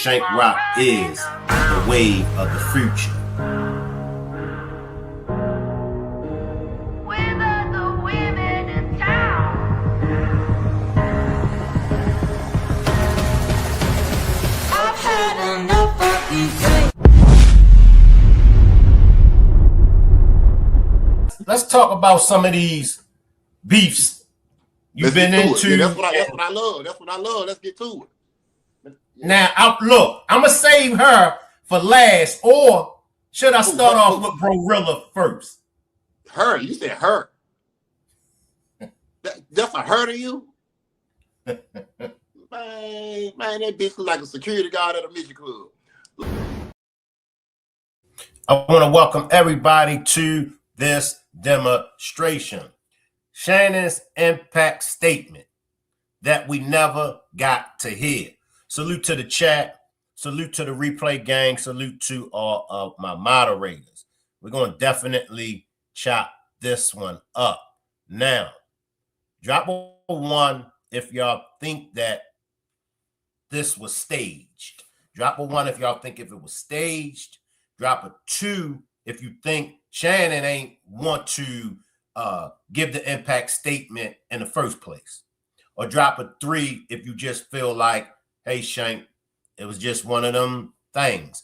Shank Rock is the wave of the future. Let's talk about some of these beefs you've been into. Yeah, that's what I love. That's what I love. Let's get to it. Yeah. Now, look, I'm going to save her for last, or should I start off with Gorilla first? Her? You said her. That's a her to you? man, that bitch look like a security guard at a music club. I want to welcome everybody to this demonstration. Shannon's impact statement that we never got to hear. Salute to the chat. Salute to the replay gang. Salute to all of my moderators. We're going to definitely chop this one up. Now, drop a 1 if y'all think that this was staged. Drop a 1 if y'all think if it was staged. Drop a 2 if you think Shannon ain't want to give the impact statement in the first place. Or drop a 3 if you just feel like, hey, Shank, it was just one of them things.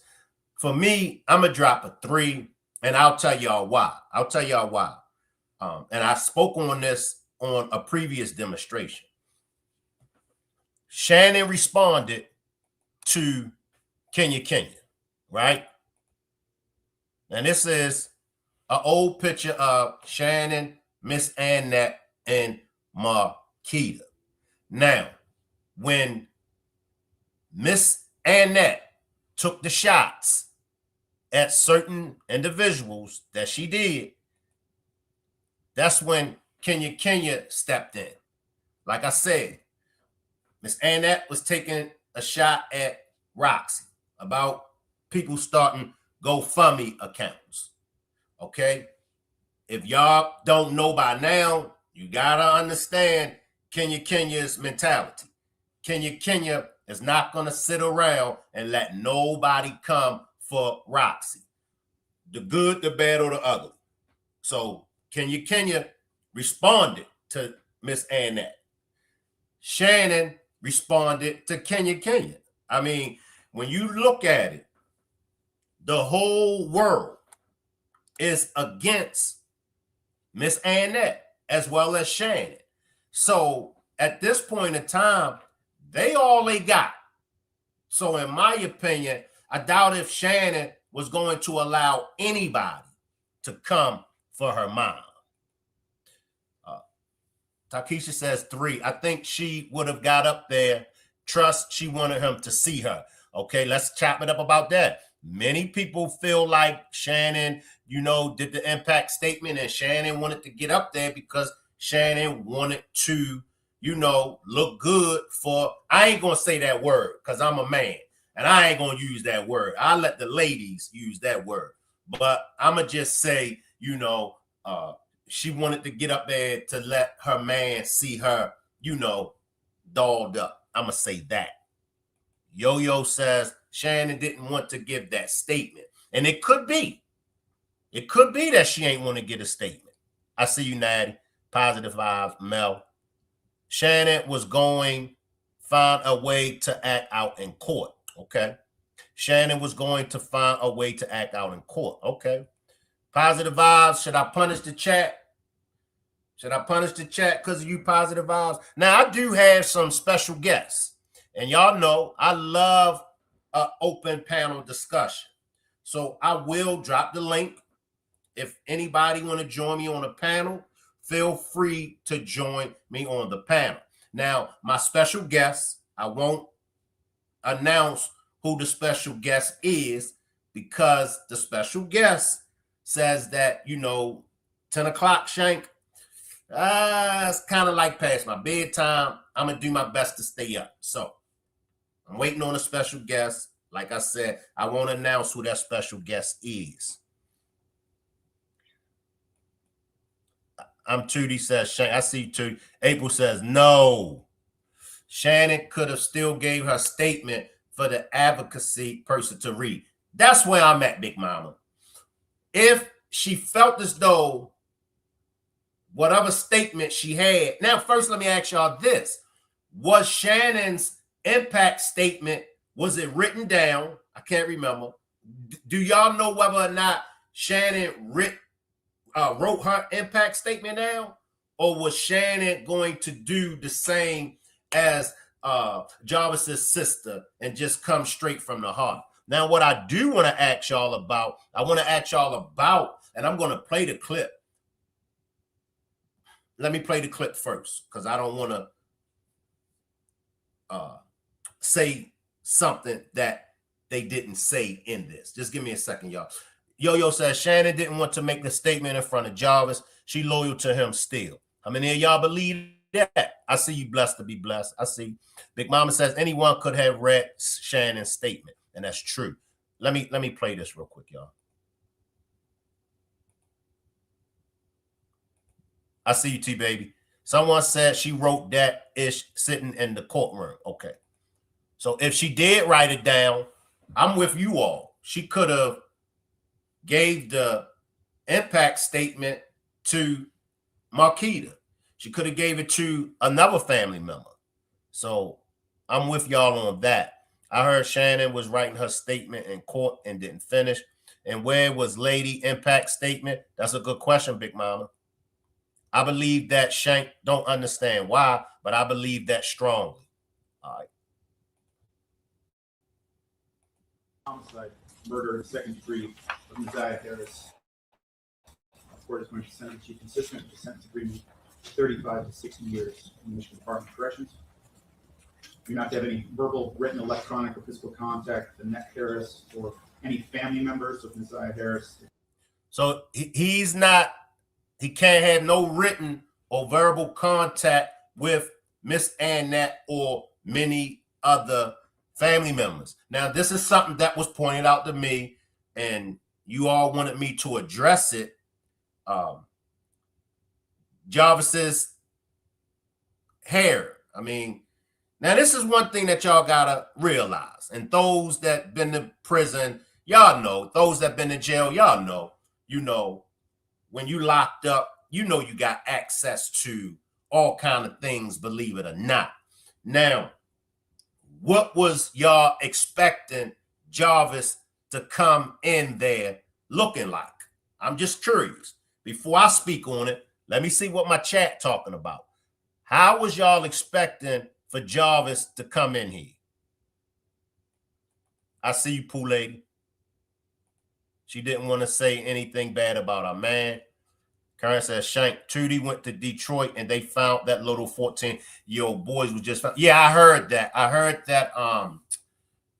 For me, I'm going to drop a 3, and I'll tell y'all why. And I spoke on this on a previous demonstration. Shannon responded to Kenya, right? And this is an old picture of Shannon, Miss Annette, and Marquita. Now, when Miss Annette took the shots at certain individuals that she did, that's when Kenya stepped in. Like I said, Miss Annette was taking a shot at Roxy about people starting GoFundMe accounts. Okay? If y'all don't know by now, you gotta understand Kenya's mentality. Kenya is not gonna sit around and let nobody come for Roxy. The good, the bad, or the ugly. So Kenya responded to Miss Annette. Shannon responded to Kenya. I mean, when you look at it, the whole world is against Miss Annette as well as Shannon. So at this point in time, they all they got. So in my opinion, I doubt if Shannon was going to allow anybody to come for her mom. Takesha says 3. I think she would have got up there. Trust, she wanted him to see her. Okay, let's chop it up about that. Many people feel like Shannon, did the impact statement, and Shannon wanted to get up there because Shannon wanted to, look good for, I ain't going to say that word because I'm a man and I ain't going to use that word. I'll let the ladies use that word. But I'm going to just say, she wanted to get up there to let her man see her, dolled up. I'm going to say that. Yo-Yo says Shannon didn't want to give that statement. And it could be. It could be that she ain't want to get a statement. I see you, Natty. Positive vibes, Mel. Shannon was going to find a way to act out in court. Okay. Shannon was going to find a way to act out in court. Okay. Positive vibes. Should I punish the chat? Should I punish the chat because of you positive vibes? Now, I do have some special guests. And y'all know I love an open panel discussion. So I will drop the link. If anybody want to join me on a panel, feel free to join me on the panel. Now, my special guest, I won't announce who the special guest is because the special guest says that, 10 o'clock, Shank, it's kind of like past my bedtime. I'm going to do my best to stay up. So I'm waiting on a special guest. Like I said, I won't announce who that special guest is. I'm Tootie says, Shannon. I see Tootie. April says, no. Shannon could have still gave her statement for the advocacy person to read. That's where I'm at, Big Mama. If she felt as though whatever statement she had. Now, first, let me ask y'all this. Was Shannon's impact statement, was it written down? I can't remember. Do y'all know whether or not Shannon wrote her impact statement down? Or was Shannon going to do the same as Jarvis's sister and just come straight from the heart? Now, what I do want to ask y'all about, and I'm going to play the clip. Let me play the clip first, because I don't want to say something that they didn't say in this. Just give me a second, y'all. Yo-Yo says Shannon didn't want to make the statement in front of Jarvis. She loyal to him still. How many of y'all believe that? I see you blessed to be blessed. I see. Big Mama says anyone could have read Shannon's statement, and that's true. Let me play this real quick, y'all. I see you, T-Baby. Someone said she wrote that ish sitting in the courtroom. Okay. So if she did write it down, I'm with you all. She could have gave the impact statement to Marquita. She could have gave it to another family member. So I'm with y'all on that. I heard Shannon was writing her statement in court and didn't finish. And where was Lady impact statement? That's a good question, Big Mama. I believe that Shank don't understand why, but I believe that strongly. All right. Homicide, murder in second degree of Messiah Harris. The court is going to sentence you consistent with the sentence agreement, 35 to 60 years in the Michigan Department of Corrections. You not to have any verbal, written, electronic, or physical contact with Annette Harris or any family members of Messiah Harris. So he's not. He can't have no written or verbal contact with Miss Annette or many other family members. Now, this is something that was pointed out to me, and you all wanted me to address it. Jarvis's hair. I mean, now this is one thing that y'all gotta realize, and those that been to prison, y'all know. Those that been to jail, y'all know. You know. When you locked up, you know you got access to all kind of things, believe it or not. Now, what was y'all expecting Jarvis to come in there looking like? I'm just curious. Before I speak on it, let me see what my chat talking about. How was y'all expecting for Jarvis to come in here? I see you, Pooh Lady. She didn't want to say anything bad about her man. Karen says Shank Tootie went to Detroit and they found that little 14-year-old boy was just found. Yeah, I heard that. I heard that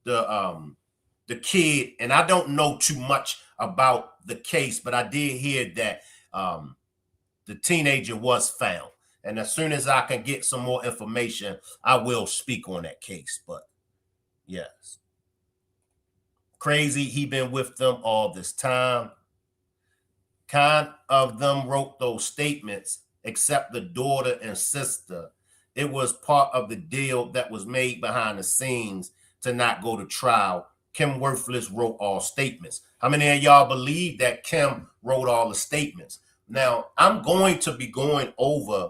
the kid, and I don't know too much about the case, but I did hear that the teenager was found. And as soon as I can get some more information, I will speak on that case. But yes. Crazy, he been with them all this time. Kind of them wrote those statements, except the daughter and sister. It was part of the deal that was made behind the scenes to not go to trial. Kim Worthless wrote all statements. How many of y'all believe that Kim wrote all the statements? Now, I'm going to be going over,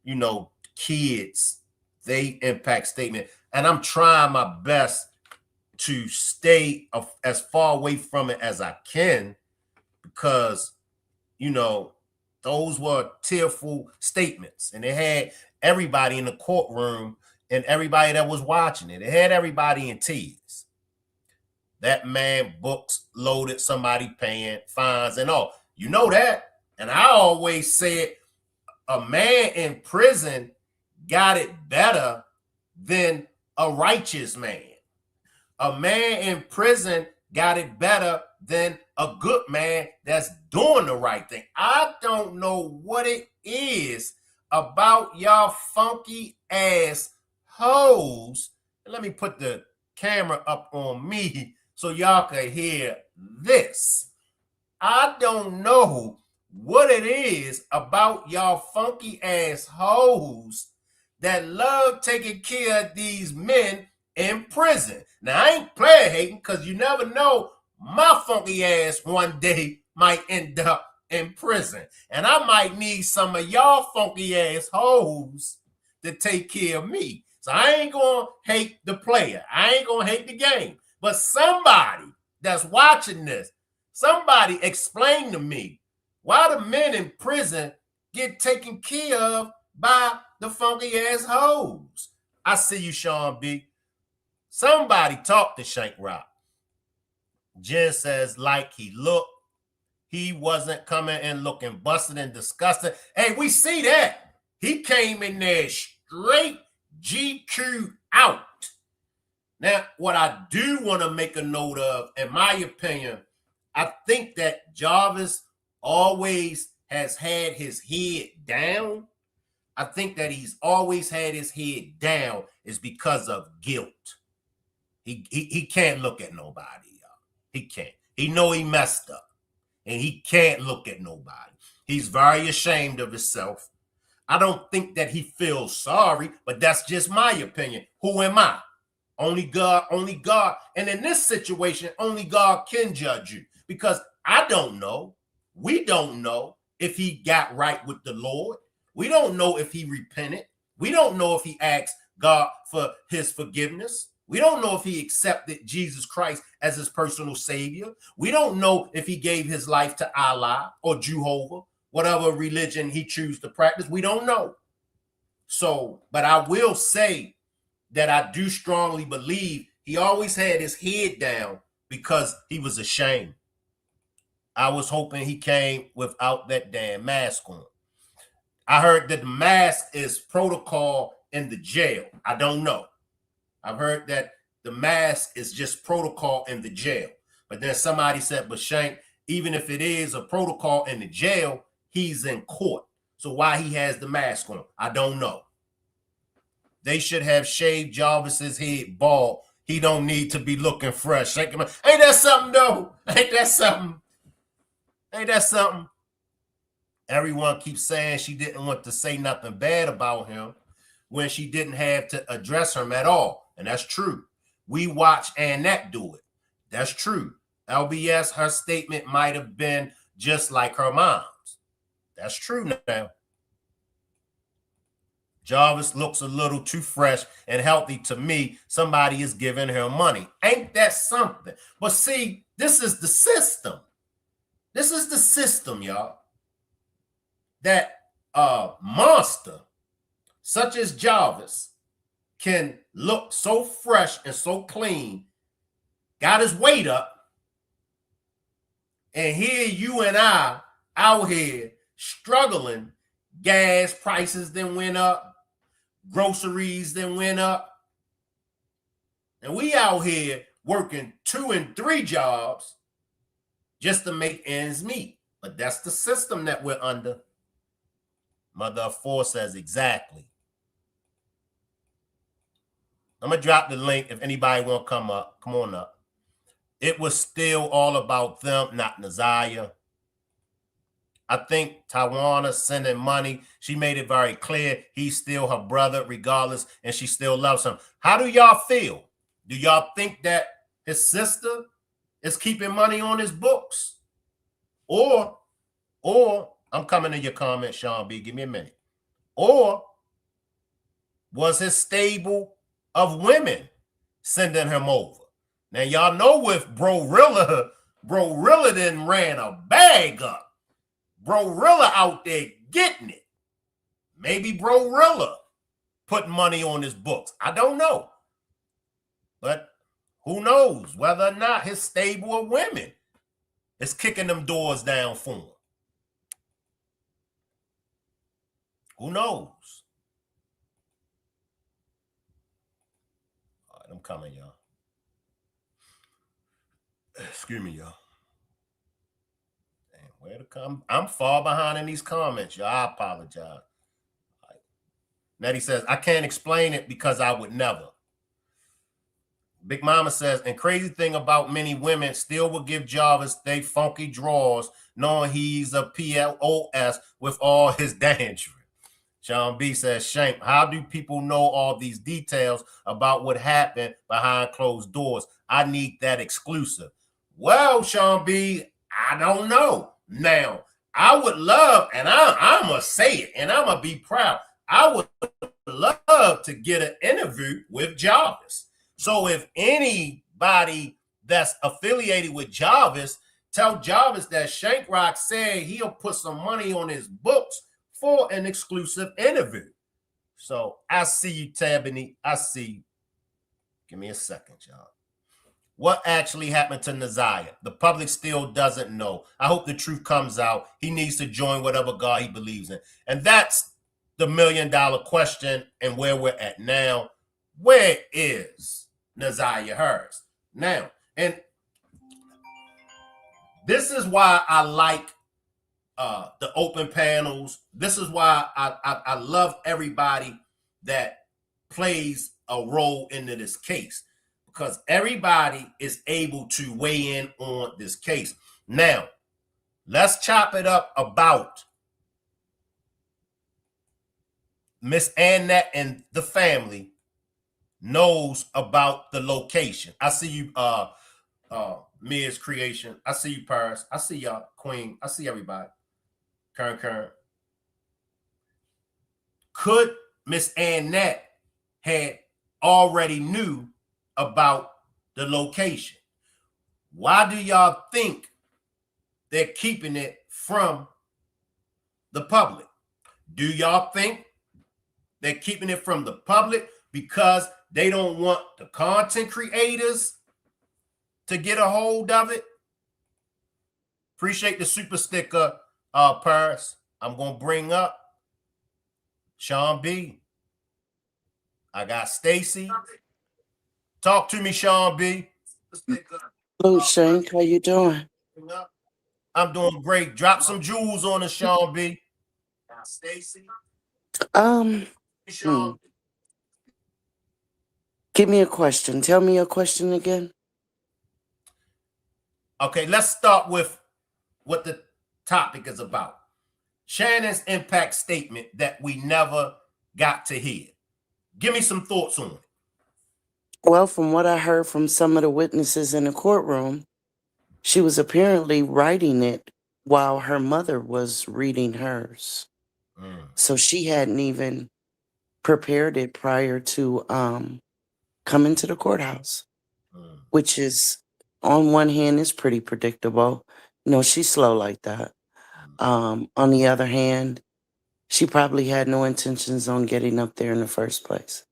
you know, kids, they impact statement, and I'm trying my best to stay as far away from it as I can, because, you know, those were tearful statements, and it had everybody in the courtroom and everybody that was watching it. It had everybody in tears. That man books loaded, somebody paying fines and all. You know that. And I always said a man in prison got it better than a righteous man. A man in prison got it better than a good man that's doing the right thing. I don't know what it is about y'all funky ass hoes. Let me put the camera up on me so y'all can hear this. I don't know what it is about y'all funky ass hoes that love taking care of these men in prison. Now, I ain't player hating because you never know. My funky ass one day might end up in prison. And I might need some of y'all funky ass hoes to take care of me. So I ain't going to hate the player. I ain't going to hate the game. But somebody that's watching this, somebody explain to me why the men in prison get taken care of by the funky ass hoes. I see you, Shawn B. Somebody talk to Shank Rock. Jen says, like he looked, he wasn't coming in looking busted and disgusted. Hey, we see that. He came in there straight GQ out. Now, what I do want to make a note of, in my opinion, I think that Jarvis always has had his head down. I think that he's always had his head down is because of guilt. He can't look at nobody, y'all. He can't. He know he messed up, and he can't look at nobody. He's very ashamed of himself. I don't think that he feels sorry, but that's just my opinion. Who am I? Only God, only God. And in this situation, only God can judge you, because I don't know. We don't know if he got right with the Lord. We don't know if he repented. We don't know if he asked God for his forgiveness. We don't know if he accepted Jesus Christ as his personal savior. We don't know if he gave his life to Allah or Jehovah, whatever religion he chooses to practice. We don't know. So, but I will say that I do strongly believe he always had his head down because he was ashamed. I was hoping he came without that damn mask on. I heard that the mask is protocol in the jail. I don't know. I've heard that the mask is just protocol in the jail. But then somebody said, but Shank, even if it is a protocol in the jail, he's in court. So why he has the mask on, I don't know. They should have shaved Jarvis's head bald. He don't need to be looking fresh. Ain't that something, though? Ain't that something? Ain't that something? Everyone keeps saying she didn't want to say nothing bad about him when she didn't have to address him at all. And that's true. We watched Annette do it. That's true. LBS, her statement might have been just like her mom's. That's true now. Jarvis looks a little too fresh and healthy to me. Somebody is giving her money. Ain't that something? But see, this is the system. This is the system, y'all. That a monster such as Jarvis can look so fresh and so clean, got his weight up, and here you and I out here struggling. Gas prices then went up, groceries then went up, and we out here working 2 and 3 jobs just to make ends meet. But that's the system that we're under. Mother of 4 says exactly. I'm going to drop the link if anybody want to come up. Come on up. It was still all about them, not Naziah. I think Tijuana sending money, she made it very clear he's still her brother regardless, and she still loves him. How do y'all feel? Do y'all think that his sister is keeping money on his books? Or I'm coming to your comment, Shawn B. Give me a minute. Or was his stable of women sending him over? Now, y'all know with Bro-Rilla then ran a bag up. Bro-Rilla out there getting it. Maybe Bro-Rilla put money on his books. I don't know. But who knows whether or not his stable of women is kicking them doors down for him. Who knows? All right, I'm coming, y'all. Excuse me, y'all. Damn, where to come? I'm far behind in these comments, y'all. I apologize. Right. Nettie says, I can't explain it because I would never. Big Mama says, and crazy thing about many women still will give Jarvis they funky drawers, knowing he's a PLOS with all his dandruff. Shawn B says, Shank, how do people know all these details about what happened behind closed doors? I need that exclusive. Well, Shawn B, I don't know. Now, I would love, and I'm going to say it, and I'm going to be proud. I would love to get an interview with Jarvis. So if anybody that's affiliated with Jarvis, tell Jarvis that Shank Rock said he'll put some money on his books for an exclusive interview. So I see you, Tabany. I see you. Give me a second, y'all. What actually happened to Naziah? The public still doesn't know. I hope the truth comes out. He needs to join whatever God he believes in. And that's the $1 million question and where we're at now. Where is Naziah Harris? Now, and this is why I like the open panels. This is why I love everybody that plays a role into this case, because everybody is able to weigh in on this case. Now, let's chop it up about Miss Annette and the family knows about the location. I see you, Mia's Creation. I see you, Paris. I see y'all, Queen. I see everybody. Kern. Could Miss Annette had already knew about the location? Why do y'all think they're keeping it from the public? Do y'all think they're keeping it from the public because they don't want the content creators to get a hold of it? Appreciate the super sticker, Paris. I'm going to bring up Shawn B. I got Stacy. Talk to me, Shawn B. Hello, Shank. How you doing? I'm doing great. Drop some jewels on us, Shawn B. Stacy. Shawn. Give me a question. Tell me your question again. Okay, let's start with what the topic is about. Shannon's impact statement that we never got to hear. Give me some thoughts on it. Well, from what I heard from some of the witnesses in the courtroom, she was apparently writing it while her mother was reading hers. So she hadn't even prepared it prior to coming to the courthouse, which is, on one hand, is pretty predictable. No, she's slow like that. On the other hand, she probably had no intentions on getting up there in the first place.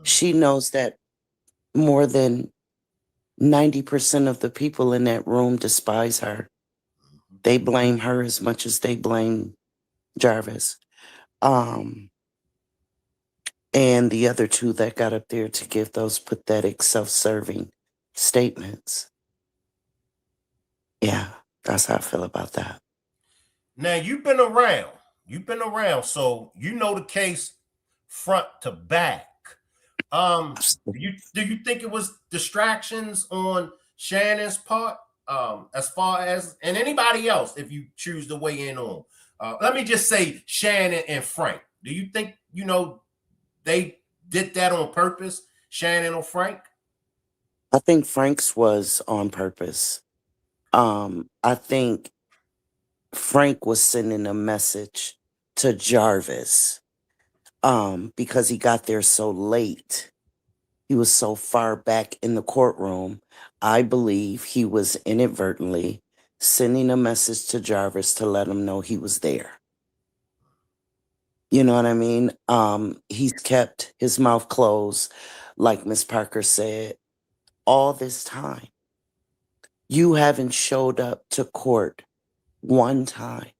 She knows that more than 90% of the people in that room despise her. They blame her as much as they blame Jarvis. And the other two that got up there to give those pathetic, self-serving statements. Yeah, that's how I feel about that. Now, you've been around. So you know the case front to back. Do you think it was distractions on Shannon's part, as far as, and anybody else, if you choose to weigh in on? Let me just say Shannon and Frank. Do you think, they did that on purpose, Shannon or Frank? I think Frank's was on purpose. I think Frank was sending a message to Jarvis because he got there so late. He was so far back in the courtroom. I believe he was inadvertently sending a message to Jarvis to let him know he was there. You know what I mean? He's kept his mouth closed, like Miss Parker said, all this time. You haven't showed up to court one time.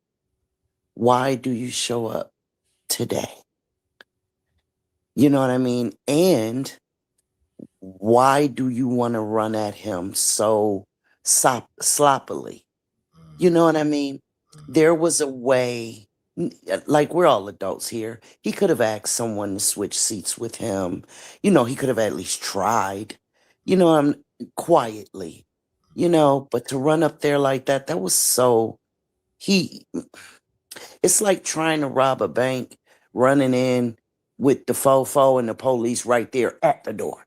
Why do you show up today? You know what I mean? And why do you want to run at him so sloppily? You know what I mean? There was a way, like we're all adults here. He could have asked someone to switch seats with him. He could have at least tried, quietly, but to run up there like that, that was so, it's like trying to rob a bank running in with the fofo and the police right there at the door.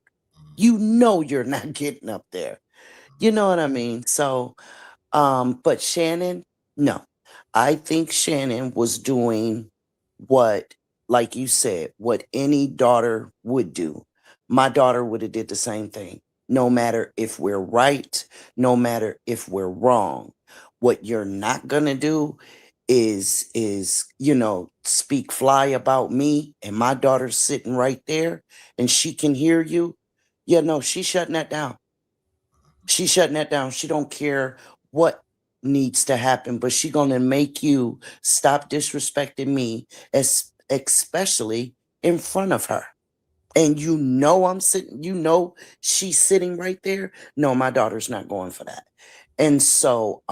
You know you're not getting up there. You know what I mean? So, but Shannon, no. I think Shannon was doing what, like you said, what any daughter would do. My daughter would have did the same thing. No matter if we're right, no matter if we're wrong. What you're not gonna do is speak fly about me, and my daughter's sitting right there and she can hear you. Yeah, no, she's shutting that down. She's shutting that down. She don't care what needs to happen, but she gonna make you stop disrespecting me, especially in front of her. And I'm sitting, she's sitting right there. No, my daughter's not going for that. And so,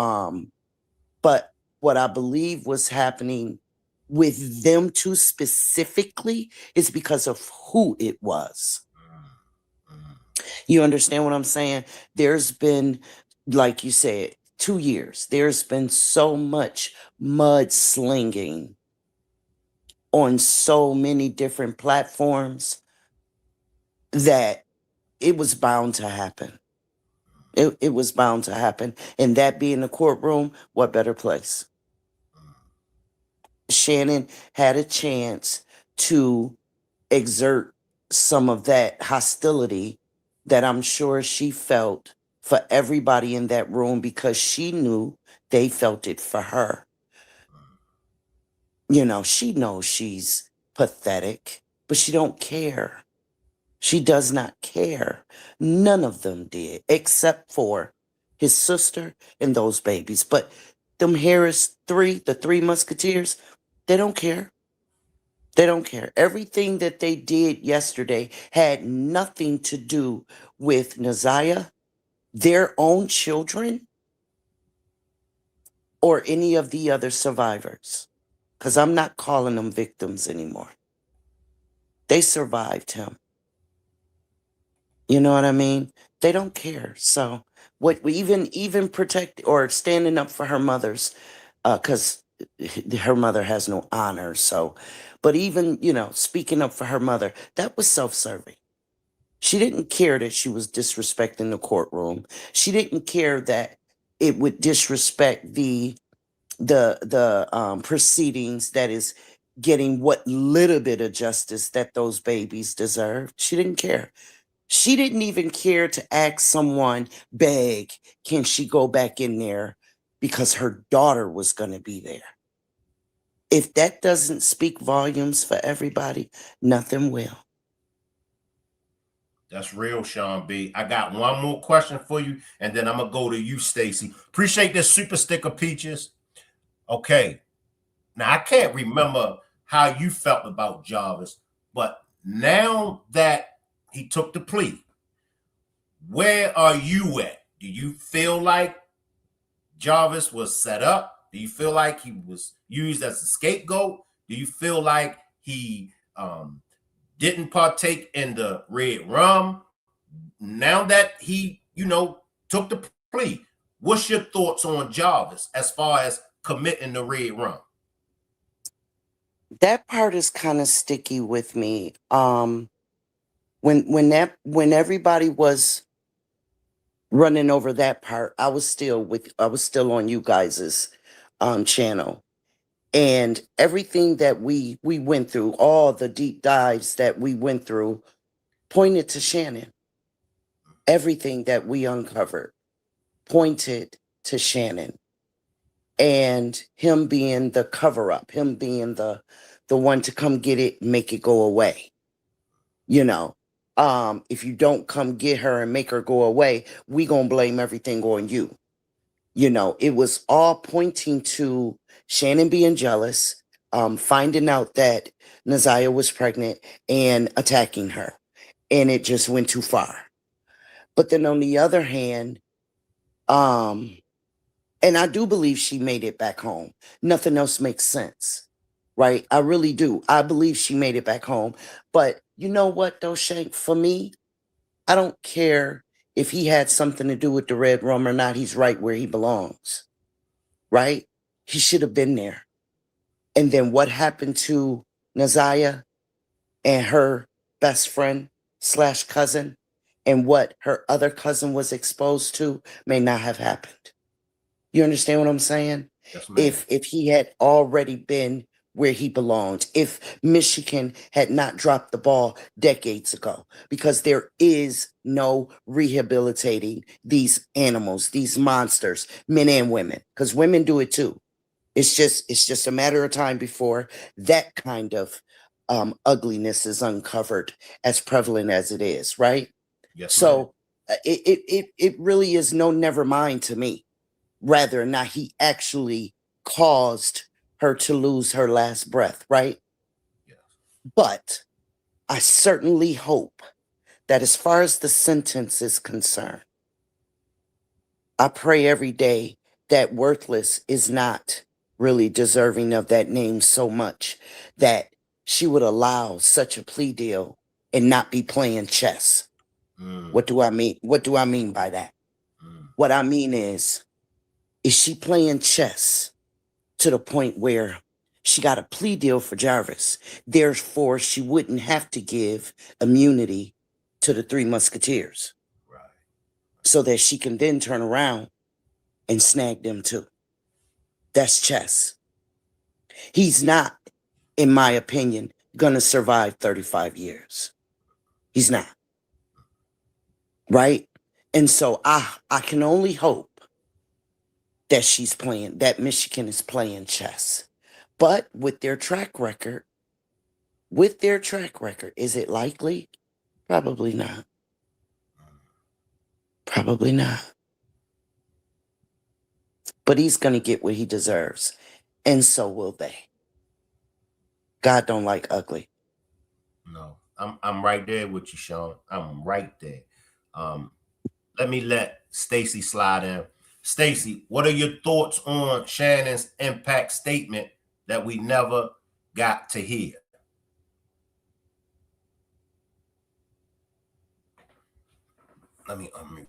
but what I believe was happening with them two specifically is because of who it was. You understand what I'm saying? There's been, like you said, 2 years. There's been so much mudslinging on so many different platforms that it was bound to happen. It was bound to happen. And that being the courtroom, what better place? Shannon had a chance to exert some of that hostility that I'm sure she felt for everybody in that room because she knew they felt it for her. She knows she's pathetic, but she don't care. She does not care. None of them did, except for his sister and those babies. But them Harris the three musketeers, they don't care. They don't care. Everything that they did yesterday had nothing to do with Naziah, their own children, or any of the other survivors. Because I'm not calling them victims anymore. They survived him. You know what I mean? They don't care. So what we even protect or standing up for her mothers, because her mother has no honor. So, but even, speaking up for her mother, that was self-serving. She didn't care that she was disrespecting the courtroom. She didn't care that it would disrespect the proceedings that is getting what little bit of justice that those babies deserve. She didn't care. She didn't even care to ask someone, beg, can she go back in there because her daughter was going to be there. If that doesn't speak volumes for everybody, nothing will. That's real, Shawn B. I got one more question for you, and then I'm going to go to you, Stacy. Appreciate this super sticker, Peaches. Okay. Now, I can't remember how you felt about Jarvis, but now that he took the plea, where are you at? Do you feel like Jarvis was set up? Do you feel like he was used as a scapegoat? Do you feel like he didn't partake in the red rum? Now that he, took the plea, what's your thoughts on Jarvis as far as committing the red rum? That part is kind of sticky with me. When everybody was running over that part, I was still on you guys's channel. And everything that we went through, all the deep dives that we went through, pointed to Shannon. Everything that we uncovered pointed to Shannon. And him being the cover-up, him being the one to come get it, make it go away. If you don't come get her and make her go away, we gonna blame everything on you. It was all pointing to Shannon being jealous, finding out that Naziah was pregnant and attacking her. And it just went too far. But then on the other hand, and I do believe she made it back home. Nothing else makes sense, right? I really do. I believe she made it back home. But you know what, though, Shank? For me, I don't care if he had something to do with the red rum or not. He's right where he belongs, right? He should have been there. And then what happened to Naziah and her best friend slash cousin and what her other cousin was exposed to may not have happened. You understand what I'm saying? Yes, ma'am. If he had already been where he belonged, if Michigan had not dropped the ball decades ago, because there is no rehabilitating these animals, these monsters, men and women, because women do it too. It's just a matter of time before that kind of ugliness is uncovered, as prevalent as it is, right? Yes, ma'am. So it really is no never mind to me whether or not he actually caused her to lose her last breath, right? Yes. But I certainly hope that as far as the sentence is concerned, I pray every day that Worthless is not really deserving of that name so much that she would allow such a plea deal and not be playing chess. What do I mean? What do I mean by that? What I mean is she playing chess to the point where she got a plea deal for Jarvis? Therefore, she wouldn't have to give immunity to the Three Musketeers. Right. So that she can then turn around and snag them too. That's chess. He's not, in my opinion, gonna survive 35 years. He's not. Right? And so I can only hope that Michigan is playing chess. But with their track record, is it likely? Probably not. Probably not. But he's going to get what he deserves. And so will they. God don't like ugly. No, I'm right there with you, Shawn. I'm right there. Let me let Stacy slide in. Stacy, what are your thoughts on Shannon's impact statement that we never got to hear? Let me unmute.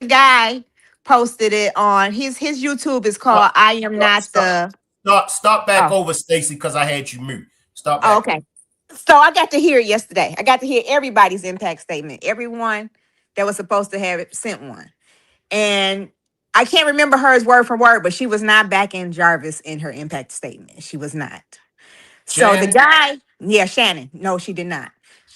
Guy posted it on his YouTube is called I Am Not the Start back Oh. over, Stacy, because I had you mute. Start Oh, back. okay. So I got to hear it yesterday. I got to hear everybody's impact statement. Everyone that was supposed to have it sent one. And I can't remember hers word for word, but she was not backing Jarvis in her impact statement. She was not. So the Shannon? guy, yeah, Shannon. No, she did not.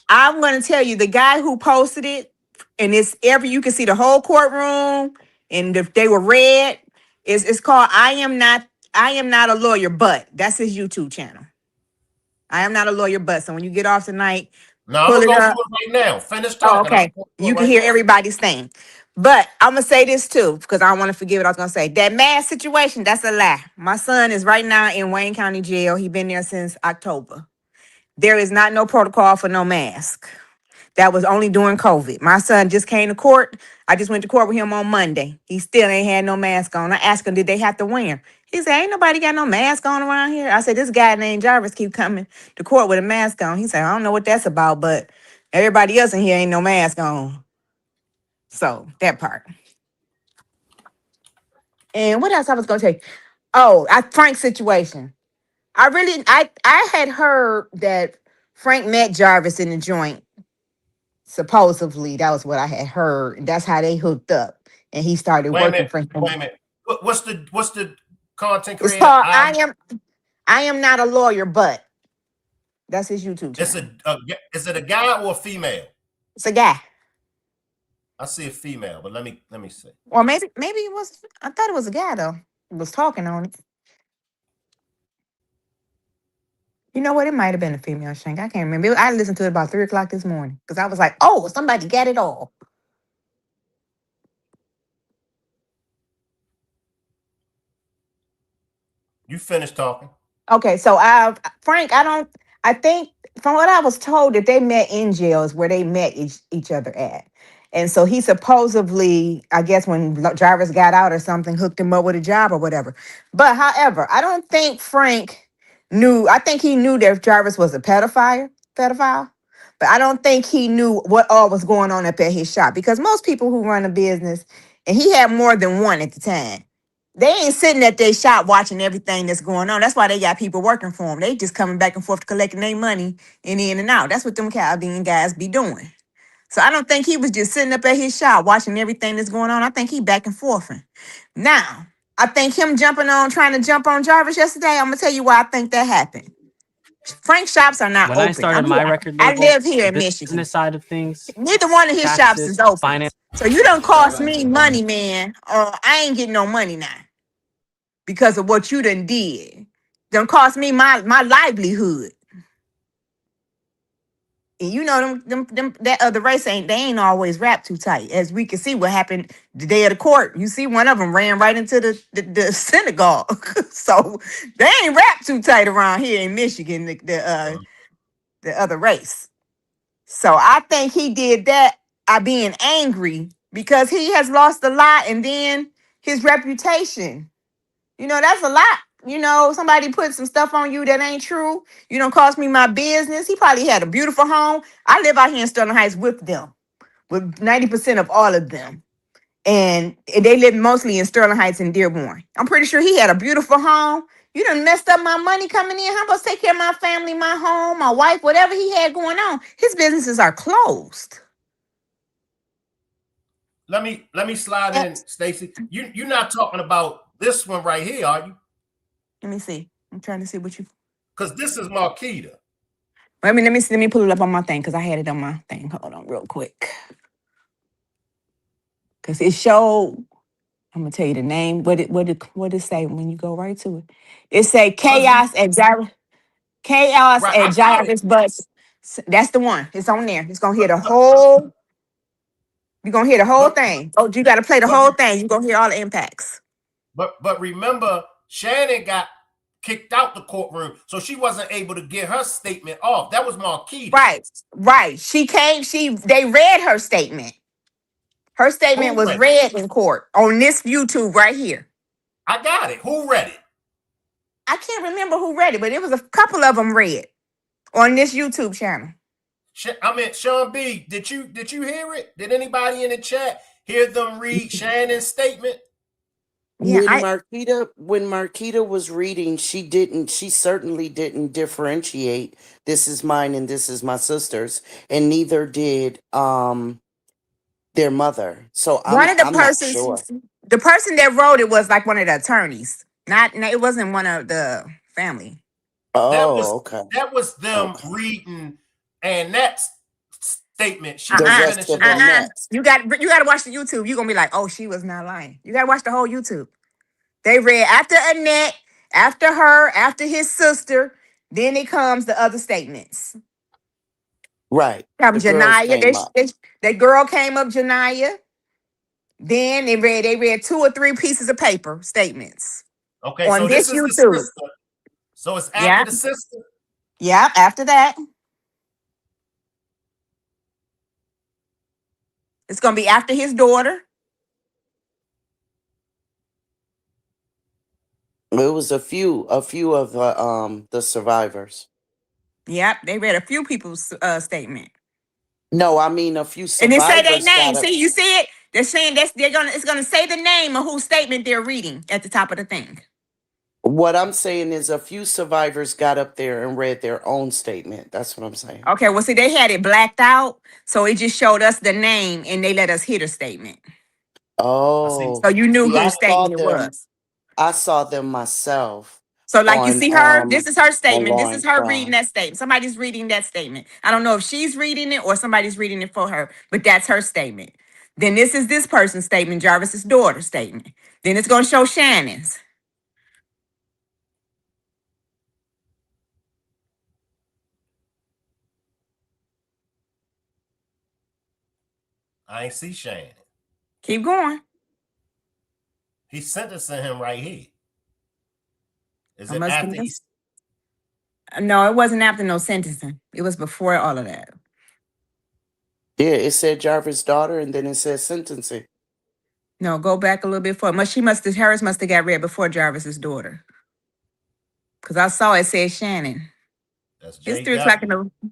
I'm going to tell you, the guy who posted it, and you can see the whole courtroom, and if they were read, it's called I Am Not a Lawyer, but that's his YouTube channel. I Am Not a Lawyer, but. So when you get off tonight, No, I'm pull gonna it go up. through it right now. Finish Oh, talking. I'm okay. gonna go through You it can right hear now. everybody's thing. But I'm gonna say this too, because I don't want to forget what I was gonna say. That mask situation, that's a lie. My son is right now in Wayne County Jail. He's been there since October. There is not no protocol for no mask. That was only during COVID. My son just came to court. I just went to court with him on Monday. He still ain't had no mask on. I asked him, did they have to wear 'em? He said, ain't nobody got no mask on around here. I said, this guy named Jarvis keep coming to court with a mask on. He said, I don't know what that's about, but everybody else in here ain't no mask on. So that part. And what else I was gonna tell you? Oh, Frank's situation. I had heard that Frank met Jarvis in the joint. Supposedly, that was what I had heard. And that's how they hooked up. And he started Wait a working minute. for him. Wait a minute. What's the content It's creator? called I Am Not a Lawyer, but that's his YouTube It's channel. is it a guy or a female? It's a guy. I see a female, but let me see. Or maybe it was, I thought it was a guy though. He was talking on it. You know what? It might have been a female, Shank. I can't remember. I listened to it about 3 o'clock this morning because I was like, oh, somebody got it all. You finished talking. Okay, so Frank, I think from what I was told that they met in jails where they met each other at. And so he supposedly, I guess when Jarvis got out or something, hooked him up with a job or whatever. But however, I don't think Frank knew, I think he knew that Jarvis was a pedophile, but I don't think he knew what all was going on up at his shop because most people who run a business, and he had more than one at the time. They ain't sitting at their shop watching everything that's going on. That's why they got people working for them. They just coming back and forth collecting their money in and out. That's what them Caribbean guys be doing. So I don't think he was just sitting up at his shop watching everything that's going on. I think he back and forthing. Now, I think him trying to jump on Jarvis yesterday. I'm gonna tell you why I think that happened. Frank shops are not When I open. started my record I label, live here the in Michigan. business side of things, Neither one of his shops is taxes, open. finance. So you don't cost me money, man. I ain't getting no money now because of what you done did. Don't cost me my livelihood. And you know them that other race ain't always wrapped too tight. As we can see what happened the day of the court. You see one of them ran right into the synagogue. So they ain't wrapped too tight around here in Michigan, the other race. So I think he did that by being angry because he has lost a lot, and then his reputation. You know, that's a lot. You know, somebody put some stuff on you that ain't true. You don't cost me my business. He probably had a beautiful home. I live out here in Sterling Heights with them, with 90% of all of them. And they live mostly in Sterling Heights and Dearborn. I'm pretty sure he had a beautiful home. You done messed up my money coming in. How about take care of my family, my home, my wife, whatever he had going on? His businesses are closed. Let me slide in, Stacy. You're not talking about this one right here, are you? Let me see. I'm trying to see what you. Because this is Marquita. Let me pull it up on my thing because I had it on my thing. Hold on, real quick. Because it showed. I'm gonna tell you the name. What it say when you go right to it? It say chaos at Right, I got it. Jarvis Butts. That's the one. It's on there. It's gonna hear the whole. You're gonna hear the whole But thing. Oh, you gotta play the but whole thing. You're gonna hear all the impacts. but remember, Shannon got kicked out the courtroom, so she wasn't able to get her statement off. That was Marquita. Right. They read her statement. Her statement Who was read it? read in court on this YouTube right here. I got it. Who read it? I can't remember who read it, but it was a couple of them read on this YouTube channel. I mean, Shawn B, did you hear it? Did anybody in the chat hear them read Shannon's statement? Yeah, When Marquita was reading, she certainly didn't differentiate this is mine and this is my sister's, and neither did their mother. So one of the I'm not sure. the person that wrote it was like one of the attorneys. It wasn't one of the family. Oh, okay. That was them Okay. reading Annette's statement. She The was rest finishing of up. Annette. You got to watch the YouTube. You're gonna be like, oh, she was not lying. You gotta watch the whole YouTube. They read after Annette, after her, after his sister. Then it comes the other statements. Right. From The girls Janaya. came up. That girl came up, Janaya. Then they read 2 or 3 pieces of paper statements Okay, on so this this is the YouTube. sister. So it's after Yeah. the sister. Yeah. After that, it's gonna be after his daughter. It was a few of the survivors. Yep. They read a few people's statement. No, I mean a few And they say their survivors name. got up. See, you see it? They're saying it's gonna say the name of whose statement they're reading at the top of the thing. What I'm saying is a few survivors got up there and read their own statement. That's what I'm saying. Okay, well, see, they had it blacked out, so it just showed us the name and they let us hear the statement. I see. Oh, So you knew see, whose statement it was. I saw them myself So, like you on see her, this is her on statement. This is Lawrence her reading Brown. that statement. Somebody's reading that statement. I don't know if she's reading it or somebody's reading it for her, but that's her statement. Then this is this person's statement, Jarvis's daughter's statement. Then it's gonna show Shannon's. I ain't see Shannon. Keep going. He's sentencing him right here. Is I it must be after this. No, it wasn't after no sentencing. It was before all of that. Yeah, it said Jarvis' daughter, and then it said sentencing. No, go back a little bit further. Harris must have got read before Jarvis's daughter. Because I saw it said Shannon. That's It's 3 o'clock in JW. the.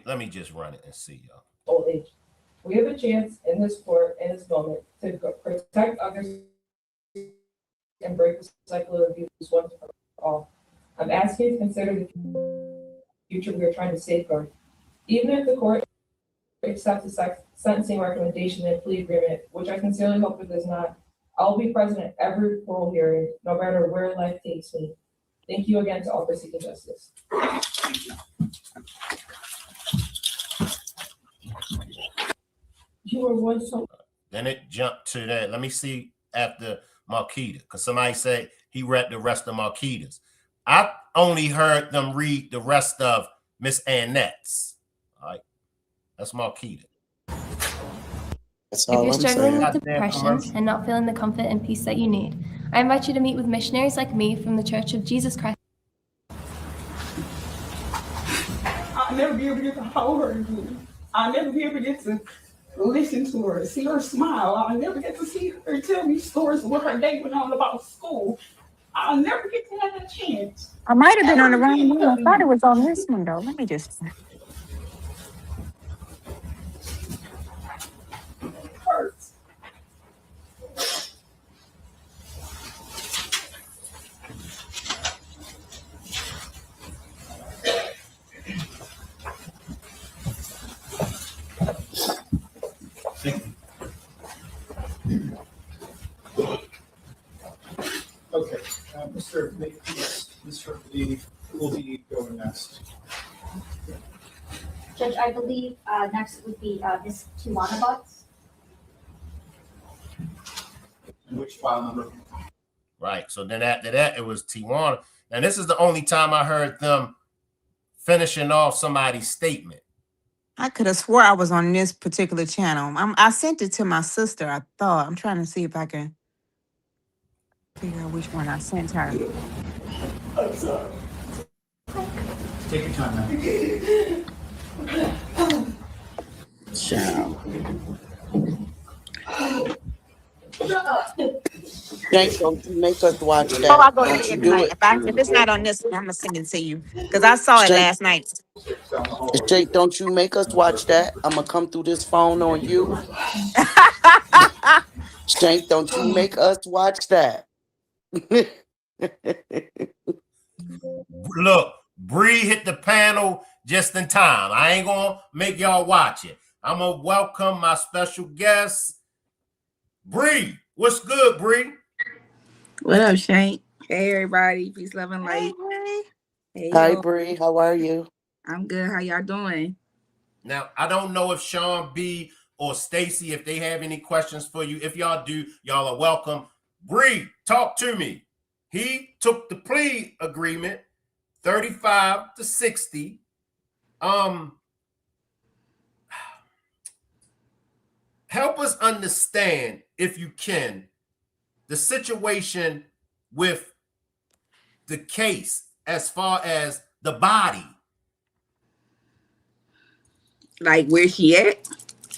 Let me just run it and see, y'all. old age. We have a chance in this court, in this moment, to protect others and break the cycle of abuse once for all. I'm asking you to consider the future we are trying to safeguard. Even if the court accepts the sentencing recommendation and plea agreement, which I sincerely hope it does not, I'll be present at every parole hearing, no matter where life takes me. Thank you again to all for seeking justice. You were once so. Then it jumped to that. Let me see after Marquita, because somebody said he read the rest of Marquita's. I only heard them read the rest of Miss Annette's. All right, that's Marquita. That's If all you're I'm struggling saying. with depression and not feeling the comfort and peace that you need, I invite you to meet with missionaries like me from the Church of Jesus Christ. I'll never be able to get to hold her again. I'll never be able to get to listen to her, see her smile. I'll never get to see her tell me stories of what her day went on about school. I'll never get to have that chance. I might have been on the wrong one. I thought it was on this one though. Let me just. It hurts. Thank you. Okay, Mr. Makepeace, Mr. Lee, who will be going next? Judge, I believe next would be Miss Tijuana Butts. And which file number? Right. So then after that, it was Tijuana. And this is the only time I heard them finishing off somebody's statement. I could have swore I was on this particular channel. I sent it to my sister. I thought I'm trying to see if I can figure out which one I sent her. I'm sorry. Take your time now. Child. Shank, don't you make us watch that. Oh, I'll go to Don't bed you do tonight. it. If it's not on this one, I'm gonna send it to you because I saw it Shank, last night. Shank, don't you make us watch that. I'm gonna come through this phone on you. Shank, don't you make us watch that. Look, Bree hit the panel just in time. I ain't gonna make y'all watch it. I'm gonna welcome my special guest, Bree. What's good, Bree? What up, Shank? Hey, everybody. Peace, love, and Hey, light. Bree. Hey, Hi, y'all. Bree. How are you? I'm good. How y'all doing? Now, I don't know if Shawn B or Stacy, if they have any questions for you. If y'all do, y'all are welcome. Bree, talk to me. He took the plea agreement, 35 to 60. Help us understand, if you can, the situation with the case as far as the body. Like, where's she at?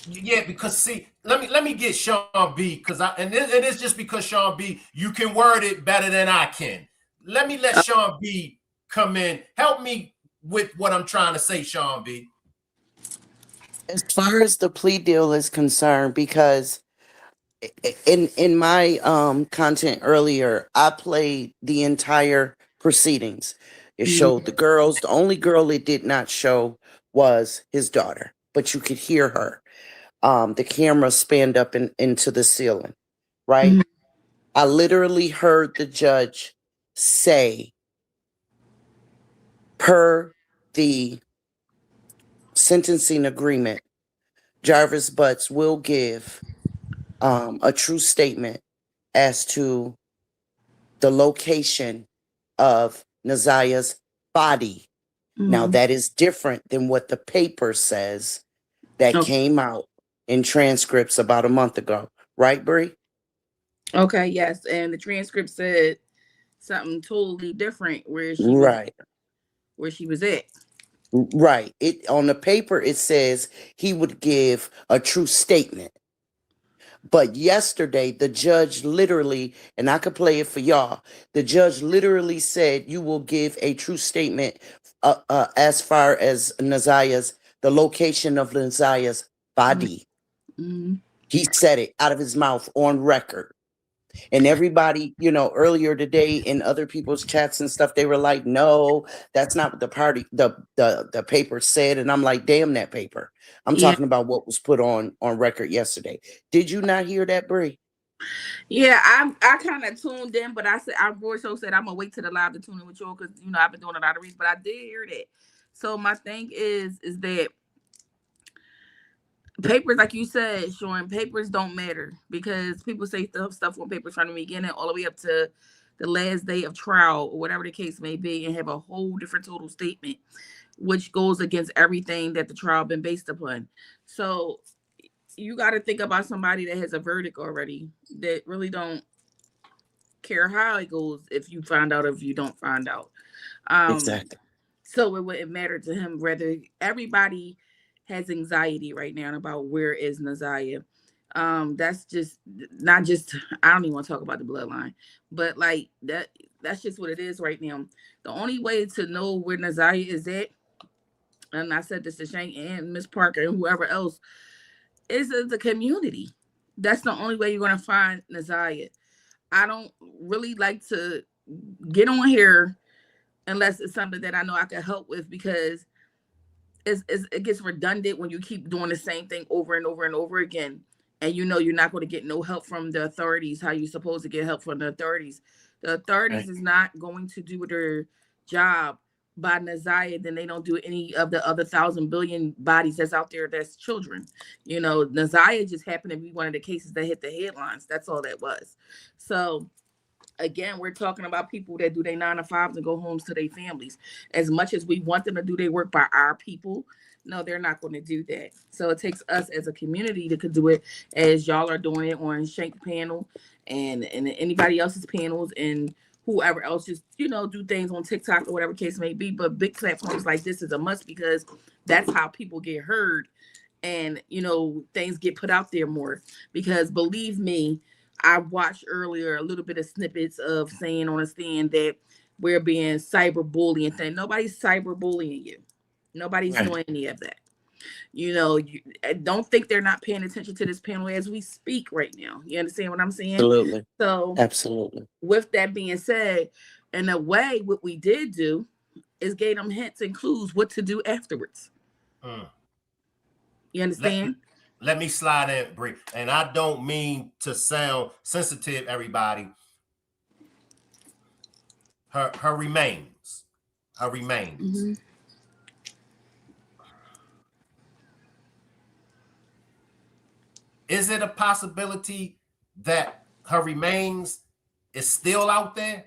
Yeah, because see, let me get Shawn B, because it's just because Shawn B, you can word it better than I can. Let me let Shawn B come in. Help me with what I'm trying to say, Shawn B. As far as the plea deal is concerned, because in my content earlier, I played the entire proceedings. It showed the girls. The only girl it did not show was his daughter, but you could hear her. The camera spanned up into the ceiling, right? Mhm. I literally heard the judge say, per the sentencing agreement, Jarvis Butts will give a true statement as to the location of Nazia's body. Now, that is different than what the paper says that came out in transcripts about a month ago. Right, Bree? Okay, yes. And the transcript said something totally different where she was at. Right. It on the paper it says he would give a true statement. But yesterday the judge literally, and I could play it for y'all, the judge literally said you will give a true statement as far as the location of Nazia's body. Mm-hmm. He said it out of his mouth on record. And everybody, you know, earlier today in other people's chats and stuff, they were like, no, that's not what the paper said. And I'm like, damn that paper. I'm talking about what was put on record yesterday. Did you not hear that, Bree? Yeah, I kind of tuned in, but I voice said I'm gonna wait till the live to tune in with you because you know I've been doing a lot of reads, but I did hear that. So my thing is that papers, like you said, Shawn, papers don't matter because people say stuff on papers from the beginning all the way up to the last day of trial or whatever the case may be, and have a whole different total statement, which goes against everything that the trial been based upon. So you got to think about somebody that has a verdict already that really don't care how it goes if you find out or if you don't find out. Exactly. So it wouldn't matter to him whether everybody has anxiety right now about where is Naziah. That's just not just I don't even want to talk about the bloodline, but like that's just what it is right now. The only way to know where Naziah is at, and I said this to Shank and Miss Parker and whoever else, is the community. That's the only way you're gonna find Naziah. I don't really like to get on here unless it's something that I know I can help with because it gets redundant when you keep doing the same thing over and over and over again. And you know you're not going to get no help from the authorities, how you're supposed to get help from the authorities. The authorities is not going to do their job by Naziah, then they don't do any of the other 1,000 billion bodies that's out there that's children. You know, Naziah just happened to be one of the cases that hit the headlines. That's all that was. So again, we're talking about people that do their 9 to 5s and go homes to their families. As much as we want them to do their work by our people, no, they're not going to do that. So it takes us as a community to do it as y'all are doing it on Shank panel and anybody else's panels and whoever else just, you know, do things on TikTok or whatever case may be. But big platforms like this is a must because that's how people get heard and, you know, things get put out there more. Because believe me, I watched earlier a little bit of snippets of saying on a stand that we're being cyberbullying thing. Nobody's cyberbullying you. Nobody's doing any of that. You know, I don't think they're not paying attention to this panel as we speak right now. You understand what I'm saying? Absolutely. So, absolutely. With that being said, in a way, what we did do is gave them hints and clues what to do afterwards. You understand? Let me slide in brief. And I don't mean to sound sensitive, everybody. Her remains. Mm-hmm. Is it a possibility that her remains is still out there?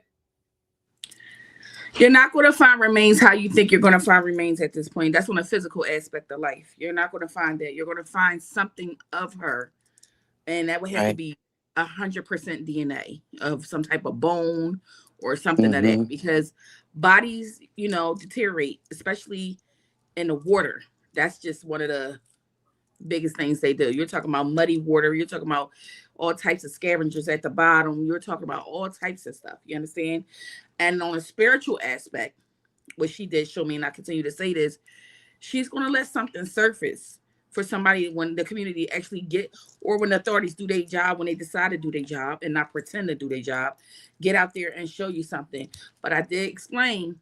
You're not going to find remains how you think you're going to find remains at this point. That's on a physical aspect of life. You're not going to find that. You're going to find something of her. And that would have to be 100% DNA of some type of bone or something of that. Because bodies, you know, deteriorate, especially in the water. That's just one of the biggest things they do. You're talking about muddy water. You're talking about all types of scavengers at the bottom. You're talking about all types of stuff. You understand? And on a spiritual aspect, what she did show me, and I continue to say this, she's going to let something surface for somebody when the community actually get, or when the authorities do their job, when they decide to do their job and not pretend to do their job, get out there and show you something. But I did explain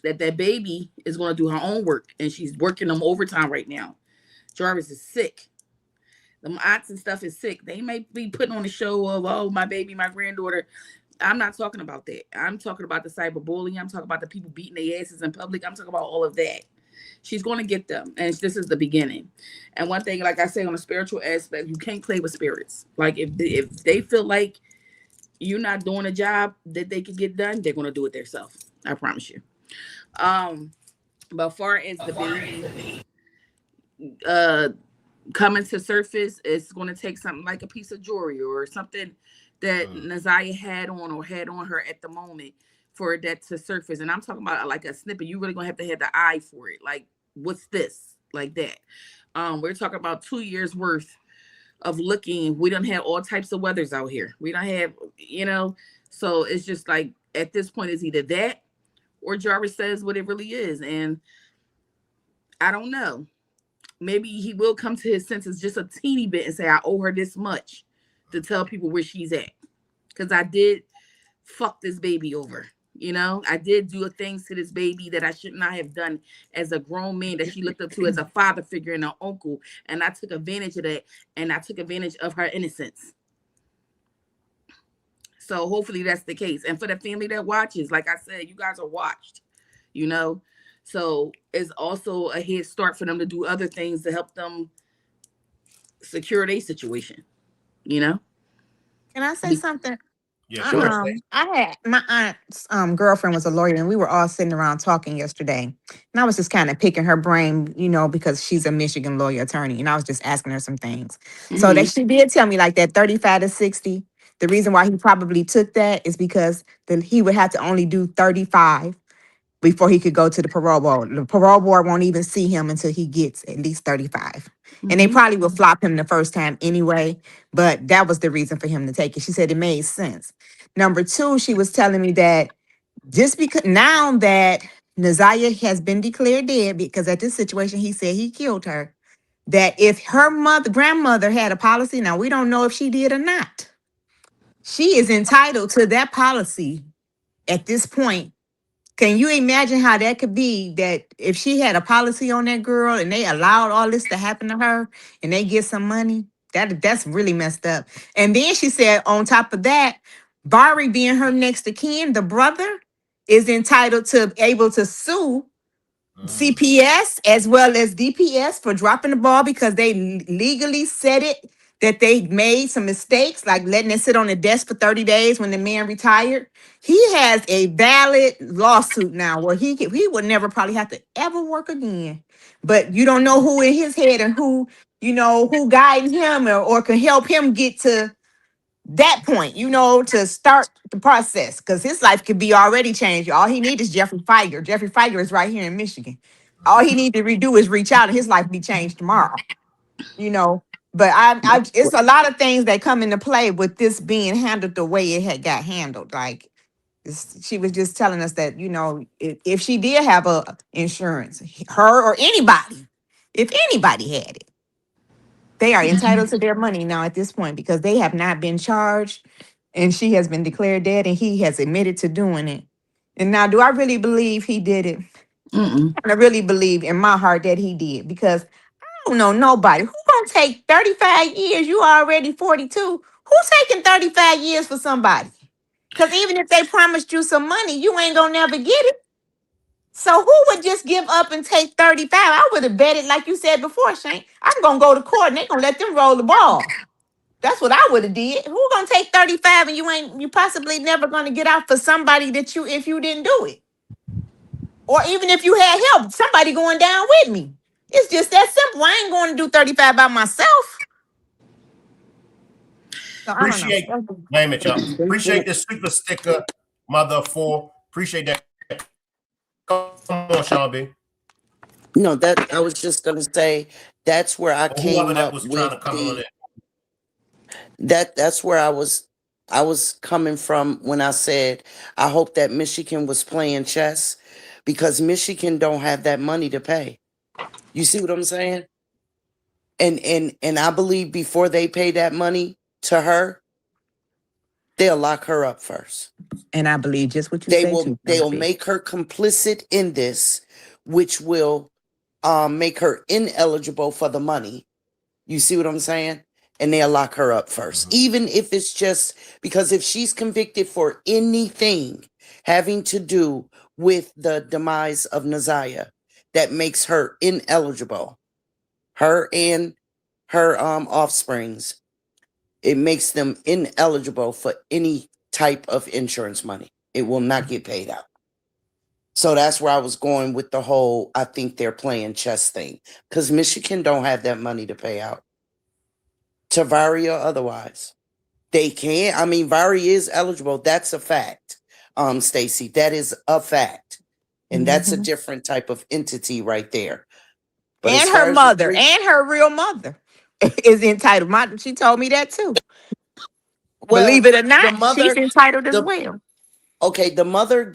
that baby is going to do her own work, and she's working them overtime right now. Jarvis is sick. The aunts and stuff is sick. They may be putting on a show of, oh, my baby, my granddaughter. I'm not talking about that. I'm talking about the cyberbullying. I'm talking about the people beating their asses in public. I'm talking about all of that. She's going to get them. And this is the beginning. And one thing, like I say, on a spiritual aspect, you can't play with spirits. Like if they feel like you're not doing a job that they can get done, they're going to do it themselves. I promise you. But far as the baby coming to surface, it's going to take something like a piece of jewelry or something that Naziah had on her at the moment for that to surface. And I'm talking about like a snippet. You really gonna have to have the eye for it. Like, what's this? Like that. We're talking about 2 years worth of looking. We don't have all types of weathers out here. We don't have, you know, so it's just like at this point it's either that or Jarvis says what it really is. And I don't know. maybe he will come to his senses just a teeny bit and say, I owe her this much to tell people where she's at. Because I did fuck this baby over. You know, I did do things to this baby that I should not have done as a grown man that she looked up to as a father figure and an uncle. And I took advantage of that. And I took advantage of her innocence. So hopefully that's the case. And for the family that watches, like I said, you guys are watched, you know. So it's also a head start for them to do other things to help them secure their situation, you know. Can I say something? Yeah, sure. I had my aunt's girlfriend was a lawyer, and we were all sitting around talking yesterday. And I was just kind of picking her brain, you know, because she's a Michigan lawyer attorney, and I was just asking her some things. So that she did tell me like that 35 to 60. The reason why he probably took that is because he would have to only do 35 before he could go to the parole board. The parole board won't even see him until he gets at least 35. And they probably will flop him the first time anyway, but that was the reason for him to take it. She said it made sense. Number two, she was telling me that just because now that Naziah has been declared dead, because at this situation, he said he killed her, that if her grandmother had a policy, now we don't know if she did or not, she is entitled to that policy at this point. Can you imagine how that could be, that if she had a policy on that girl and they allowed all this to happen to her and they get some money? That's really messed up. And then she said on top of that, Barry being her next of kin, the brother, is entitled to able to sue CPS as well as DPS for dropping the ball because they legally said it, that they made some mistakes, like letting it sit on the desk for 30 days when the man retired. He has a valid lawsuit now where he would never probably have to ever work again. But you don't know who in his head and who, you know, who guiding him or can help him get to that point, you know, to start the process, because his life could be already changed. All he needs is Jeffrey Feiger. Jeffrey Feiger is right here in Michigan. All he needs to redo is reach out and his life be changed tomorrow, you know. But it's a lot of things that come into play with this being handled the way it had got handled. Like she was just telling us that, you know, if she did have a insurance, her or anybody, if anybody had it, they are entitled to their money now at this point because they have not been charged and she has been declared dead and he has admitted to doing it. And now, do I really believe he did it? I really believe in my heart that he did, because I don't know nobody who gonna take 35 years. You already 42. Who's taking 35 years for somebody? Because even if they promised you some money, you ain't gonna never get it. So who would just give up and take 35? I would have bet it, like you said before, Shank. I'm gonna go to court and they're gonna let them roll the ball. That's what I would have did. Who gonna take 35 and you possibly never gonna get out for somebody that if you didn't do it? Or even if you had help, somebody going down with me. It's just that simple. I ain't going to do 35 by myself. So I don't Appreciate, know. wait a minute, y'all. Appreciate this super sticker, mother of four. Appreciate that. Come on, Shawn B. No, that I was just gonna say that's where I Or whoever came that up was trying to with come on in. that's where I was coming from when I said I hope that Michigan was playing chess, because Michigan don't have that money to pay. You see what I'm saying? And I believe before they pay that money to her, they'll lock her up first. And I believe just what you say too. They'll make her complicit in this, which will make her ineligible for the money. You see what I'm saying? And they'll lock her up first. Even if it's just because if she's convicted for anything having to do with the demise of Naziah, that makes her ineligible. Her and her offsprings. It makes them ineligible for any type of insurance money. It will not get paid out. So that's where I was going with the whole, I think they're playing chess thing. Because Michigan don't have that money to pay out. To Vari or otherwise. They can't. I mean, Vari is eligible. That's a fact, Stacy. That is a fact. And that's a different type of entity right there. But and her mother and her real mother is entitled. She told me that too. Well, believe it or not, she's entitled as well. Okay, the mother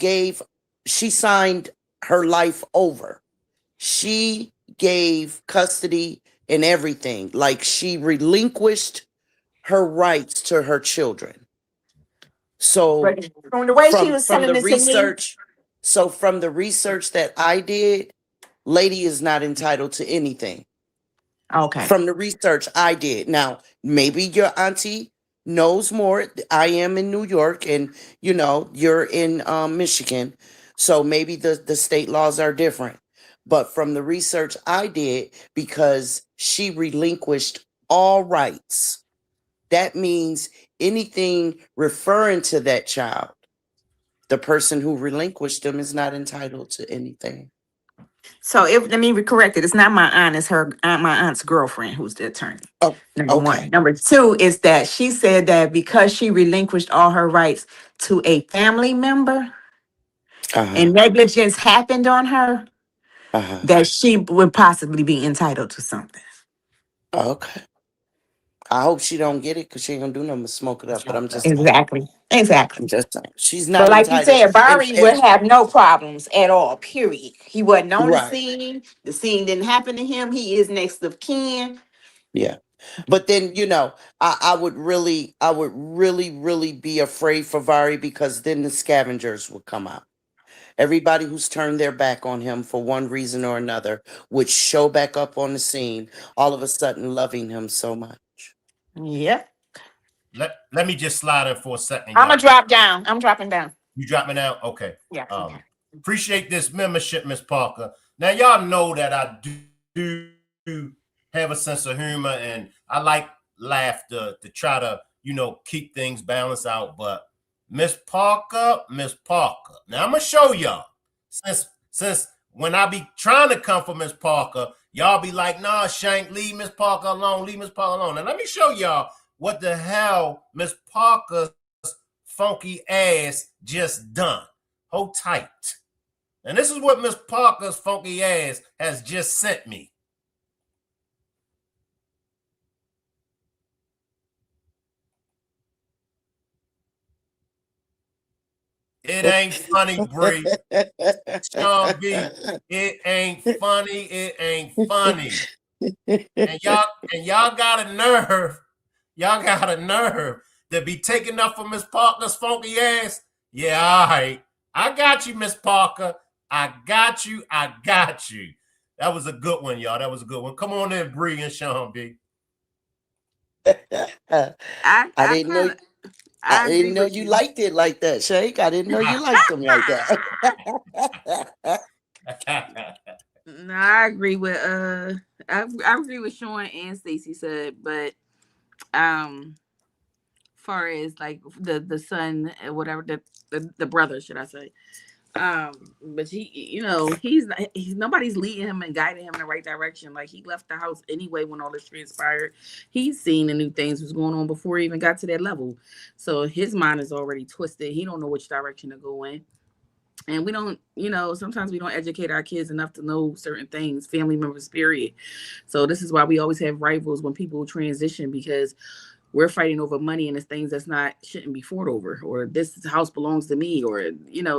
she signed her life over. She gave custody and everything. Like she relinquished her rights to her children. So But from the way she was from telling the it to me, research, so from the research that I did, lady is not entitled to anything. okay. From the research I did. Now, maybe your auntie knows more. I am in New York and you're in Michigan. So maybe the state laws are different. But from the research I did, because she relinquished all rights, that means anything referring to that child, the person who relinquished them is not entitled to anything. So if let me correct it, it's not my aunt, it's her aunt, my aunt's girlfriend who's the attorney. Oh, Number one. okay. Number two is that she said that because she relinquished all her rights to a family member Uh-huh. and negligence happened on her, Uh-huh. that she would possibly be entitled to something. Okay. I hope she don't get it because she ain't gonna do nothing but smoke it up. But I'm just saying. Exactly. Exactly. I'm just saying. She's But not like you entitled. said, Barry And would have no problems at all, period. He wasn't on the right. scene. The scene didn't happen to him. He is next of kin. Yeah. But then, I would really, really be afraid for Vari because then the scavengers would come out. Everybody who's turned their back on him for one reason or another would show back up on the scene, all of a sudden loving him so much. Yep. Let me just slide in for a second, I'm y'all. gonna drop down. I'm dropping down. You dropping out? Okay. Yeah. Appreciate this membership, Miss Parker. Now, y'all know that I do have a sense of humor and I like laughter to try to, keep things balanced out. But Miss Parker. Now, I'm going to show y'all. Since when I be trying to come for Miss Parker, y'all be like, nah, Shank, leave Miss Parker alone. Leave Miss Parker alone. Now, let me show y'all what the hell Miss Parker's funky ass just done. Hold tight. And this is what Miss Parker's funky ass has just sent me. It ain't funny, Bree. Shawn B, it ain't funny. It ain't funny. And y'all got a nerve. Y'all got a nerve to be taking up for Miss Parker's funky ass. Yeah, all right. I got you, Miss Parker. I got you. That was a good one, y'all. That was a good one. Come on in, Bree and Shawn B. I didn't know. I didn't know you liked it like that, Shank. I didn't know you liked them like that. No, I agree with I agree with Shawn and Stacey said, but far as like the son, whatever, the brother, should I say, but he's nobody's leading him and guiding him in the right direction. Like, he left the house anyway when all this transpired. He's seen the new things was going on before he even got to that level, so his mind is already twisted. He don't know which direction to go in. And we don't, sometimes we don't educate our kids enough to know certain things, family members, period. So this is why we always have rivals when people transition, because we're fighting over money and it's things shouldn't be fought over, or this house belongs to me, or,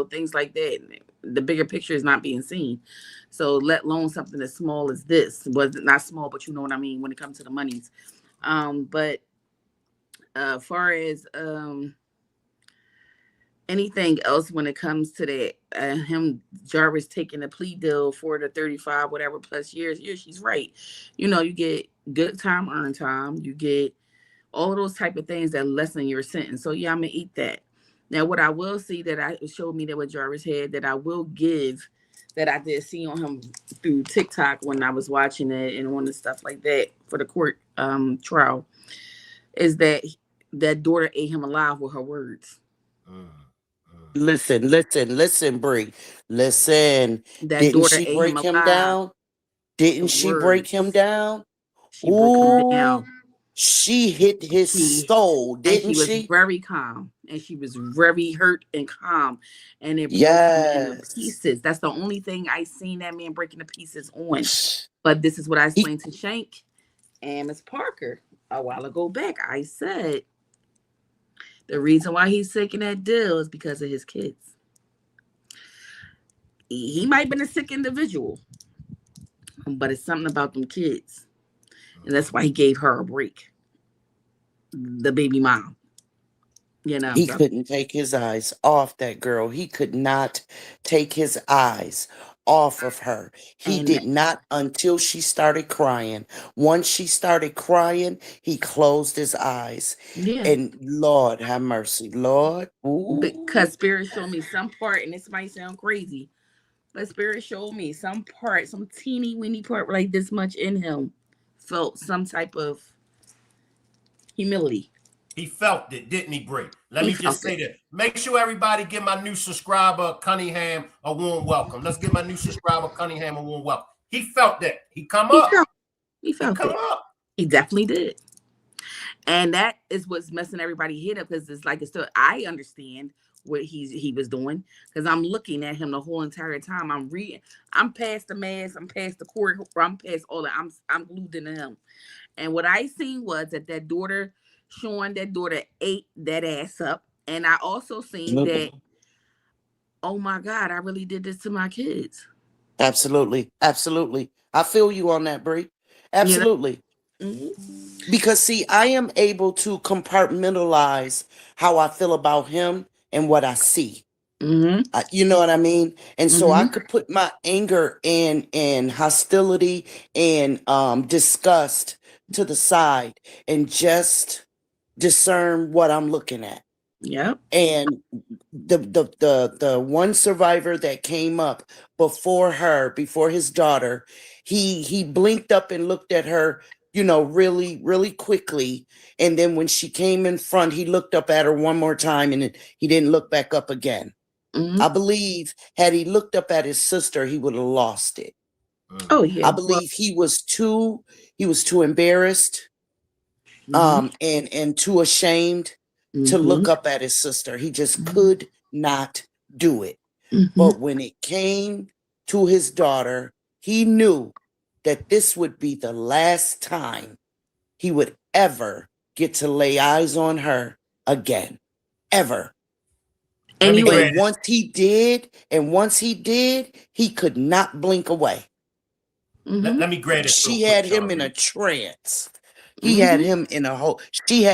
things like that. The bigger picture is not being seen. So let alone something as small as this, was not small, but you know what I mean, when it comes to the monies. But far as, anything else when it comes to that, Jarvis taking a plea deal for the 35 whatever plus years, yeah, she's right. You get good time, earned time, you get all of those type of things that lessen your sentence. So yeah, I'm gonna eat that. Now, what I will see that showed me that what Jarvis had, that I will give, that I did see on him through TikTok when I was watching it and on the stuff like that for the court trial, is that daughter ate him alive with her words. Listen, Bree. Listen. That Didn't daughter she ate break him him down? Didn't she break him down? She broke him down. She hit his soul, didn't and she? she? Was very calm, and she was very hurt and calm, and it broke him into pieces. That's the only thing I seen that man breaking the pieces on. But this is what I explained to Shank and Miss Parker a while ago back. I said the reason why he's taking that deal is because of his kids. He might have been a sick individual, but it's something about them kids. And that's why he gave her a break. The baby mom. You know. He So. couldn't take his eyes off that girl. He could not take his eyes off of her. He And did not until she started crying. Once she started crying, he closed his eyes. yeah. And Lord have mercy. Lord. Because Ooh. Spirit showed me some part, and this might sound crazy, but Spirit showed me some part, some teeny weeny part, like this much in him, felt some type of humility. He felt it, didn't he, Bree? Let He me just felt say it. that. Make sure everybody give my new subscriber, Cunningham, a warm welcome. Let's give my new subscriber, Cunningham, a warm welcome. He felt that. He come He up. felt. He He felt come it. up. He definitely did. And that is what's messing everybody head up, because it's like, it's still, I understand what he was doing, because I'm looking at him the whole entire time. I'm reading. I'm past the mask. I'm past the court. I'm past all that. I'm glued into him. And what I seen was that daughter, showing that daughter ate that ass up. And I also seen that, oh my God, I really did this to my kids. Absolutely. Absolutely. I feel you on that, Bree. You know? Absolutely. Mm-hmm. Because see, I am able to compartmentalize how I feel about him and what I see. Mm-hmm. You know what I mean? And so I Mm-hmm. could put my anger and hostility and disgust to the side and just discern what I'm looking at. Yep. And the one survivor that came up before his daughter, he blinked up and looked at her, really, really quickly. And then when she came in front, he looked up at her one more time and he didn't look back up again. Mm-hmm. I believe had he looked up at his sister, he would have lost it. Oh yeah. I believe he was too embarrassed, Mm-hmm. and too ashamed to Mm-hmm. look up at his sister. He just could not do it. Mm-hmm. But when it came to his daughter, he knew that this would be the last time he would ever get to lay eyes on her again. Ever. Let me Anyway. grab And this. once he did, he could not blink away. Mm-hmm. Let me grab this real She quick, had him Sean in B. a trance. She Mm-hmm. had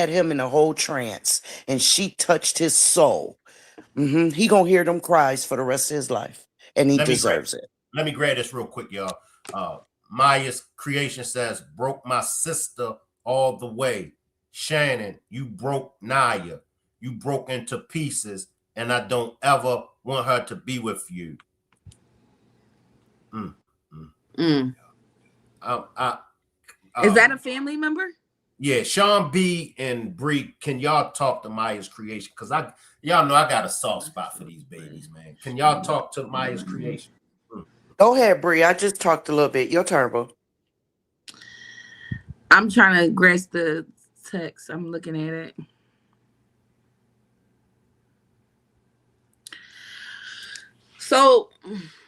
him in a whole trance, and she touched his soul. He gonna hear them cries for the rest of his life, and he deserves it. Let me grab this real quick, y'all. Maya's creation says, broke my sister all the way. Shannon, you broke Naya. You broke into pieces, and I don't ever want her to be with you. Mm, mm. Mm. Is that a family member? Yeah, Shawn B and Bree, can y'all talk to Maya's creation? Because y'all know I got a soft spot for these babies, man. Can y'all talk to Maya's creation? Go ahead, Bree. I just talked a little bit. Your turn, bro. I'm trying to grasp the text. I'm looking at it. So,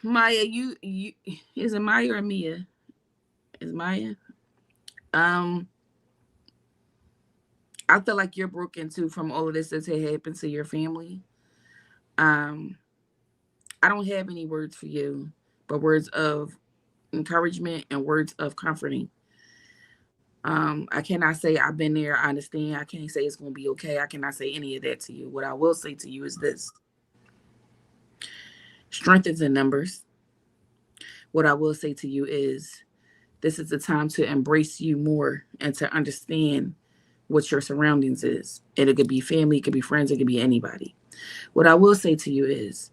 Maya, you is it Maya or Mia? Is Maya? I feel like you're broken too from all of this that's happened to your family. I don't have any words for you, but words of encouragement and words of comforting. I cannot say I've been there, I understand. I can't say it's gonna be okay. I cannot say any of that to you. What I will say to you is this: strength is in numbers. What I will say to you is this is the time to embrace you more and to understand what your surroundings is. And it could be family, it could be friends, it could be anybody. What I will say to you is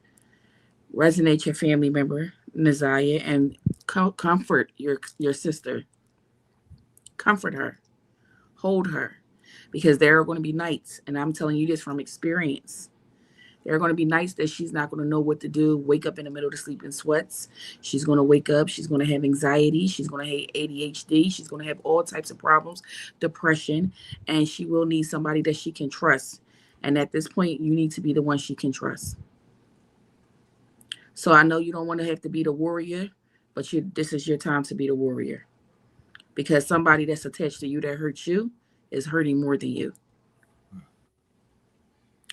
resonate your family member, Naziah, and comfort your sister. Comfort her. Hold her. Because there are going to be nights, and I'm telling you this from experience. There are going to be nights that she's not going to know what to do, wake up in the middle of the sleep in sweats. She's going to wake up. She's going to have anxiety. She's going to have ADHD. She's going to have all types of problems, depression, and she will need somebody that she can trust. And at this point, you need to be the one she can trust. So I know you don't want to have to be the warrior, but this is your time to be the warrior. Because somebody that's attached to you that hurts you is hurting more than you.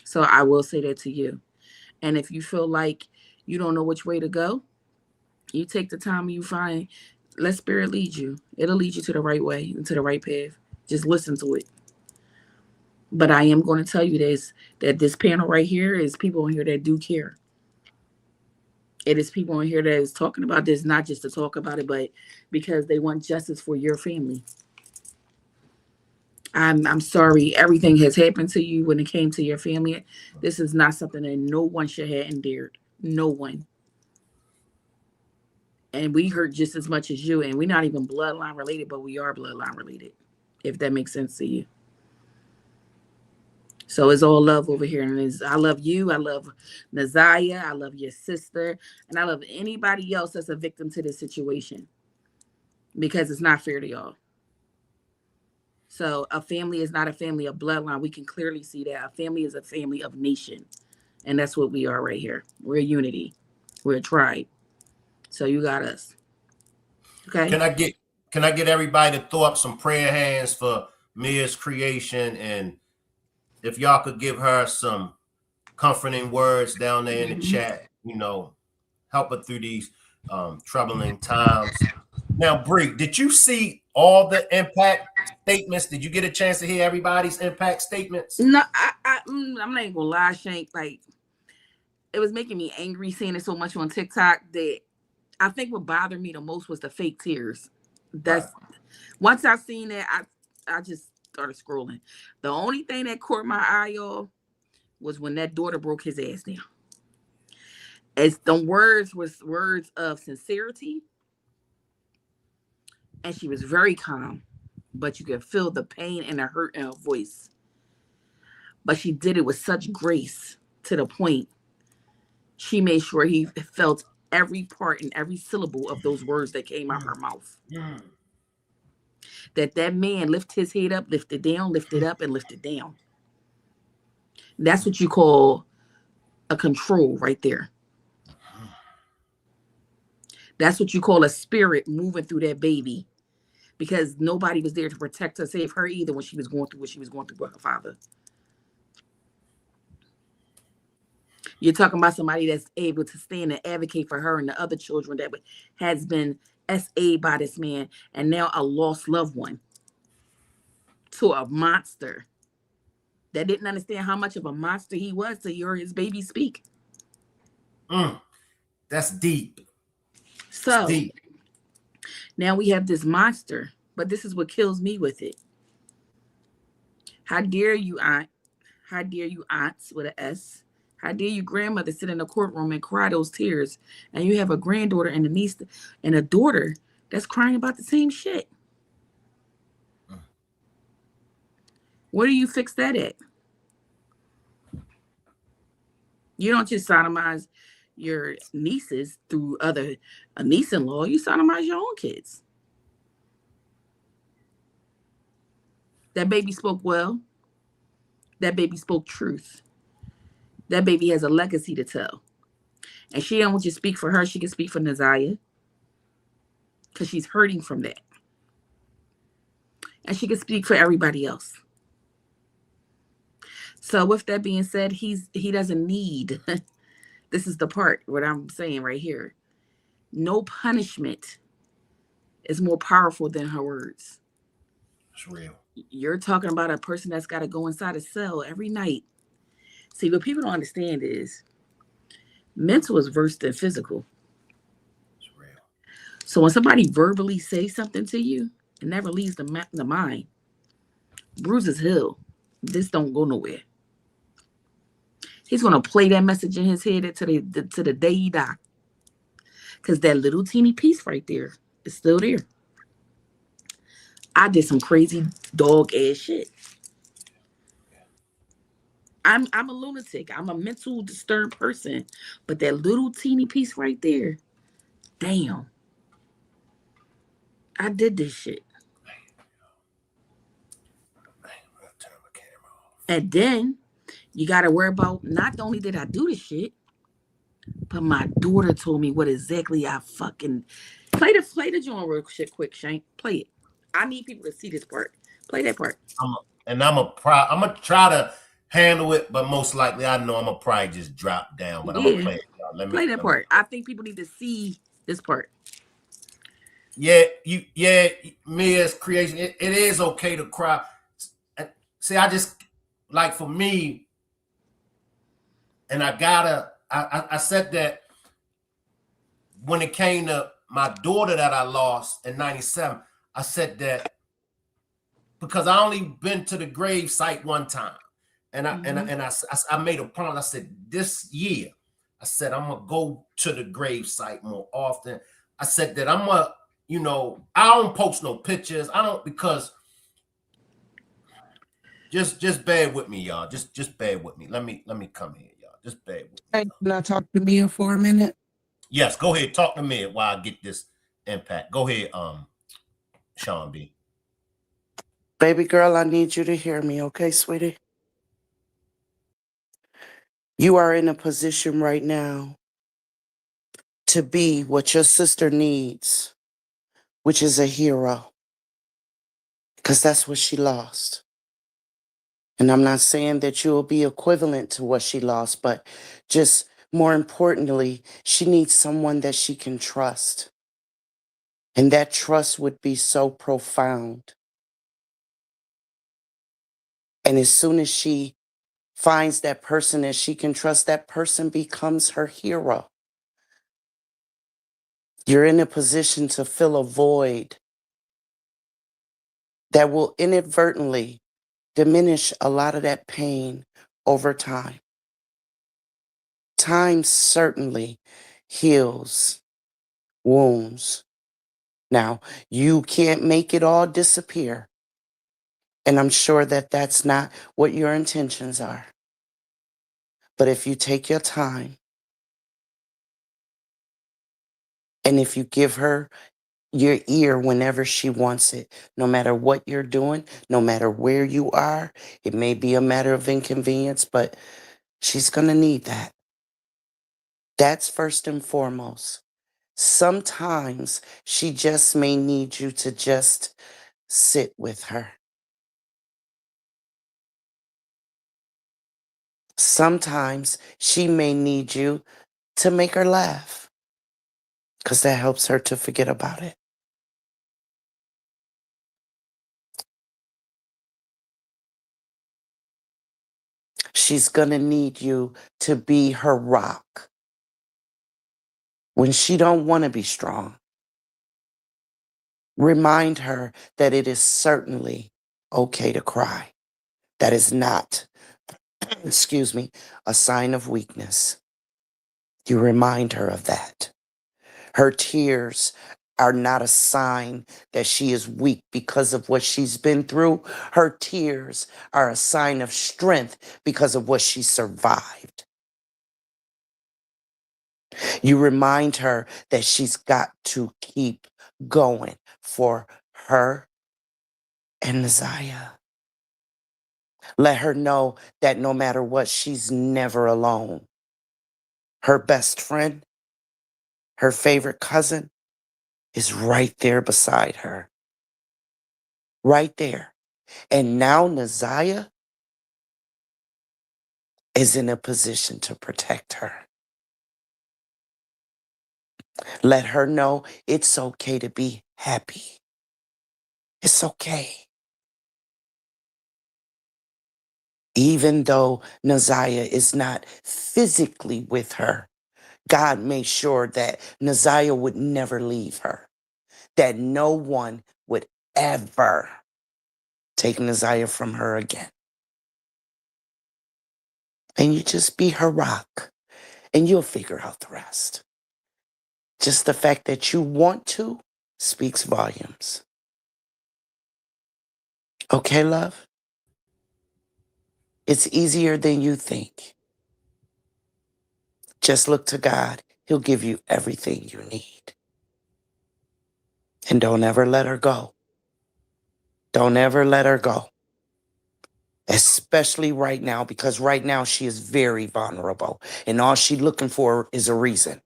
So I will say that to you. And if you feel like you don't know which way to go, you take the time and you find let spirit lead you. It'll lead you to the right way and to the right path. Just listen to it. But I am going to tell you this, that this panel right here is people in here that do care. It is people in here that is talking about this, not just to talk about it, but because they want justice for your family. I'm sorry. Everything has happened to you when it came to your family. This is not something that no one should have endured. No one. And we hurt just as much as you. And we're not even bloodline related, but we are bloodline related, if that makes sense to you. So it's all love over here. And I love you. I love Naziah. I love your sister. And I love anybody else that's a victim to this situation. Because it's not fair to y'all. So a family is not a family of bloodline. We can clearly see that. A family is a family of nation. And that's what we are right here. We're a unity. We're a tribe. So you got us. Okay. Can I get everybody to throw up some prayer hands for Mia's creation, and if y'all could give her some comforting words down there in the chat, you know, help her through these troubling times. Now, Bree, did you see all the impact statements? Did you get a chance to hear everybody's impact statements? No, I'm not even gonna lie, Shank. Like, it was making me angry seeing it so much on TikTok that I think what bothered me the most was the fake tears. That's once I seen that, I just started scrolling. The only thing that caught my eye, y'all, was when that daughter broke his ass down. As the words was words of sincerity. And she was very calm, but you could feel the pain and the hurt in her voice. But she did it with such grace to the point she made sure he felt every part and every syllable of those words that came out her mouth. That man lift his head up, lift it down, lift it up, and lift it down. That's what you call a control right there. That's what you call a spirit moving through that baby. Because nobody was there to protect her, save her either when she was going through what she was going through with her father. You're talking about somebody that's able to stand and advocate for her and the other children that has been SA'd by this man and now a lost loved one to a monster that didn't understand how much of a monster he was to hear his baby speak. That's deep. So that's deep. Now we have this monster, but this is what kills me with it. How dare you, aunt? How dare you, aunts with an S? How dare you, grandmother, sit in the courtroom and cry those tears, and you have a granddaughter and a niece and a daughter that's crying about the same shit? Where do you fix that at? You don't just sodomize your nieces through a niece-in-law. You sodomize your own kids. That baby spoke well. That baby spoke truth. That baby has a legacy to tell. And she don't just speak for her. She can speak for Naziah. Because she's hurting from that. And she can speak for everybody else. So with that being said, he doesn't need... This is the part, what I'm saying right here. No punishment is more powerful than her words. It's real. You're talking about a person that's got to go inside a cell every night. See, what people don't understand is mental is worse than physical. It's real. So when somebody verbally says something to you, it never leaves the mind. Bruises heal. This don't go nowhere. He's going to play that message in his head to the day he die. Because that little teeny piece right there is still there. I did some crazy dog ass shit. I'm a lunatic. I'm a mental disturbed person. But that little teeny piece right there, damn. I did this shit. And then you got to worry about, not only did I do this shit, but my daughter told me what exactly I fucking... Play the joint real shit quick, Shank. Play it. I need people to see this part. Play that part. I'm gonna try to handle it, but most likely I know I'm gonna probably just drop down. But I'm gonna play it. Play that part. I think people need to see this part. Mia's creation. It is okay to cry. See, I just like for me, and I said that when it came to my daughter that I lost in 97, I said that because I only been to the grave site one time. And I made a promise. I said, this year, I said, I'm gonna go to the grave site more often. I said that I'm gonna, I don't post no pictures. I don't, because just bear with me, y'all. Just bear with me. Let me come here, y'all. Just bear with me. Hey, can I talk to Mia for a minute? Yes, go ahead. Talk to me while I get this impact. Go ahead, Shawn B. Baby girl, I need you to hear me, okay, sweetie? You are in a position right now to be what your sister needs, which is a hero, because that's what she lost. And I'm not saying that you'll be equivalent to what she lost, but just more importantly, she needs someone that she can trust. And that trust would be so profound. And as soon as she finds that person that she can trust, that person becomes her hero. You're in a position to fill a void that will inadvertently diminish a lot of that pain over time. Time certainly heals wounds. Now, you can't make it all disappear. And I'm sure that that's not what your intentions are. But if you take your time and if you give her your ear whenever she wants it, no matter what you're doing, no matter where you are, it may be a matter of inconvenience, but she's going to need that. That's first and foremost. Sometimes she just may need you to just sit with her. Sometimes she may need you to make her laugh because that helps her to forget about it. She's going to need you to be her rock when she don't want to be strong. Remind her that it is certainly okay to cry. That is not, excuse me, a sign of weakness. You remind her of that. Her tears are not a sign that she is weak because of what she's been through. Her tears are a sign of strength because of what she survived. You remind her that she's got to keep going for her and Naziah. Let her know that no matter what, she's never alone. Her best friend, her favorite cousin, is right there beside her. Right there. And now Naziah is in a position to protect her. Let her know it's okay to be happy. It's okay. Even though Naziah is not physically with her, God made sure that Naziah would never leave her, that no one would ever take Naziah from her again. And you just be her rock, and you'll figure out the rest. Just the fact that you want to speaks volumes. Okay, love? It's easier than you think. Just look to God. He'll give you everything you need. And don't ever let her go. Don't ever let her go. Especially right now, because right now she is very vulnerable. And all she's looking for is a reason.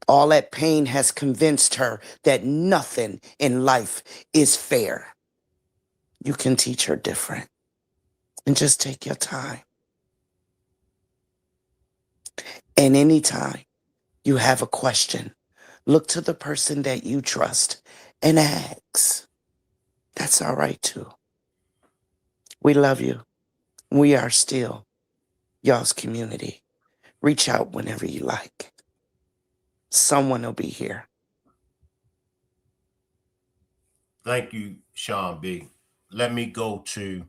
All that pain has convinced her that nothing in life is fair. You can teach her different. And just take your time. And anytime you have a question, Look to the person that you trust and ask. That's all right too. We love you. We are still y'all's community. Reach out whenever you like. Someone will be here. Thank you, Shawn B. Let me go to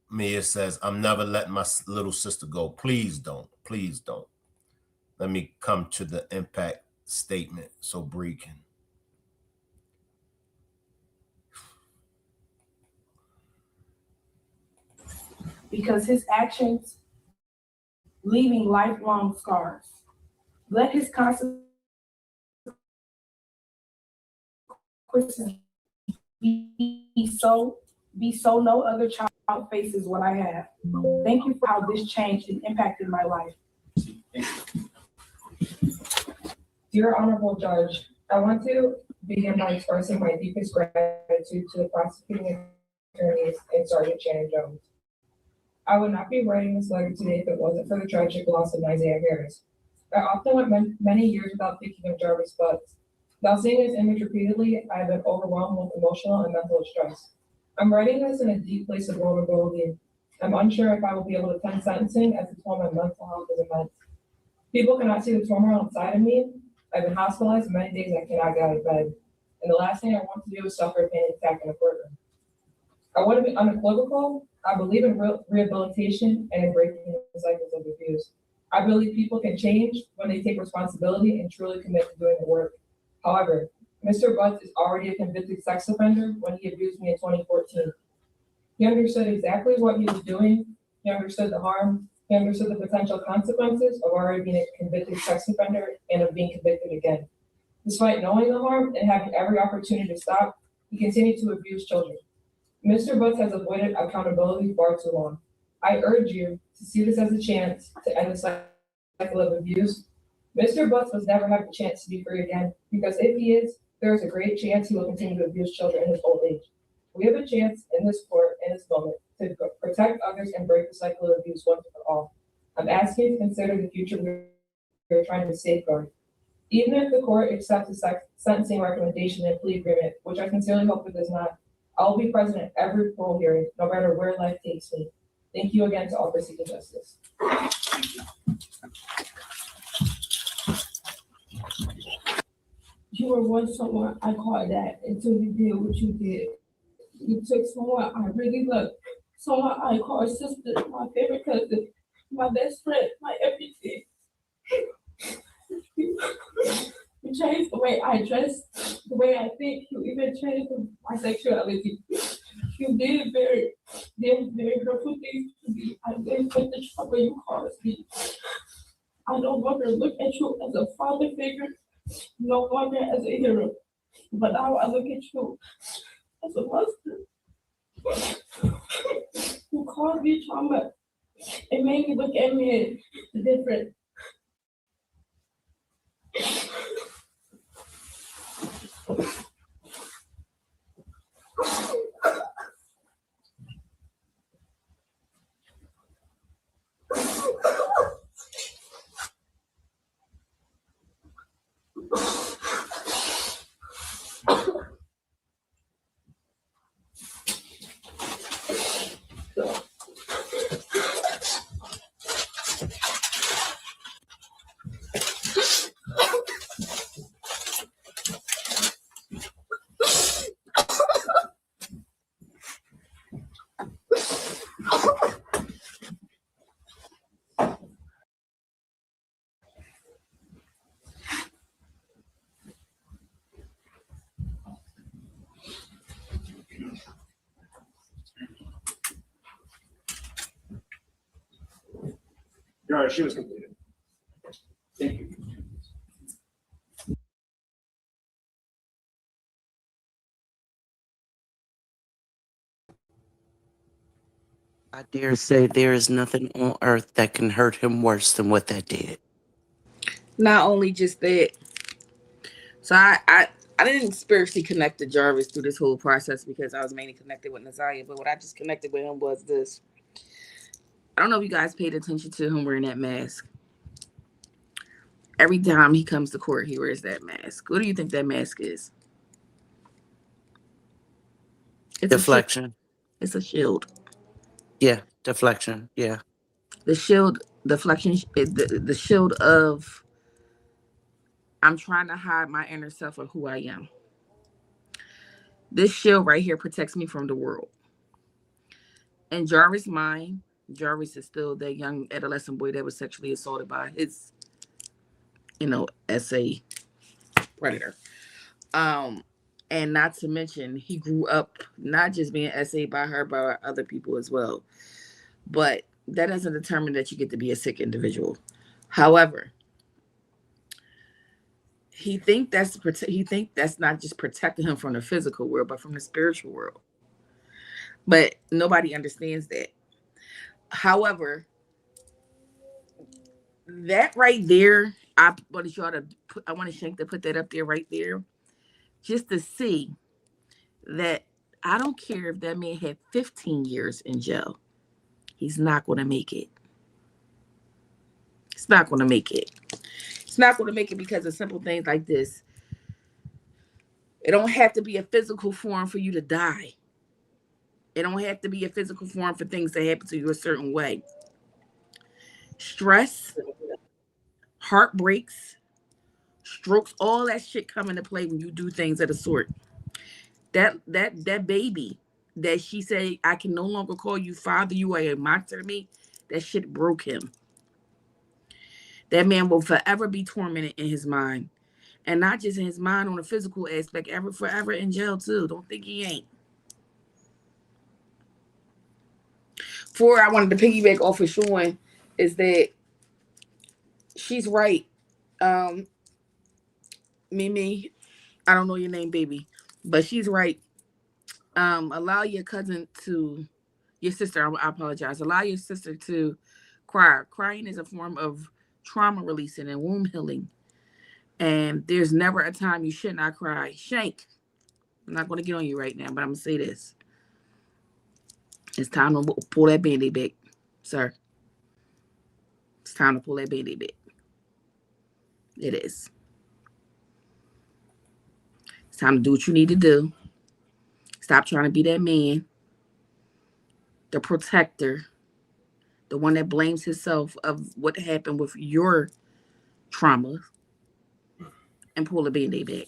Mia says, I'm never letting my little sister go. Please don't. Please don't. Let me come to the impact statement so Bree can. Because his actions leaving lifelong scars. Let his consequences be so no other child faces what I have. Thank you for how this changed and impacted my life. Dear Honorable Judge, I want to begin by expressing my deepest gratitude to the prosecuting attorneys and Sergeant Shannon Jones. I would not be writing this letter today if it wasn't for the tragic loss of Isaiah Harris. I often went many years without thinking of Jarvis Butts. Without seeing his image repeatedly, I have been overwhelmed with emotional and mental stress. I'm writing this in a deep place of vulnerability. I'm unsure if I will be able to attend sentencing as the toll on my mental health is immense. People cannot see the turmoil inside of me. I've been hospitalized many days I cannot get out of bed. And the last thing I want to do is suffer a panic attack in a courtroom. I want to be unequivocal. I believe in rehabilitation and in breaking the cycles of abuse. I believe people can change when they take responsibility and truly commit to doing the work. However, Mr. Butts is already a convicted sex offender when he abused me in 2014. He understood exactly what he was doing. He understood the harm. He understood the potential consequences of already being a convicted sex offender and of being convicted again. Despite knowing the harm and having every opportunity to stop, he continued to abuse children. Mr. Butts has avoided accountability far too long. I urge you to see this as a chance to end the cycle of abuse. Mr. Butts must never have the chance to be free again, because if he is, there is a great chance he will continue to abuse children in his old age. We have a chance in this court, in this moment, to protect others and break the cycle of abuse once and for all. I'm asking you to consider the future we are trying to safeguard. Even if the court accepts the sentencing recommendation and plea agreement, which I sincerely hope it does not, I'll be present at every parole hearing, no matter where life takes me. Thank you again to all for seeking justice. You were once someone I called that until you did what you did. You took someone I really loved, someone I called sister, my favorite cousin, my best friend, my everything. You changed the way I dress, the way I think. You even changed my sexuality. You did very hurtful things to me. I didn't take the trouble you caused me. I no longer look at you as a father figure, no longer as a hero, but now I look at you as a monster. You caused me trauma. It made me look at me different. Your Honor, she was completed. Thank you. I dare say there is nothing on earth that can hurt him worse than what that did. Not only just that, so I didn't spiritually connect to Jarvis through this whole process because I was mainly connected with Naziah, but what I just connected with him was this. I don't know if you guys paid attention to him wearing that mask. Every time he comes to court, he wears that mask. What do you think that mask is? It's Deflection. It's a shield. Yeah, deflection. Yeah. The shield, deflection, the shield of I'm trying to hide my inner self of who I am. This shield right here protects me from the world. In Jarvis' mind, Jarvis is still that young adolescent boy that was sexually assaulted by his, SA predator. And not to mention, he grew up not just being SA by her, but by other people as well. But that doesn't determine that you get to be a sick individual. However, he think that's not just protecting him from the physical world, but from the spiritual world. But nobody understands that. However, that right there, I want Shank to put that up there right there, just to see that I don't care if that man had 15 years in jail. He's not going to make it. He's not going to make it. He's not going to make it because of simple things like this. It don't have to be a physical form for you to die. It don't have to be a physical form for things to happen to you a certain way. Stress, heartbreaks, strokes, all that shit come into play when you do things of the sort. That baby that she said, I can no longer call you father, you are a monster to me, that shit broke him. That man will forever be tormented in his mind. And not just in his mind on a physical aspect, forever in jail too. Don't think he ain't. I wanted to piggyback off of Shawn is that she's right. Mimi, I don't know your name, baby, but she's right. Allow your sister, I apologize. Allow your sister to cry. Crying is a form of trauma releasing and womb healing. And there's never a time you should not cry. Shank, I'm not going to get on you right now, but I'm going to say this. It's time to pull that Band-Aid back, sir. It's time to pull that Band-Aid back. It is. It's time to do what you need to do. Stop trying to be that man, the protector, the one that blames himself of what happened with your trauma, and pull the Band-Aid back.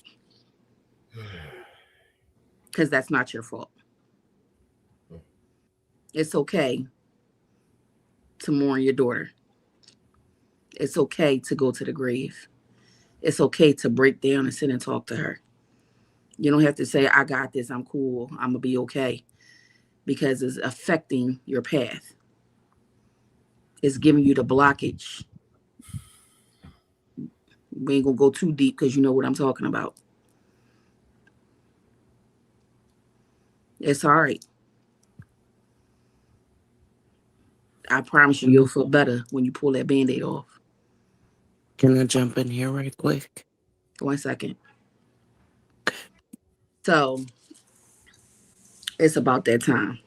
Because that's not your fault. It's okay to mourn your daughter. It's okay to go to the grave. It's okay to break down and sit and talk to her. You don't have to say, I got this, I'm cool, I'm going to be okay. Because it's affecting your path. It's giving you the blockage. We ain't going to go too deep because you know what I'm talking about. It's all right. I promise you'll feel better when you pull that Band-Aid off. Can I jump in here right quick? 1 second. So, it's about that time.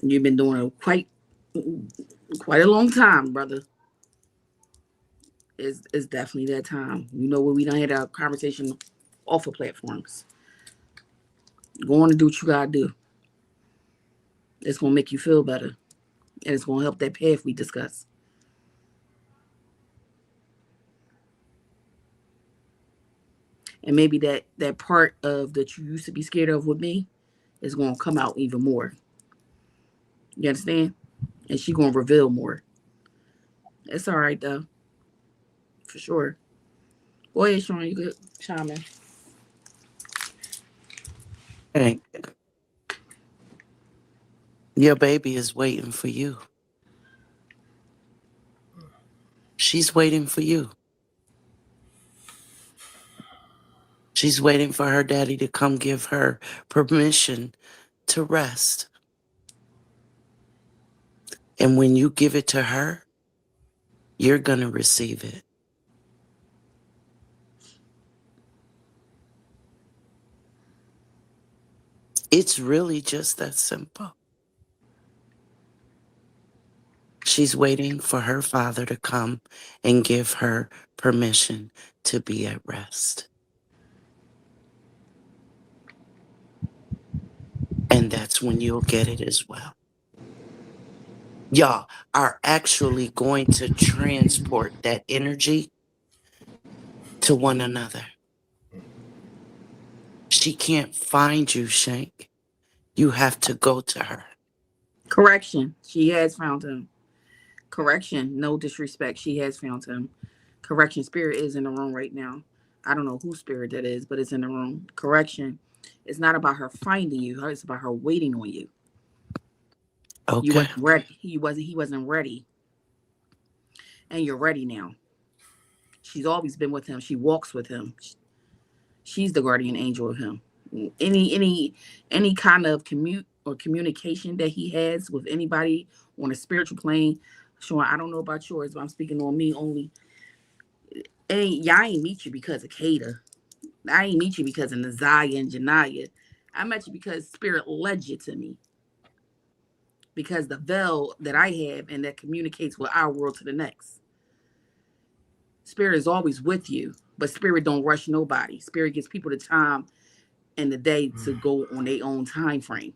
You've been doing it quite a long time, brother. It's definitely that time. You know, when we done had a conversation off of platforms. Go on and do what you gotta do. It's gonna make you feel better. And it's gonna help that path we discussed. And maybe that part of that you used to be scared of with me is gonna come out even more. You understand? And she gonna reveal more. It's all right though. For sure. Go ahead, Shawn. You could chime in. Hey, your baby is waiting for you. She's waiting for you. She's waiting for her daddy to come give her permission to rest. And when you give it to her, you're going to receive it. It's really just that simple. She's waiting for her father to come and give her permission to be at rest. And that's when you'll get it as well. Y'all are actually going to transport that energy to one another. She can't find you, Shank. You have to go to her. Correction. She has found him. Correction. No disrespect. She has found him. Correction. Spirit is in the room right now. I don't know whose spirit that is, but it's in the room. Correction. It's not about her finding you. It's about her waiting on you. Okay. You wasn't ready. He wasn't ready. And you're ready now. She's always been with him. She walks with him. She's the guardian angel of him. Any kind of communication that he has with anybody on a spiritual plane. Sure, I don't know about yours, but I'm speaking on me only. Y'all ain't meet you because of Kata. I ain't meet you because of Naziah and Janiyah. I met you because spirit led you to me. Because the veil that I have and that communicates with our world to the next. Spirit is always with you, but spirit don't rush nobody. Spirit gives people the time and the day to go on their own time frame.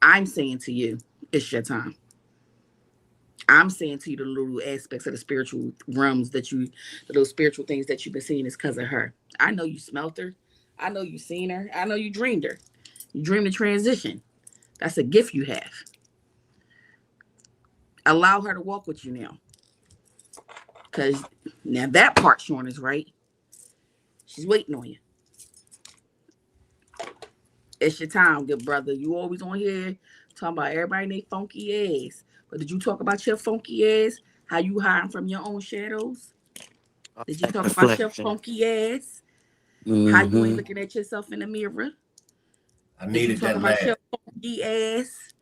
I'm saying to you, it's your time. I'm saying to you the little aspects of the spiritual realms the little spiritual things that you've been seeing is because of her. I know you smelt her. I know you seen her. I know you dreamed her. You dreamed the transition. That's a gift you have. Allow her to walk with you now. Because now that part, Shawn, is right. She's waiting on you. It's your time, good brother. You always on here talking about everybody and they funky ass. But did you talk about your funky ass? How you hiding from your own shadows? Did you talk about your funky ass? Mm-hmm. How you ain't looking at yourself in the mirror? I needed that laugh. Your laugh. funky ass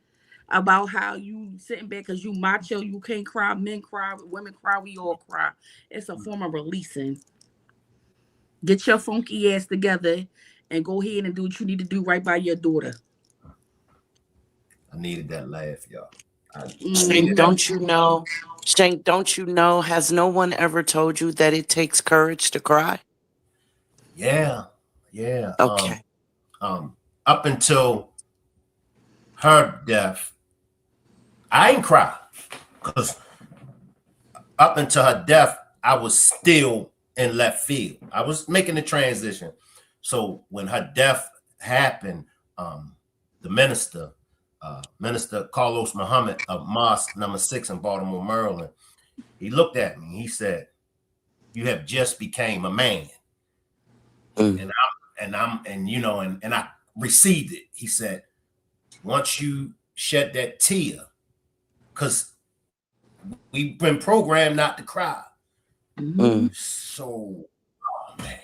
about how you sitting back because you macho, you can't cry, men cry, women cry, we all cry. It's a form of releasing. Get your funky ass together and go ahead and do what you need to do right by your daughter. I needed that laugh, y'all. Shank, don't you know? Shank, don't you know? Has no one ever told you that it takes courage to cry? Yeah. Okay. Up until her death, I ain't cry because up until her death, I was still in left field. I was making the transition. So when her death happened, the minister, Minister Carlos Muhammad of Mosque Number 6 in Baltimore, Maryland, he looked at me. He said, "You have just became a man," and I received it. He said, "Once you shed that tear, because we've been programmed not to cry." So, oh man.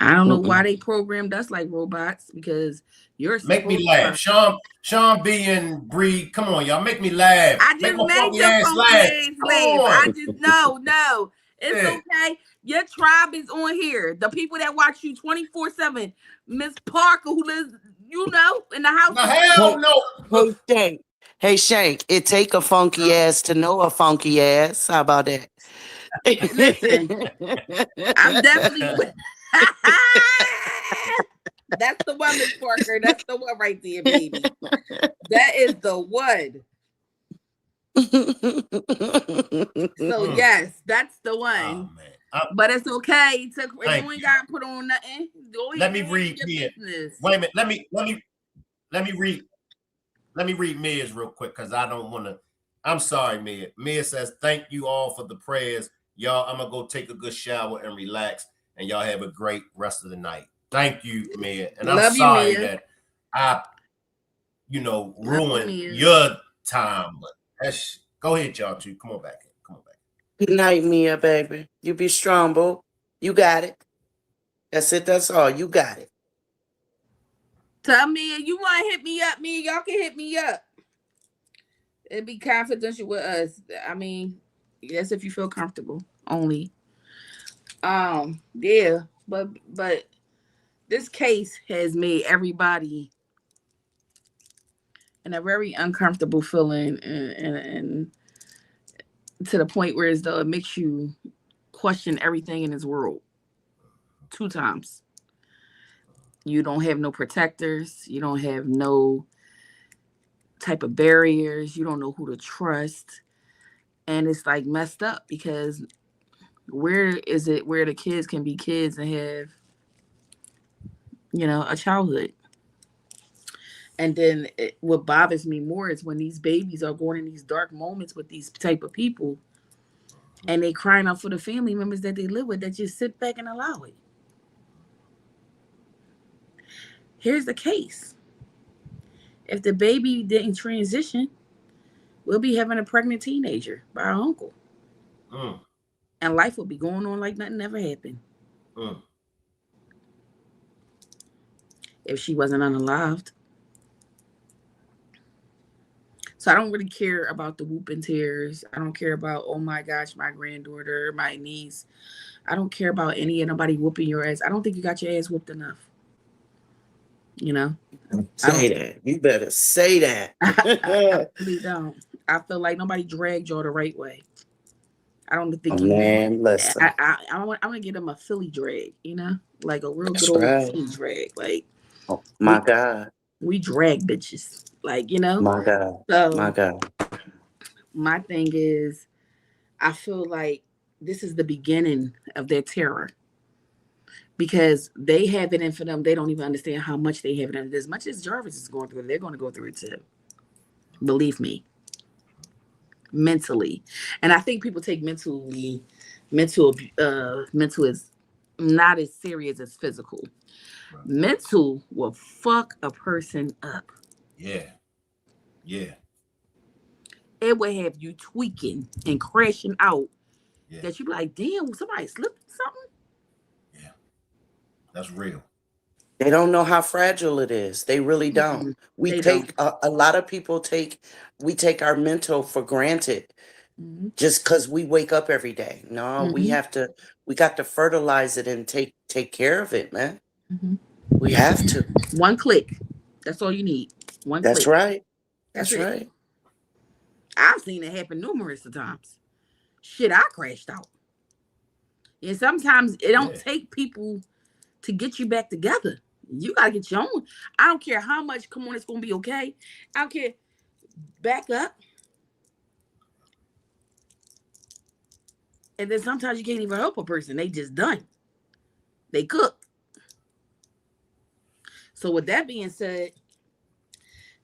I don't know why they programmed us like robots because you're make me laugh. Shawn B and Bree, come on, y'all. Make me laugh. I just made your funky ass laugh. I just no. It's okay. Your tribe is on here. The people that watch you 24/7. Miss Parker, who lives, in the house. No, hell no. Hey Shank, it take a funky ass to know a funky ass. How about that? Listen, I'm definitely. That's the one, Miss Parker. That's the one right there, baby. That is the one. So yes, that's the one. Oh, but it's okay. If you ain't got to put on nothing, let me read Mia. Wait a minute. Let me read Mia's real quick because I don't want to. I'm sorry, Mia. Mia says, "Thank you all for the prayers. Y'all, I'm gonna go take a good shower and relax, and y'all have a great rest of the night." Thank you, Mia. And I'm sorry that I, ruined your time. But go ahead, y'all two. Come on back. Good night, Mia, baby. You be strong, boo. You got it. That's it. That's all. You got it. Tell Mia, you want to hit me up, Mia? Y'all can hit me up. It'd be confidential with us. I mean, yes, if you feel comfortable only. Yeah, but this case has made everybody and a very uncomfortable feeling, and to the point where as though it makes you question everything in this world 2 times. You don't have no protectors. You don't have no type of barriers. You don't know who to trust. And it's like messed up because where is it where the kids can be kids and have, a childhood? And then what bothers me more is when these babies are going in these dark moments with these type of people and they crying out for the family members that they live with that just sit back and allow it. Here's the case. If the baby didn't transition, we'll be having a pregnant teenager by our uncle. And life will be going on like nothing ever happened. If she wasn't unalived. So I don't really care about the whoop and tears. I don't care about, oh my gosh, my granddaughter, my niece. I don't care about anybody whooping your ass. I don't think you got your ass whooped enough. Say that. You better say that. I really don't. I feel like nobody dragged y'all the right way. I don't think listen. I want to give them a Philly drag, like a real good old Philly drag. Like, oh, my God. We drag bitches. Like, My God. So my God. My thing is, I feel like this is the beginning of their terror. Because they have it in for them. They don't even understand how much they have it in. As much as Jarvis is going through it, they're going to go through it too. Believe me. Mentally. And I think people take mental is not as serious as physical. Right. Mental will fuck a person up. Yeah. It will have you tweaking and crashing out. Yeah. That you be like, damn, somebody slipped something? Yeah. That's real. They don't know how fragile it is. They really don't. A lot of people take our mental for granted. Mm-hmm. Just because we wake up every day. No, we got to fertilize it and take care of it, man. Mm-hmm. We have to. One click. That's all you need. One click. That's right. That's right. I've seen it happen numerous times. Shit, I crashed out. And sometimes it don't take people to get you back together. You got to get your own. I don't care how much, come on, it's going to be okay. I don't care. Back up. And then sometimes you can't even help a person. They just done. They cook. So with that being said,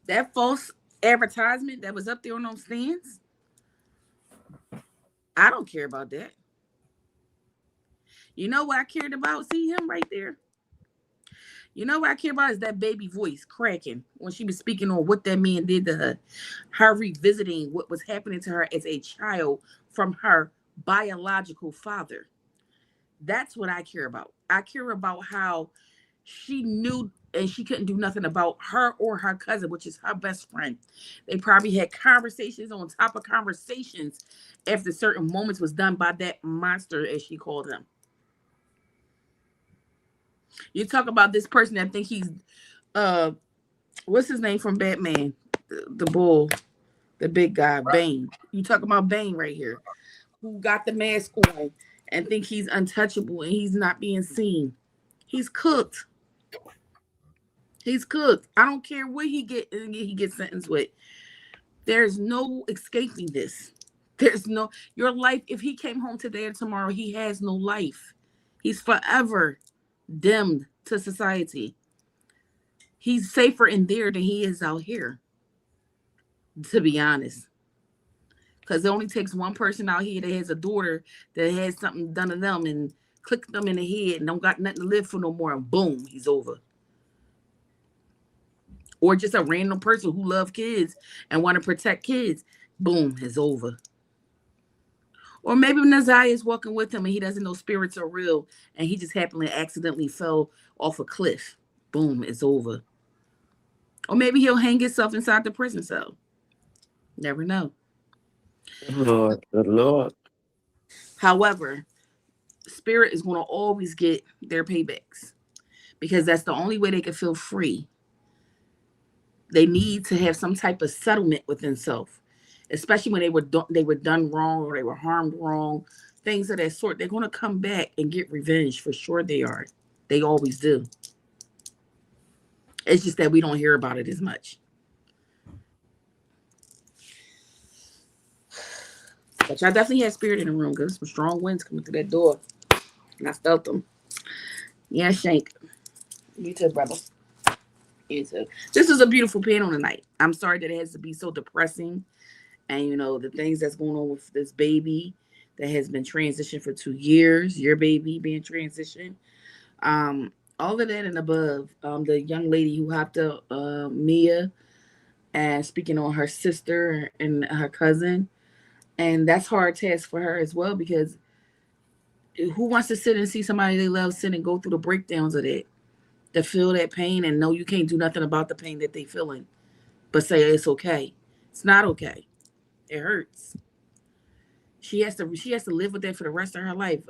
that false advertisement that was up there on those stands, I don't care about that. You know what I cared about? See him right there? You know what I care about is that baby voice cracking when she was speaking on what that man did to her. Her revisiting what was happening to her as a child from her biological father. That's what I care about. I care about how she knew and she couldn't do nothing about her or her cousin, which is her best friend. They probably had conversations on top of conversations after certain moments was done by that monster, as she called him. You talk about this person that think he's, what's his name from Batman? The bull, the big guy, Bane. You talk about Bane right here, who got the mask on and think he's untouchable and he's not being seen. He's cooked. He's cooked. I don't care what he gets sentenced with. There's no escaping this. There's no, your life, if he came home today or tomorrow, he has no life. He's forever dimmed to society. He's safer in there than he is out here, to be honest. Because it only takes one person out here that has a daughter that has something done to them and click them in the head and don't got nothing to live for no more, and boom, he's over. Or just a random person who loves kids and want to protect kids, boom, it's over. Or maybe Naziah is walking with him and he doesn't know spirits are real and he just happily accidentally fell off a cliff. Boom, it's over. Or maybe he'll hang himself inside the prison cell. Never know. Lord, good Lord. However, spirit is going to always get their paybacks because that's the only way they can feel free. They need to have some type of settlement within self, especially when they were done wrong or they were harmed wrong, things of that sort. They're going to come back and get revenge for sure. They are. They always do. It's just that we don't hear about it as much. But y'all definitely had spirit in the room because some strong winds coming through that door. And I felt them. Yeah, Shank. You too, brother. You too. This is a beautiful panel tonight. I'm sorry that it has to be so depressing. And, you know, the things that's going on with this baby that has been transitioned for 2 years, your baby being transitioned. All of that and above. The young lady who hopped up, Mia, and speaking on her sister and her cousin. And that's a hard task for her as well, because who wants to sit and see somebody they love sit and go through the breakdowns of that, to feel that pain and know you can't do nothing about the pain that they feeling, but say it's okay. It's not okay. It hurts. She has to live with that for the rest of her life.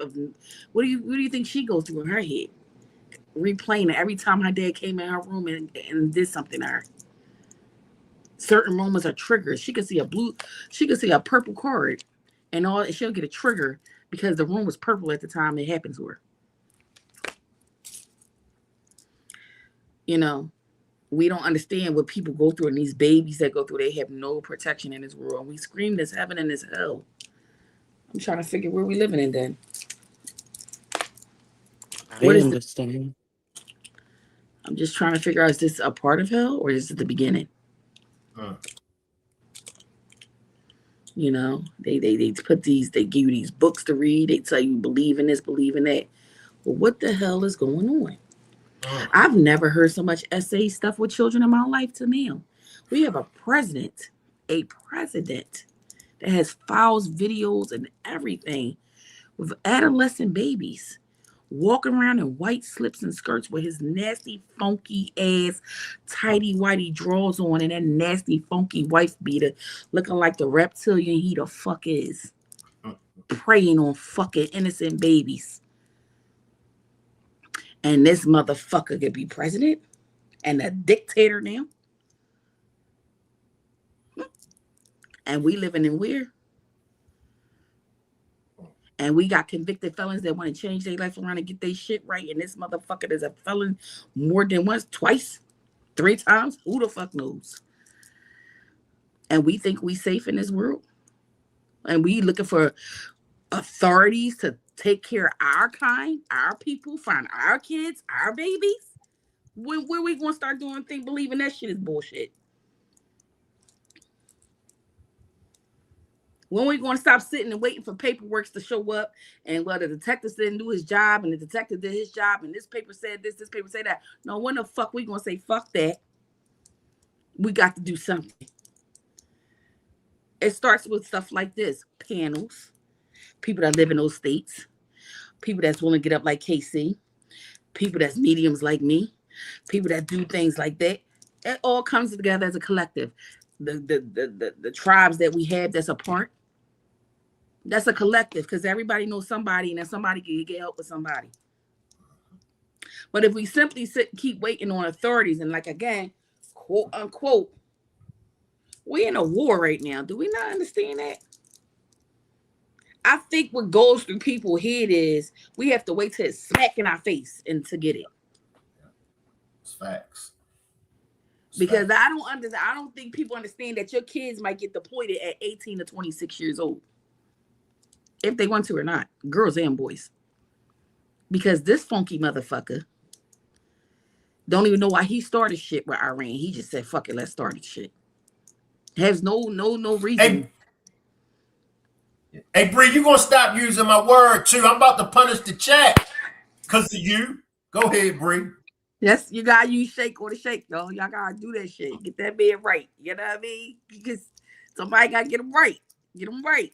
What do you think she goes through in her head? Replaying it every time her dad came in her room and did something to her. Certain moments are triggers. She could see a purple card, and she'll get a trigger because the room was purple at the time it happened to her. You know, we don't understand what people go through, and these babies that go through, they have no protection in this world. We scream this heaven and this hell. I'm trying to figure where we living in then. What is understand? I'm just trying to figure out, is this a part of hell or is it the beginning? You know, they give you these books to read. They tell you believe in this, believe in that. Well, what the hell is going on? I've never heard so much essay stuff with children in my life to now. We have a president that has files, videos, and everything with adolescent babies walking around in white slips and skirts with his nasty, funky ass, tidy whitey drawers on and that nasty, funky wife beater looking like the reptilian he the fuck is. Preying on fucking innocent babies. And this motherfucker could be president and a dictator now. And we living in where? And we got convicted felons that want to change their life around and get their shit right. And this motherfucker is a felon more than once, twice, 3 times. Who the fuck knows? And we think we safe in this world. And we looking for authorities to take care of our kind, our people, find our kids, our babies. When we going to start doing things, believing that shit is bullshit? When we going to stop sitting and waiting for paperwork to show up, and the detective didn't do his job and the detective did his job and this paper said this paper said that? No, when the fuck we going to say fuck that? We got to do something. It starts with stuff like this. Panels. People that live in those states. People that's willing to get up like KC. People that's mediums like me. People that do things like that. It all comes together as a collective. The tribes that we have that's apart. That's a collective, because everybody knows somebody, and then somebody can get help with somebody. But if we simply keep waiting on authorities, and like, again, quote unquote, we're in a war right now. Do we not understand that? I think what goes through people's head is we have to wait till it's smack in our face and to get it. It's facts. Because I don't think people understand that your kids might get deployed at 18 to 26 years old. If they want to or not. Girls and boys. Because this funky motherfucker don't even know why he started shit with Iran. He just said, fuck it, let's start the shit. Has no reason. Hey, Bree, you gonna stop using my word too. I'm about to punish the chat because of you. Go ahead, Bree. Yes, you gotta use shake or the shake, though. Y'all gotta do that shit. Get that man right. You know what I mean? Because somebody gotta get him right. Get him right.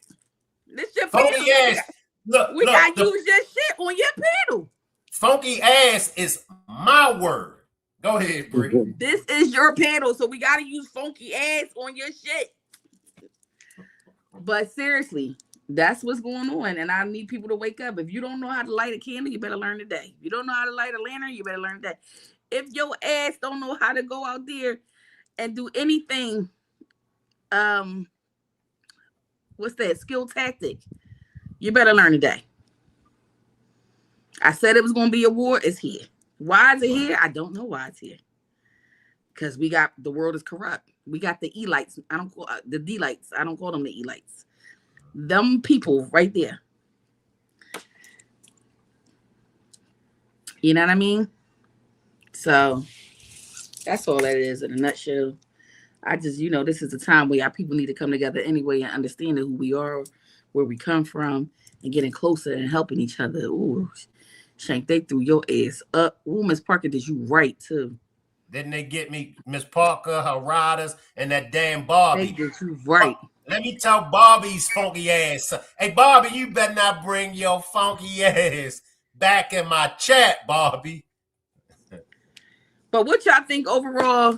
This shit funky ass. We gotta use your shit on your panel. Funky ass is my word. Go ahead, Bree. This is your panel, so we gotta use funky ass on your shit. But seriously, that's what's going on, and I need people to wake up. If you don't know how to light a candle, you better learn today. If you don't know how to light a lantern, you better learn today. If your ass don't know how to go out there and do anything, what's that, skill tactic, you better learn today. I said it was going to be a war. It's here. Why is it here? I don't know why it's here. Because the world is corrupt. We got the elites. I don't call the delights. I don't call them the elites. Them people right there. You know what I mean? So that's all that is in a nutshell. I just, this is a time where our people need to come together anyway and understanding who we are, where we come from, and getting closer and helping each other. Ooh, Shank, they threw your ass up. Ooh, Miss Parker, did you right too? Didn't they get me, Miss Parker, her riders, and that damn Barbie? They did you right. Let me tell Barbie's funky ass. Hey, Barbie, you better not bring your funky ass back in my chat, Barbie. But what y'all think overall,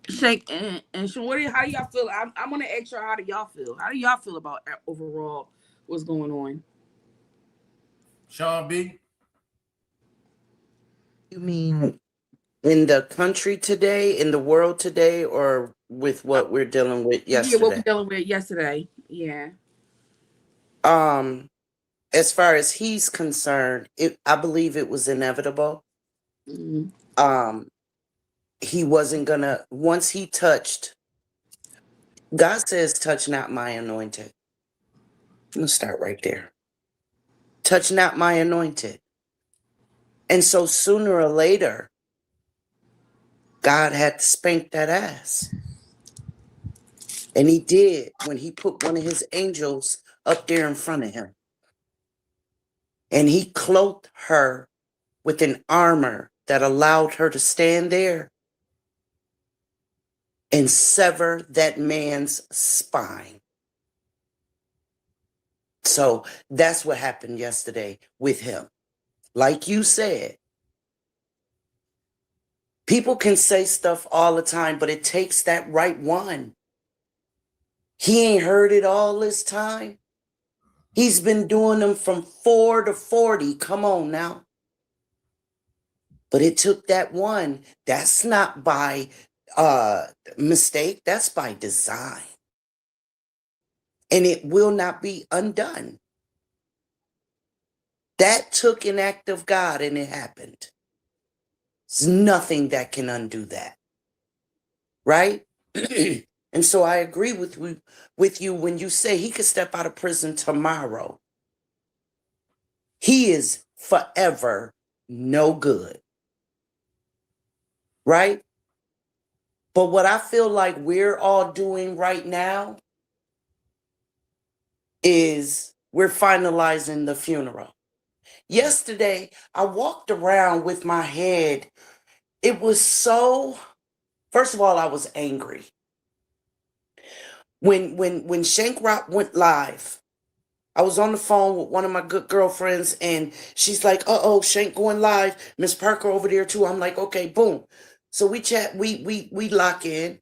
Shank and Shorty, how y'all feel? I'm going to ask y'all, how do y'all feel? How do y'all feel about overall what's going on? Shawn B? You mean in the country today, in the world today, or with what we're dealing with yesterday? Yeah, what we're dealing with yesterday. Yeah. As far as he's concerned, I believe it was inevitable. Mm-hmm. He wasn't gonna, once he touched, God says, touch not my anointed. Let's start right there. Touch not my anointed. And so sooner or later, God had to spank that ass. And he did when he put one of his angels up there in front of him. And he clothed her with an armor that allowed her to stand there and sever that man's spine. So that's what happened yesterday with him. Like you said, people can say stuff all the time, but it takes that right one. He ain't heard it all this time. He's been doing them from 4 to 40. Come on now. But it took that one. That's not by mistake. That's by design. And it will not be undone. That took an act of God and it happened. There's nothing that can undo that. Right? And so I agree with you when you say he could step out of prison tomorrow. He is forever no good. Right? But what I feel like we're all doing right now is we're finalizing the funeral. Yesterday, I walked around with my head. It was so, first of all, I was angry. When Shank Rock went live, I was on the phone with one of my good girlfriends, and she's like, uh-oh, Shank going live. Miss Parker over there too. I'm like, okay, boom. So we chat, we lock in,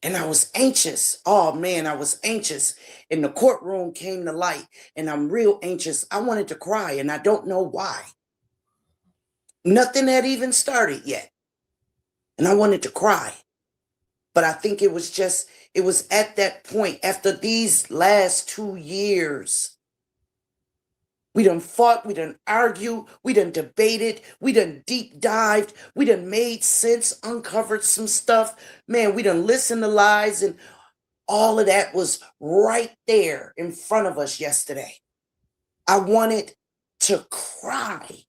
and I was anxious. Oh man, I was anxious. And the courtroom came to light, and I'm real anxious. I wanted to cry, and I don't know why. Nothing had even started yet. And I wanted to cry. But I think it was at that point, after these last 2 years, we done fought, we done argued, we done debated, we done deep dived, we done made sense, uncovered some stuff. Man, we done listened to lies, and all of that was right there in front of us yesterday. I wanted to cry.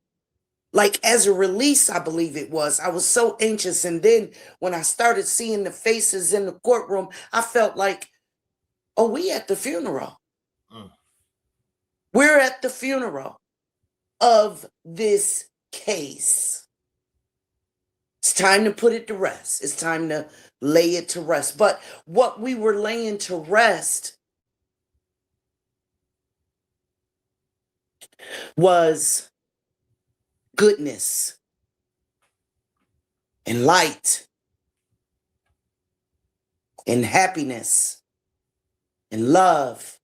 Like as a release, I believe it was. I was so anxious. And then when I started seeing the faces in the courtroom, I felt like, oh, we at the funeral. We're at the funeral of this case. It's time to put it to rest. It's time to lay it to rest. But what we were laying to rest was goodness and light and happiness and love.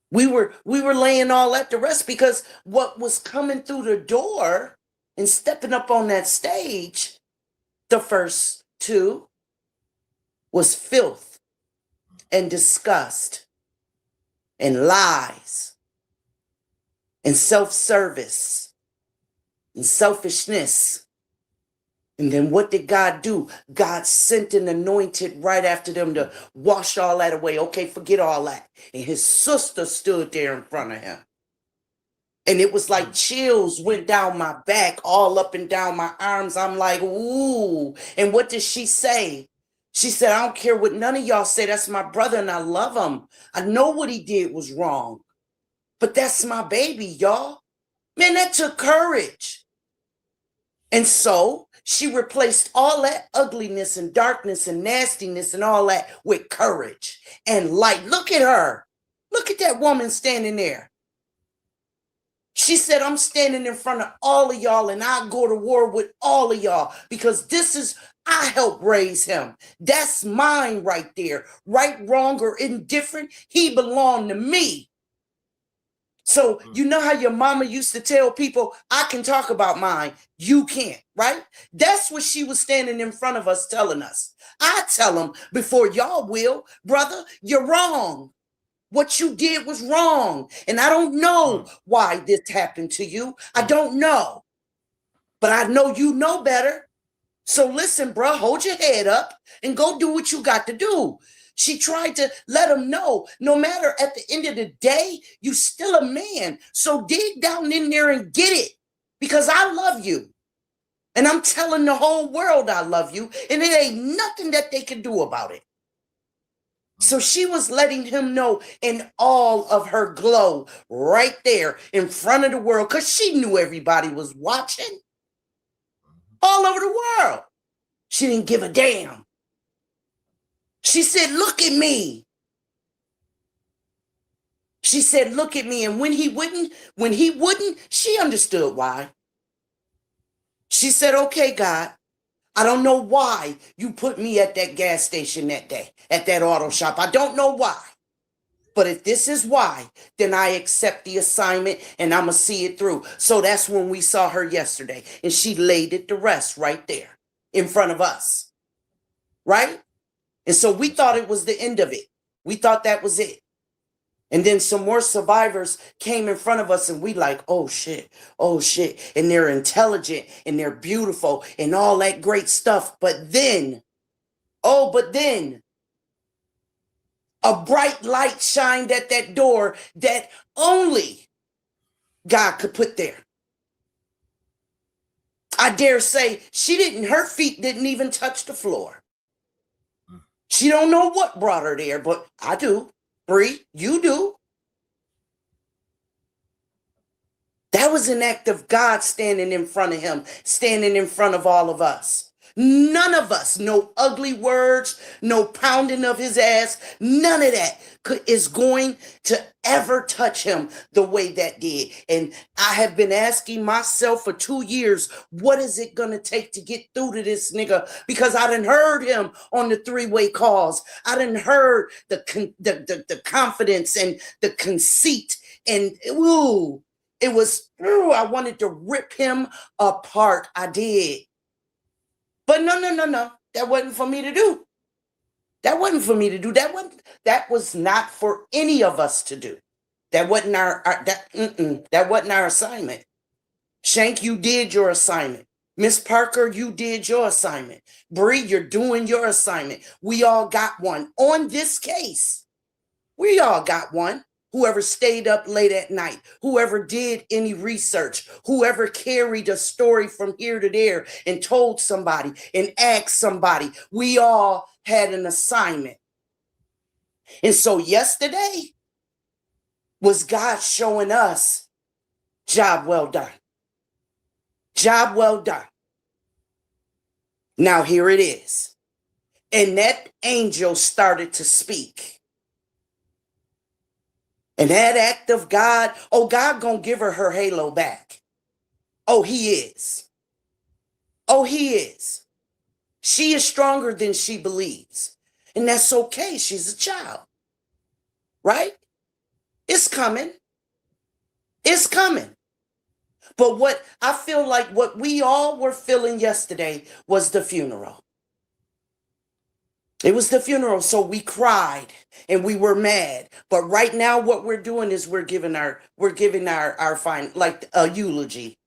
We were laying all that to rest, because what was coming through the door and stepping up on that stage, the first two, was filth and disgust and lies and self-service and selfishness. And then what did God do? God sent an anointed right after them to wash all that away. Okay, forget all that. And his sister stood there in front of him. And it was like chills went down my back, all up and down my arms. I'm like, ooh. And what did she say? She said, I don't care what none of y'all say. That's my brother and I love him. I know what he did was wrong. But that's my baby, y'all. Man, that took courage. And so she replaced all that ugliness and darkness and nastiness and all that with courage and light. Look at her. Look at that woman standing there. She said, I'm standing in front of all of y'all and I'll go to war with all of y'all because I helped raise him. That's mine right there. Right, wrong, or indifferent, he belonged to me. So you know how your mama used to tell people, I can talk about mine, you can't, right? That's what she was standing in front of us telling us. I tell them before y'all will, brother, you're wrong. What you did was wrong. And I don't know why this happened to you. I don't know. But I know you know better. So listen, bro, hold your head up and go do what you got to do. She tried to let him know, no matter at the end of the day, you still a man. So dig down in there and get it because I love you. And I'm telling the whole world I love you. And it ain't nothing that they can do about it. So she was letting him know in all of her glow right there in front of the world because she knew everybody was watching all over the world. She didn't give a damn. She said, look at me. She said, look at me. And when he wouldn't, she understood why. She said, okay, God, I don't know why you put me at that gas station that day, at that auto shop. I don't know why. But if this is why, then I accept the assignment and I'm going to see it through. So that's when we saw her yesterday. And she laid it to rest right there in front of us. Right? And so we thought it was the end of it. We thought that was it. And then some more survivors came in front of us and we like, oh shit. And they're intelligent and they're beautiful and all that great stuff. But then, a bright light shined at that door that only God could put there. I dare say her feet didn't even touch the floor. She don't know what brought her there, but I do. Bree, you do. That was an act of God standing in front of him, standing in front of all of us. None of us, no ugly words, no pounding of his ass, none of that is going to ever touch him the way that did. And I have been asking myself for 2 years, what is it going to take to get through to this nigga? Because I done heard him on the three-way calls. I done heard the confidence and the conceit and it was, I wanted to rip him apart. I did. But no. That wasn't for me to do. That was not for any of us to do. That wasn't that wasn't our assignment. Shank, you did your assignment. Miss Parker, you did your assignment. Bree, you're doing your assignment. We all got one. On this case, we all got one. Whoever stayed up late at night, whoever did any research, whoever carried a story from here to there and told somebody and asked somebody, we all had an assignment. And so yesterday was God showing us, job well done. Job well done. Now here it is. And that angel started to speak. And that act of God, God gonna give her halo back. He is. He is. She is stronger than she believes. And that's okay. She's a child. Right? It's coming. It's coming. But what I feel like what we all were feeling yesterday was the funeral. It was the funeral, so we cried and we were mad. But right now, what we're doing is we're giving our fine, like a eulogy,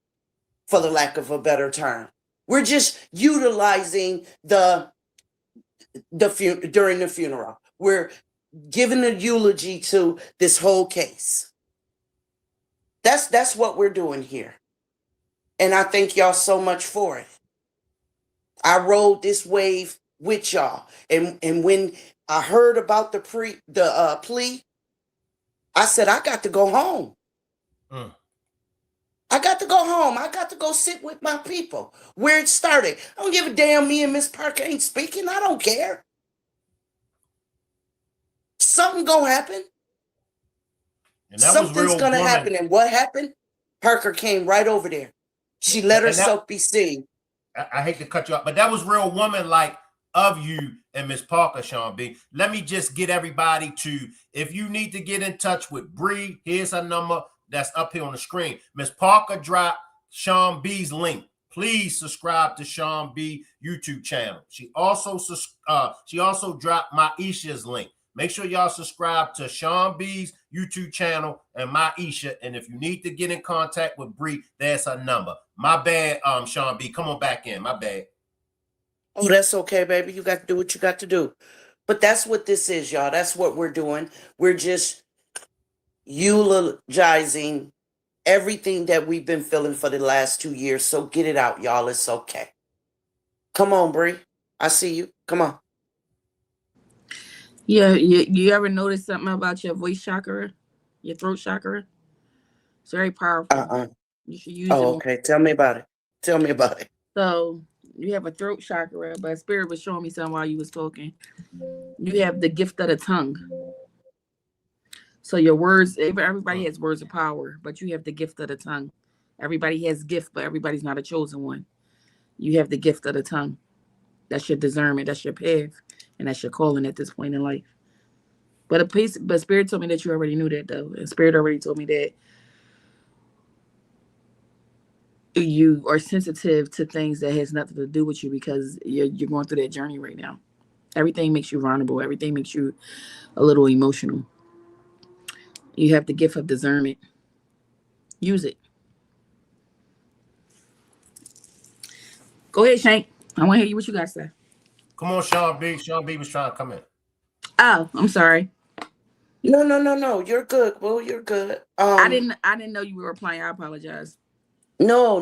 for the lack of a better term. We're just utilizing during the funeral. We're giving a eulogy to this whole case. That's what we're doing here. And I thank y'all so much for it. I rode this wave with y'all. And when I heard about the plea, I said, I got to go home. I got to go home. I got to go sit with my people where it started. I don't give a damn me and Miss Parker ain't speaking. I don't care. Something gonna happen. Something's gonna happen. And what happened? Parker came right over there. She let herself be seen. I hate to cut you off, but that was real woman like of you and Miss Parker, Shawn B. Let me just get everybody to, if you need to get in touch with Bree, here's her number that's up here on the screen. Miss Parker dropped Shawn B's link. Please subscribe to Shawn B YouTube channel. She also dropped Maisha's link. Make sure y'all subscribe to Shawn B's YouTube channel and Maisha. And if you need to get in contact with Bree, there's her number. My bad, Shawn B. Come on back in. My bad. Oh, that's okay, baby. You got to do what you got to do. But that's what this is, y'all. That's what we're doing. We're just eulogizing everything that we've been feeling for the last 2 years. So get it out, y'all. It's okay. Come on, Bree. I see you. Come on. Yeah, you ever notice something about your voice chakra, your throat chakra? It's very powerful. You should use it. Oh, okay. Tell me about it. Tell me about it. So you have a throat chakra, but Spirit was showing me something while you was talking. You have the gift of the tongue. So your words, everybody has words of power, but you have the gift of the tongue. Everybody has gift, but everybody's not a chosen one. You have the gift of the tongue. That's your discernment. That's your path. And that's your calling at this point in life. But Spirit told me that you already knew that, though. And Spirit already told me that you are sensitive to things that has nothing to do with you because you're going through that journey right now. Everything makes you vulnerable. Everything makes you a little emotional. You have the gift of discernment. Use it. Go ahead, Shank. I want to hear you what you got to say. Come on, Shawn B. Shawn B was trying to come in. Oh, I'm sorry. No. You're good. Well, you're good. I didn't know you were replying. I apologize. No.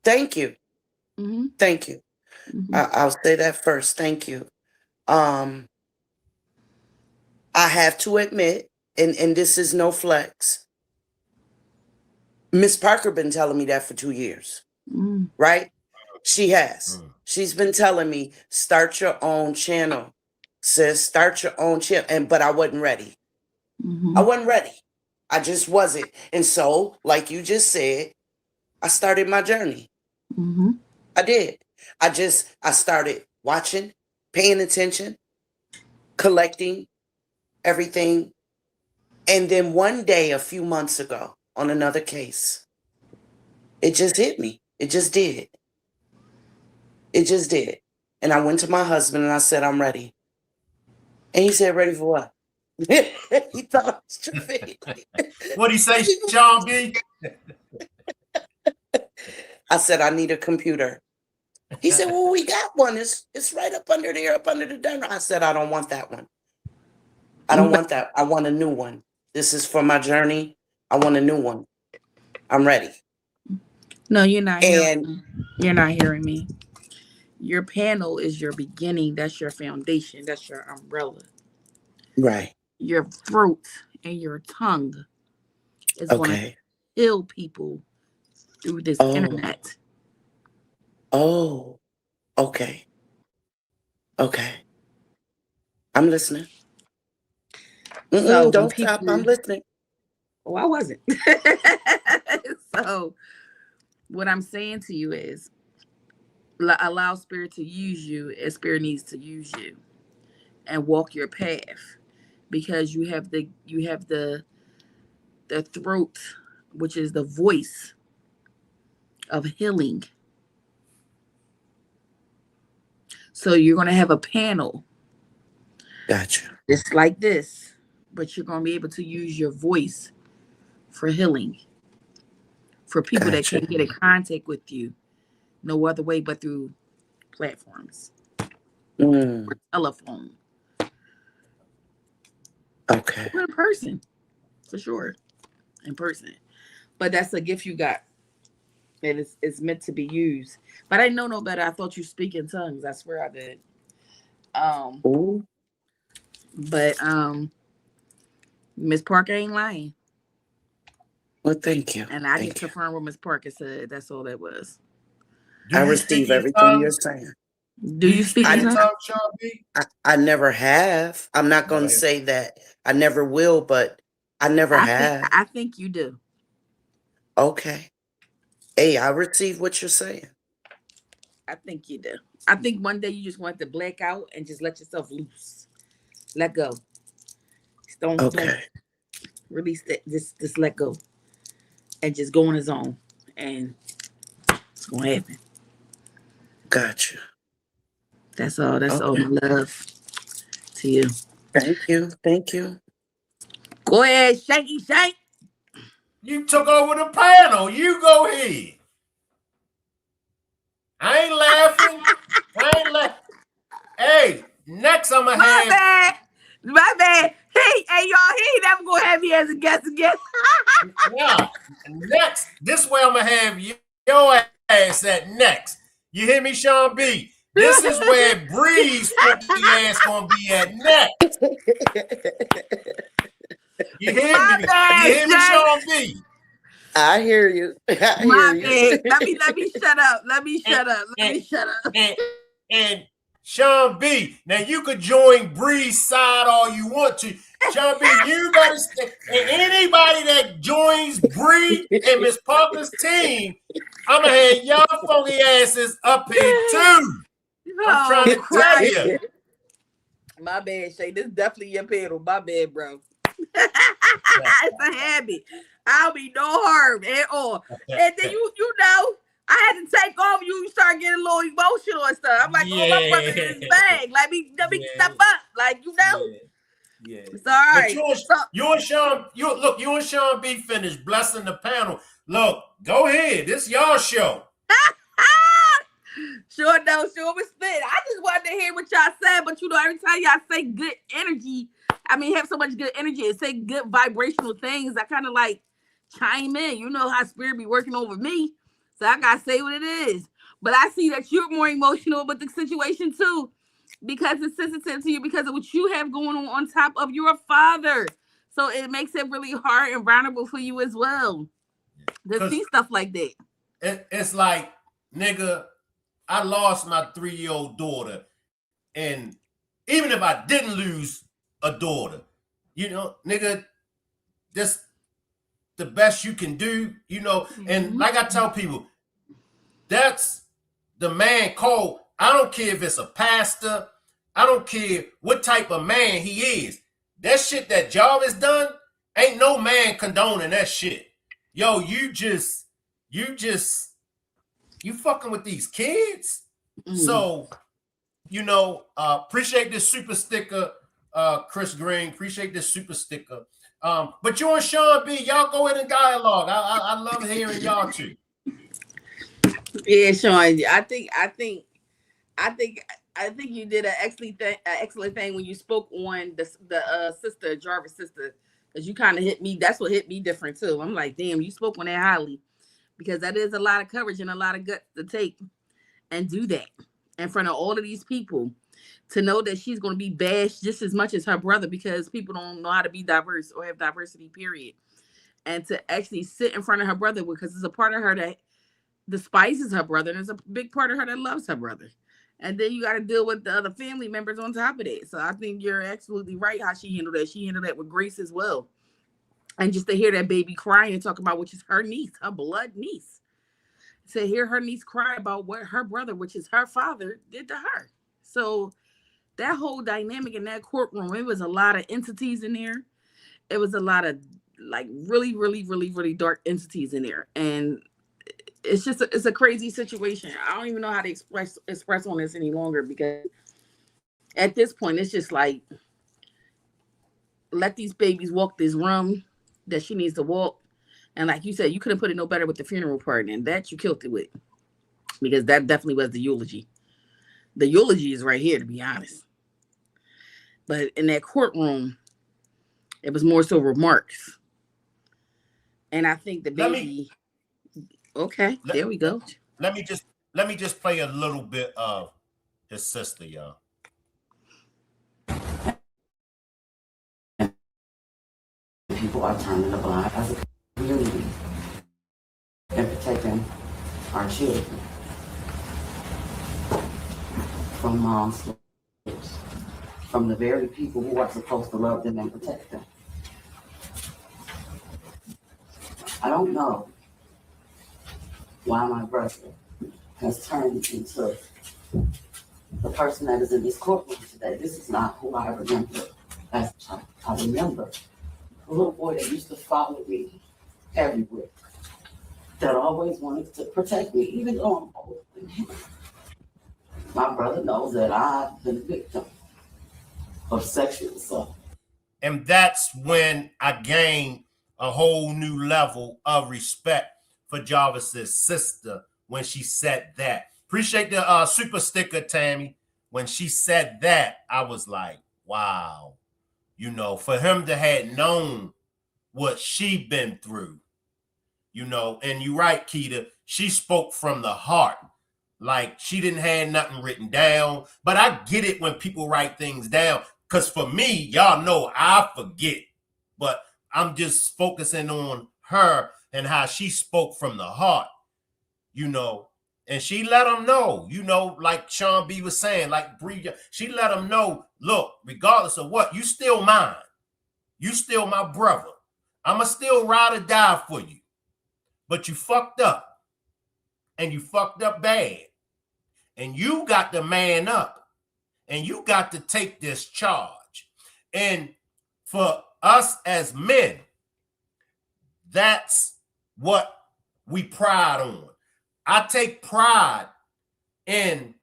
Thank you. Mm-hmm. Thank you. Mm-hmm. I'll say that first. Thank you. I have to admit, and this is no flex, Miss Parker been telling me that for 2 years, right? She has. She's been telling me, start your own channel, sis, start your own channel. But I wasn't ready. I wasn't ready. I just wasn't. And so, like you just said, I started my journey. I did. I started watching, paying attention, collecting everything. And then one day, a few months ago, on another case, it just hit me. It just did. It just did. And I went to my husband and I said, I'm ready. And he said, ready for what? He thought I was tripping. What'd he say, Shawn B? I said, I need a computer. He said, well, we got one. It's right up under there, up under the dining room. I said, I don't want that one. I don't want that. I want a new one. This is for my journey. I want a new one. I'm ready. No, you're not. You're not hearing me. Your panel is your beginning. That's your foundation. That's your umbrella. Right. Your throat and your tongue is going to heal people through this internet. Oh, okay. Okay. I'm listening. So don't stop. I'm listening. Oh, I wasn't. So what I'm saying to you is allow Spirit to use you as Spirit needs to use you and walk your path, because you have the throat, which is the voice of healing. So you're going to have a panel. Gotcha. It's like this, but you're going to be able to use your voice for healing. For people that Gotcha. can't get in contact with you no other way but through platforms or telephone. Okay. Or in person, for sure. In person. But that's a gift you got. And it's meant to be used. But I didn't know no better. I thought you speak in tongues. I swear I did. Ooh. But Miss Parker ain't lying. Well, thank you. And I Thank just you. confirmed what Miss Parker said. That's all that was. Do I you receive speak in everything you're tongues? saying. Do you speak in in tongues? tongues, Shawn B? I never have. I'm not going to Right. say that I never will, but I never have. I think you do. Okay. Hey, I receive what you're saying. I think you do. I think one day you just want to black out and just let yourself loose. Let go. Don't release that. Just let go. And just go on his own. And it's gonna happen. Gotcha. That's all. That's all my love to you. Thank you. Thank you. Go ahead, Shanky Shank. You took over the panel. You go ahead. I ain't laughing. I ain't laughing. Hey, next I'm gonna have. My bad. Hey, y'all, he ain't never gonna have me as a guest again. Yeah. Next, this way I'm gonna have your ass at next. You hear me, Shawn B? This is where Bree's funky ass gonna be at next. You hear me? You hear me, Shawn B? I hear you. I My hear you. bad. Let me shut up. Let me shut up. And Shawn B, now you could join Bree's side all you want to. Shawn B, you better stay. And anybody that joins Bree and Miss Parker's team, I'm gonna have y'all funky asses up here too. I'm trying to tell you. My bad, Shay. This is definitely your pedal. My bad, bro. It's a habit. I'll be no harm at all. And then you know, I had to take off. You start getting a little emotional and stuff. I'm like, oh, my brother in his bag. Let me step up. Like, you know. Yeah. It's all right. But you and Shawn B finished blessing the panel. Look, go ahead. This y'all show. Sure was spit. I just wanted to hear what y'all said, but you know, every time y'all say good energy, I mean, have so much good energy and say good vibrational things, I kind of like chime in. You know how spirit be working over me, so I gotta say what it is. But I see that you're more emotional with the situation too, because it's sensitive to you because of what you have going on top of your father. So it makes it really hard and vulnerable for you as well to see stuff like that. It's like, nigga, I lost my 3-year-old daughter. And even if I didn't lose a daughter, you know, nigga, this the best you can do, you know. And like I tell people, that's the man code. I don't care if it's a pastor. I don't care what type of man he is. That shit that Jarvis done, ain't no man condoning that shit. Yo, you fucking with these kids. So, you know, appreciate this super sticker, Chris Green. Appreciate this super sticker. But you and Shawn B, y'all go in and dialogue. I love hearing y'all too. Yeah, Shawn. I think you did an excellent thing when you spoke on the sister, Jarvis sister, because you kind of hit me. That's what hit me different too. I'm like, damn, you spoke on that highly, because that is a lot of courage and a lot of guts to take and do that in front of all of these people, to know that she's going to be bashed just as much as her brother because people don't know how to be diverse or have diversity, period. And to actually sit in front of her brother, because there's a part of her that despises her brother, and there's a big part of her that loves her brother. And then you got to deal with the other family members on top of that. So I think you're absolutely right how she handled that. She handled that with grace as well. And just to hear that baby crying and talk about, which is her niece, her blood niece, to hear her niece cry about what her brother, which is her father, did to her. So that whole dynamic in that courtroom, it was a lot of entities in there. It was a lot of like really, really, really, really dark entities in there. And it's just it's a crazy situation. I don't even know how to express on this any longer, because at this point it's just like, let these babies walk this room that she needs to walk. And like you said, you couldn't put it no better with the funeral part, and that you killed it with, because that definitely was the eulogy. The eulogy is right here, to be honest. But in that courtroom, it was more so remarks. And I think the baby. Okay, there we go. Let me just play a little bit of his sister, y'all. People are turning a blind as a community and protecting our children from monsters, from the very people who are supposed to love them and protect them. I don't know why my brother has turned into the person that is in this courtroom today. This is not who I remember as a child. I remember a little boy that used to follow me everywhere, that always wanted to protect me, even though I'm older than him. My brother knows that I've been a victim of sexual assault. And that's when I gained a whole new level of respect for Jarvis's sister when she said that. Appreciate the super sticker, Tammy. When she said that, I was like, wow. You know, for him to have known what she been through, you know, and you're right, Keita, she spoke from the heart. Like, she didn't have nothing written down. But I get it when people write things down, because for me, y'all know I forget. But I'm just focusing on her and how she spoke from the heart, you know. And she let them know, you know, like Shawn B was saying, like Bree, she let them know, look, regardless of what, you still mine. You still my brother. I'ma still ride or die for you. But you fucked up. And you fucked up bad. And you got to man up. And you got to take this charge. And for us as men, that's what we pride on. I take pride in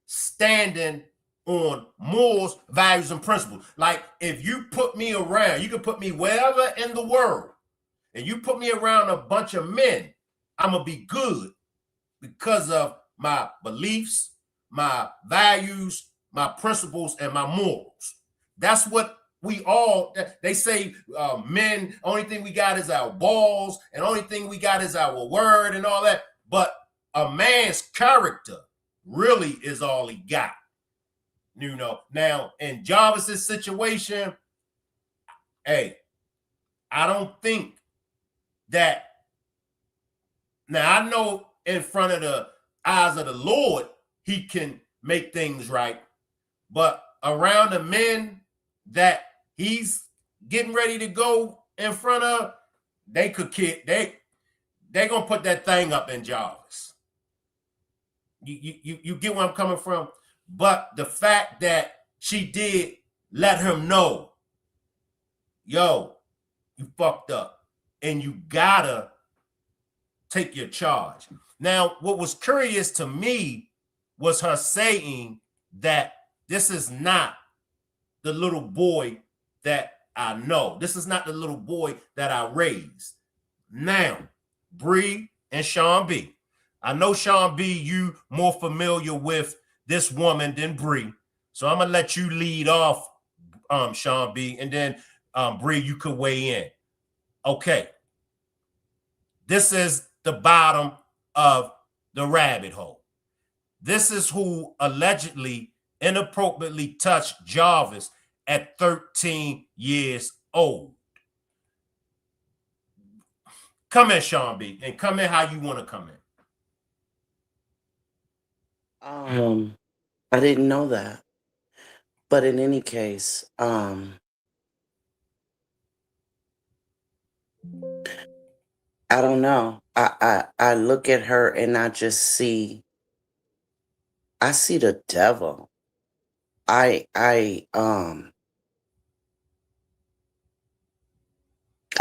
standing on morals, values, and principles. Like, if you put me around, you can put me wherever in the world, and you put me around a bunch of men, I'm going to be good because of my beliefs, my values, my principles, and my morals. That's what we all, they say men, only thing we got is our balls, and only thing we got is our word and all that. But a man's character really is all he got. You know, now in Jarvis's situation, hey, I don't think that, now I know in front of the eyes of the Lord, he can make things right. But around the men that he's getting ready to go in front of, they could kid, they gonna put that thing up in Jarvis. You get where I'm coming from? But the fact that she did let him know, yo, you fucked up and you gotta take your charge. Now, what was curious to me was her saying that this is not the little boy that I know. This is not the little boy that I raised. Now, Bree and Shawn B. I know, Shawn B, you more familiar with this woman than Bree. So I'm going to let you lead off, Shawn B, and then Bree, you could weigh in. Okay. This is the bottom of the rabbit hole. This is who allegedly inappropriately touched Jarvis at 13 years old. Come in, Shawn B, and come in how you want to come in. I didn't know that. But in any case, I don't know. I look at her and I just see, I see the devil. I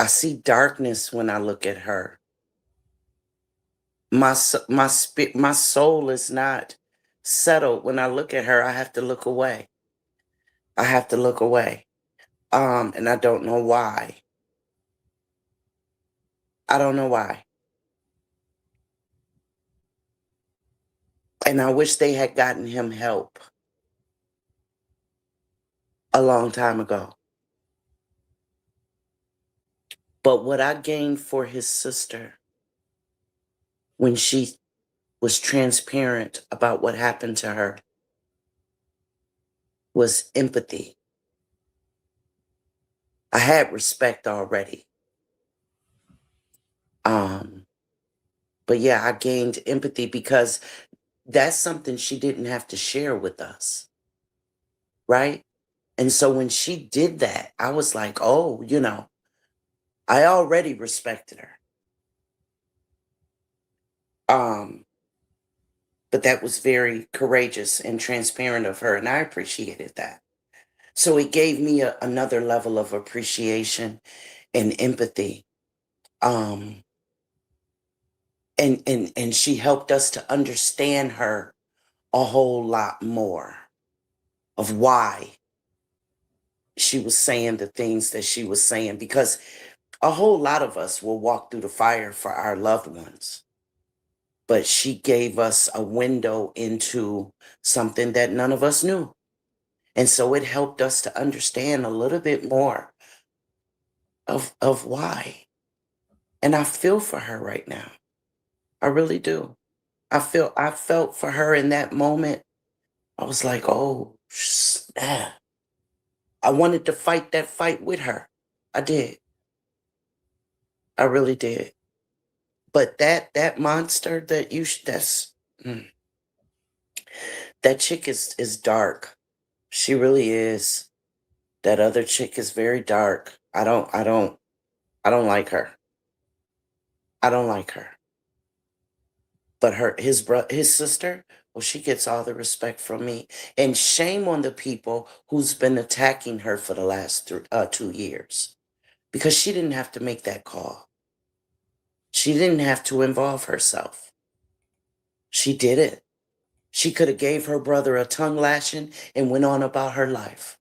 see darkness when I look at her. my soul is not settled. When I look at her, I have to look away. I have to look away. And I don't know why. I don't know why. And I wish they had gotten him help a long time ago. But what I gained for his sister when she was transparent about what happened to her was empathy. I had respect already. But yeah, I gained empathy because that's something she didn't have to share with us. Right? And so when she did that, I was like, oh, I already respected her. But that was very courageous and transparent of her, and I appreciated that. So it gave me another level of appreciation and empathy. And she helped us to understand her a whole lot more of why she was saying the things that she was saying, because a whole lot of us will walk through the fire for our loved ones. But she gave us a window into something that none of us knew. And so it helped us to understand a little bit more of why. And I feel for her right now. I really do. I felt for her in that moment. I was like, oh, snap. I wanted to fight that fight with her. I did. I really did. But that monster that that chick is dark. She really is. That other chick is very dark. I don't like her. I don't like her. But his sister, well, she gets all the respect from me. And shame on the people who's been attacking her for the last 2 years. Because she didn't have to make that call. She didn't have to involve herself. She did it. She could have gave her brother a tongue lashing and went on about her life.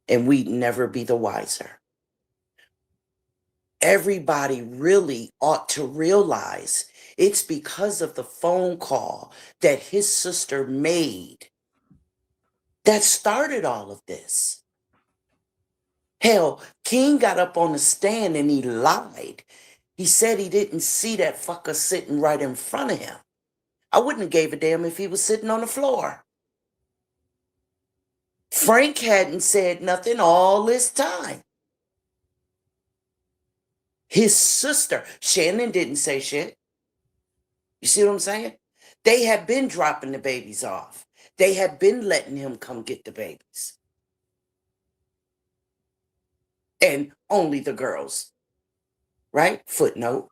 And we'd never be the wiser. Everybody really ought to realize it's because of the phone call that his sister made that started all of this. Hell, King got up on the stand and he lied. He said he didn't see that fucker sitting right in front of him. I wouldn't have gave a damn if he was sitting on the floor. Frank hadn't said nothing all this time. His sister, Shannon, didn't say shit. You see what I'm saying? They had been dropping the babies off. They had been letting him come get the babies. And only the girls. Right? Footnote.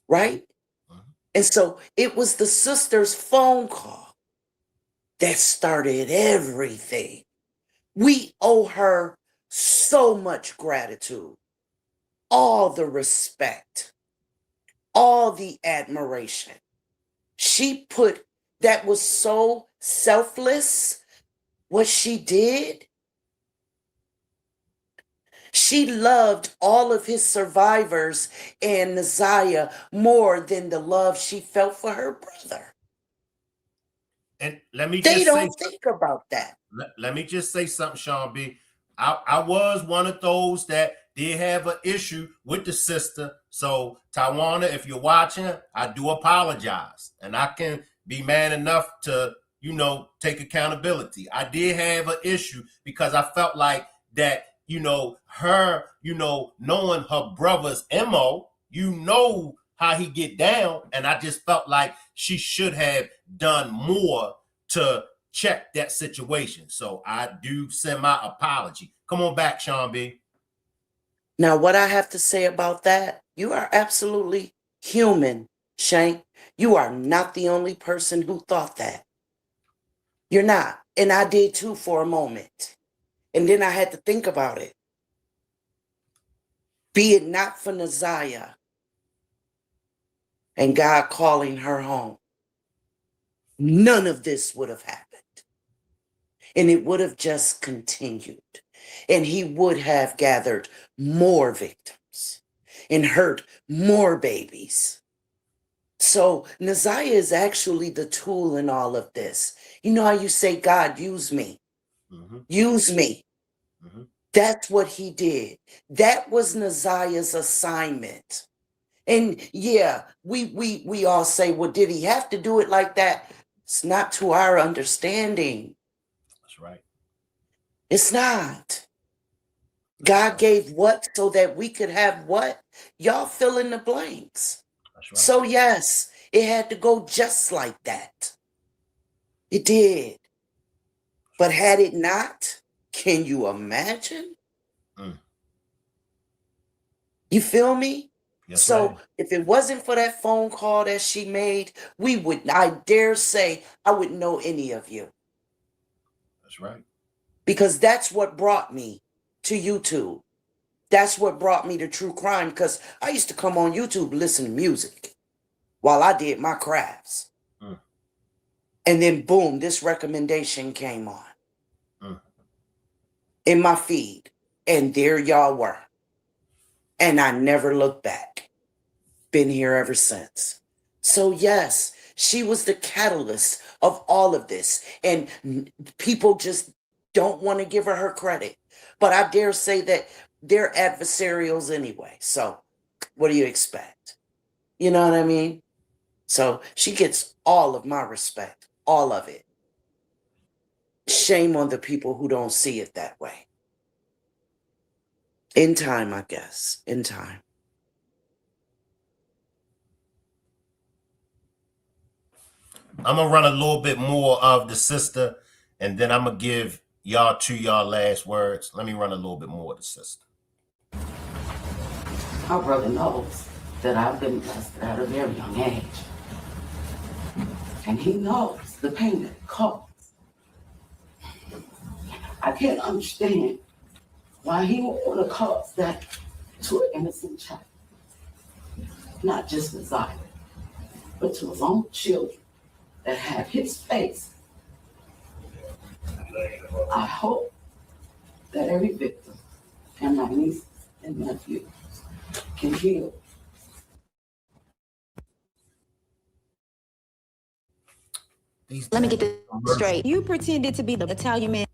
Right? And so it was the sister's phone call that started everything. We owe her so much gratitude, all the respect, all the admiration. That was so selfless, what she did. She loved all of his survivors and Naziah more than the love she felt for her brother. And let me They just don't think about that. let me just say something, Shawn B. I was one of those that did have an issue with the sister. So, Tijuana, if you're watching, I do apologize. And I can be man enough to, take accountability. I did have an issue because I felt like that, her, knowing her brother's MO, how he get down. And I just felt like she should have done more to check that situation. So I do send my apology. Come on back, Shawn B. Now, what I have to say about that, you are absolutely human, Shank. You are not the only person who thought that. You're not. And I did too for a moment. And then I had to think about it. Be it not for Naziah, and God calling her home, none of this would have happened. And it would have just continued. And he would have gathered more victims and hurt more babies. So Naziah is actually the tool in all of this. You know how you say, God, use me. Use me. That's what he did. That was Naziah's assignment. And yeah, we all say, well, did he have to do it like that? It's not to our understanding. That's right. It's not. God gave what so that we could have what? Y'all fill in the blanks. That's right. So yes, it had to go just like that. It did. But had it not, can you imagine? You feel me? Yes, so ma'am. If it wasn't for that phone call that she made, I dare say, I wouldn't know any of you. That's right. Because that's what brought me to YouTube. That's what brought me to true crime, because I used to come on YouTube, listen to music while I did my crafts. And then boom, this recommendation came on in my feed. And there y'all were. And I never looked back. Been here ever since. So yes, she was the catalyst of all of this. And people just don't want to give her credit. But I dare say that they're adversarials anyway. So what do you expect? You know what I mean? So she gets all of my respect. All of it. Shame on the people who don't see it that way. In time, I guess. In time. I'm gonna run a little bit more of the sister, and then I'm gonna give y'all y'all last words. Let me run a little bit more of the sister. My brother knows that I've been molested at a very young age. And he knows the pain that it caused. I can't understand why he would want to cause that to an innocent child. Not just Naziah, but to his own children that have his face. I hope that every victim and my nieces and nephews can heal. Let me get this straight. You pretended to be the Italian man's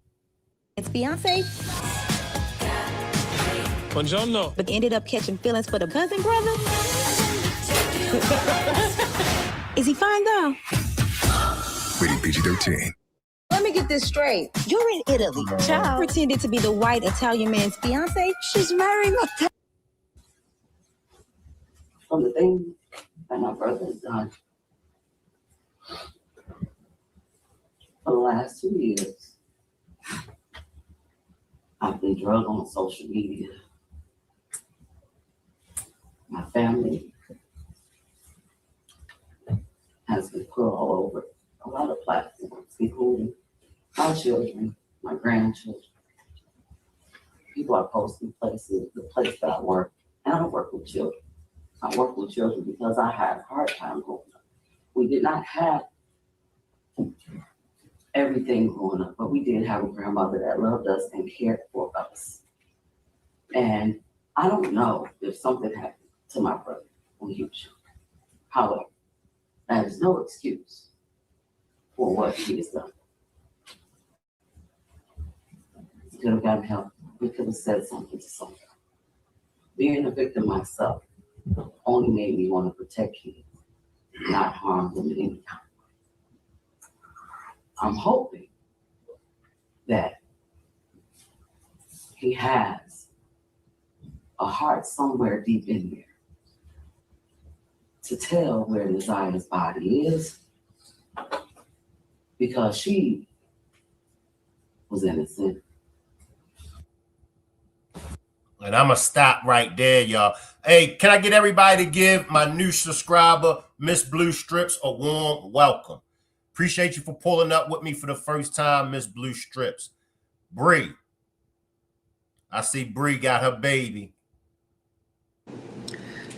fiance? Buongiorno. But ended up catching feelings for the cousin brother? Is he fine though? Rated PG-13. Let me get this straight. You're in Italy. Child pretended to be the white Italian man's fiance. She's marrying a... From the things that my brother has done for the last 2 years, I've been drugged on social media. My family has been put all over a lot of platforms, including my children, my grandchildren. People are posting places, the place that I work, and I don't work with children. I work with children because I had a hard time growing up. We did not have everything growing up, but we did have a grandmother that loved us and cared for us. And I don't know if something happened to my brother when he was young. However, that is no excuse for what he has done. He could have gotten help. We could have said something to someone. Being a victim myself only made me want to protect him, not harm him in any kind. I'm hoping that he has a heart somewhere deep in there to tell where Naziah's body is, because she was innocent. And I'm going to stop right there, y'all. Hey, can I get everybody to give my new subscriber, Miss Blue Strips, a warm welcome? Appreciate you for pulling up with me for the first time, Miss Blue Strips. Bree. I see Bree got her baby.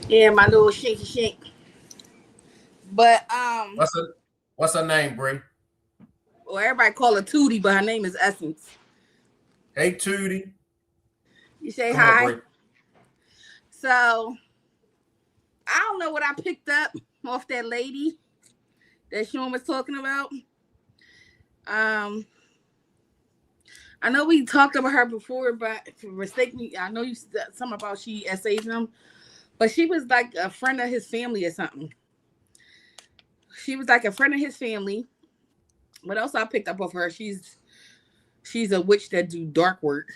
Yeah, my little shinky shink. But What's her name, Bree? well, everybody call her Tootie, but her name is Essence. Hey, Tootie. You say Come hi. on, Bree. So I don't know what I picked up off that lady that Shawn was talking about. I know we talked about her before, but for mistake me, I know you said something about she essayed him, but she was like a friend of his family or something. She was like a friend of his family. What else I picked up of her? She's a witch that do dark work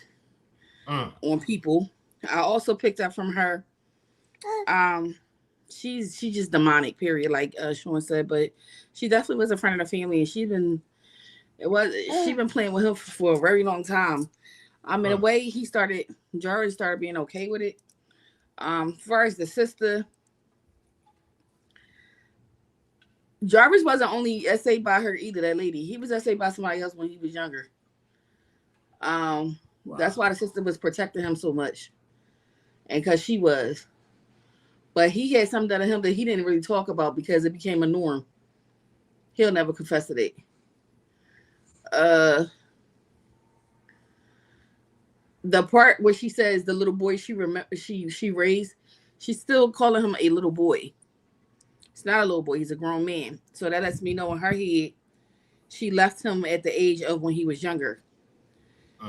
on people. I also picked up from her. She's just demonic, period, like Shawn said, but she definitely was a friend of the family, and she's been playing with him for a very long time. In a way, Jarvis started being okay with it. As far as the sister, Jarvis wasn't only essayed by her either, that lady. He was essayed by somebody else when he was younger. Wow. That's why the sister was protecting him so much. And because she was. But he had something done to him that he didn't really talk about because it became a norm. He'll never confess to that. The part where she says the little boy she raised, she's still calling him a little boy. It's not a little boy, he's a grown man. So that lets me know in her head, she left him at the age of when he was younger.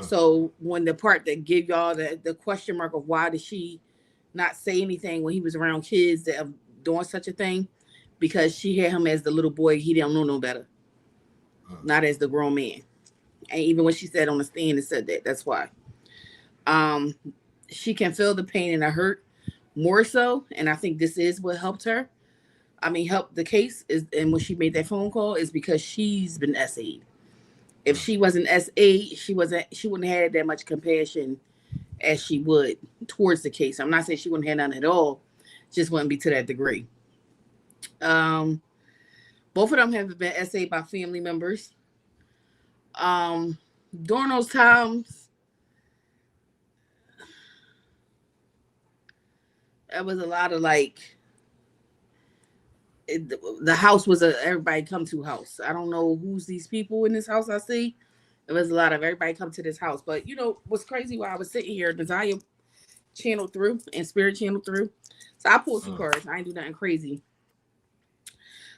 So when the part that give y'all the question mark of why did she not say anything when he was around kids that are doing such a thing, because she had him as the little boy, he didn't know no better. Not as the grown man. And even when she said on the stand, it said that's why. She can feel the pain and the hurt more so, and I think this is what helped her. Helped the case and when she made that phone call is because she's been essayed. If she wasn't essayed, she wouldn't have had that much compassion as she would towards the case. I'm not saying she wouldn't have none at all, just wouldn't be to that degree. Both of them have been essayed by family members. During those times, it was a lot of the house was a everybody come to house. I don't know who's these people in this house I see. It was a lot of everybody come to this house. But you know what's crazy, while I was sitting here, Desire channeled through and Spirit channeled through. So I pulled some cards. I ain't do nothing crazy.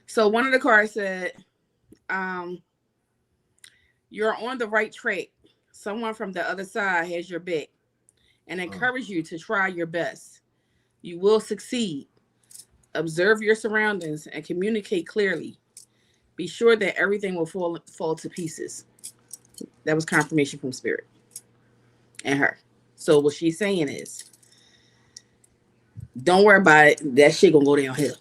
So one of the cards said, you're on the right track. Someone from the other side has your back and encourage you to try your best. You will succeed. Observe your surroundings and communicate clearly. Be sure that everything will fall to pieces. That was confirmation from Spirit and her. So what she's saying is, don't worry about it. That shit gonna go downhill.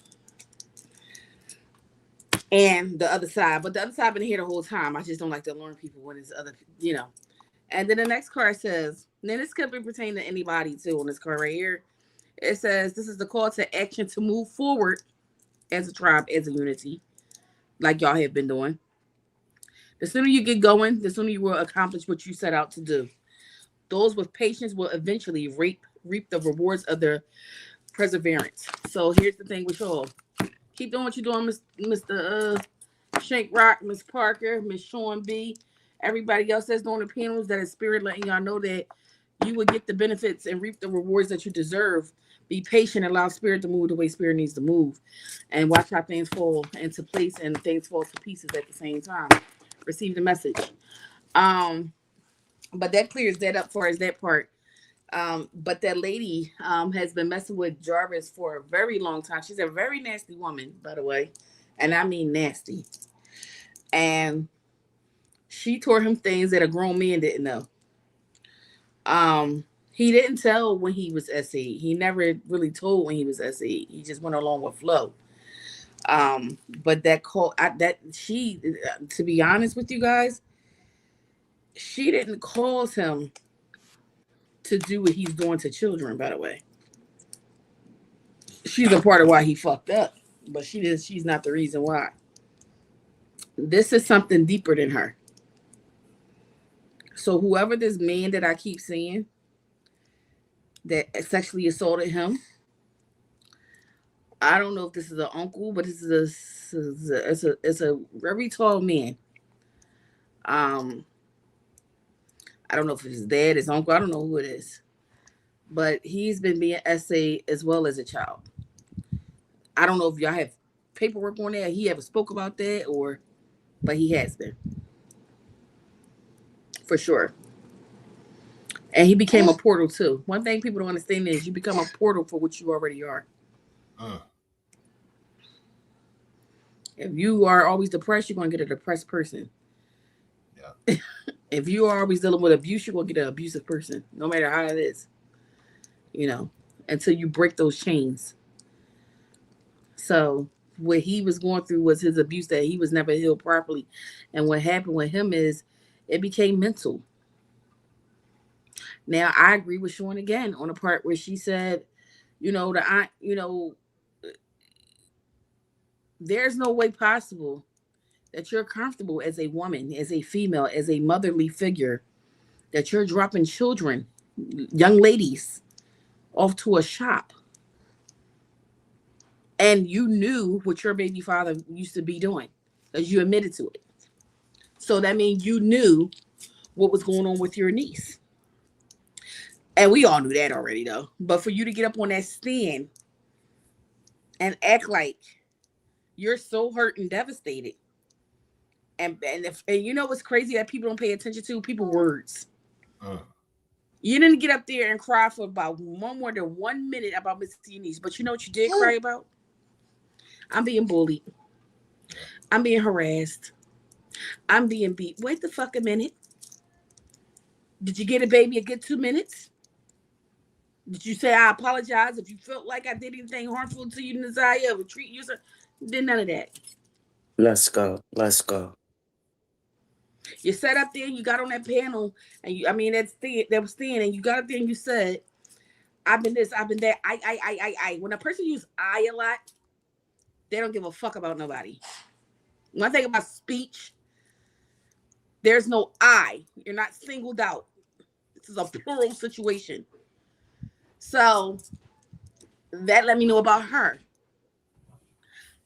And the other side, but the other side been here the whole time. I just don't like to alarm people when it's other, And then the next card says, then this could be pertaining to anybody too on this card right here. It says, this is the call to action to move forward as a tribe, as a unity, like y'all have been doing. The sooner you get going, the sooner you will accomplish what you set out to do. Those with patience will eventually reap the rewards of their perseverance. So here's the thing with y'all. Keep doing what you're doing, Mr. Shank Rock, Miss Parker, Miss Shawn B. Everybody else that's doing the panels, that is Spirit letting y'all know that you will get the benefits and reap the rewards that you deserve. Be patient, allow Spirit to move the way Spirit needs to move, and watch how things fall into place and things fall to pieces at the same time. Receive the message. But that clears that up for as that part. But that lady has been messing with Jarvis for a very long time. She's a very nasty woman, by the way. And I mean nasty. And she taught him things that a grown man didn't know. He didn't tell when he was SE. He never really told when he was SE. He just went along with flow. But that call to be honest with you guys, she didn't cause him to do what he's doing to children, by the way. She's a part of why he fucked up, but she's not the reason why. This is something deeper than her. So whoever this man that I keep seeing that sexually assaulted him, I don't know if this is an uncle, but it's a very tall man. I don't know if it's his dad, his uncle. I don't know who it is, but he's been being essayed as well as a child. I don't know if y'all have paperwork on that. He ever spoke about that, but he has been for sure. And he became a portal too. One thing people don't understand is you become a portal for what you already are. If you are always depressed, you're going to get a depressed person. Yeah. If you are always dealing with abuse, you're going to get an abusive person, no matter how it is. Until you break those chains. So what he was going through was his abuse that he was never healed properly. And what happened with him is it became mental. Now, I agree with Shawn again on the part where she said, there's no way possible that you're comfortable as a woman, as a female, as a motherly figure, that you're dropping children, young ladies, off to a shop. And you knew what your baby father used to be doing because you admitted to it. So that means you knew what was going on with your niece. And we all knew that already, though. But for you to get up on that stand and act like you're so hurt and devastated. And you know what's crazy that people don't pay attention to? People's words. You didn't get up there and cry for about more than 1 minute about Miss Niece. But you know what you did cry about? I'm being bullied. I'm being harassed. I'm being beat. Wait the fuck a minute. Did you get a baby a good 2 minutes? Did you say I apologize if you felt like I did anything harmful to you, Naziah, or treat you? Did none of that. Let's go. Let's go. You sat up there and you got on that panel, and that was thin, and you got up there and you said, I've been this, I've been that. I. When a person uses I a lot, they don't give a fuck about nobody. One thing about speech, there's no I. You're not singled out. This is a plural situation. So that let me know about her.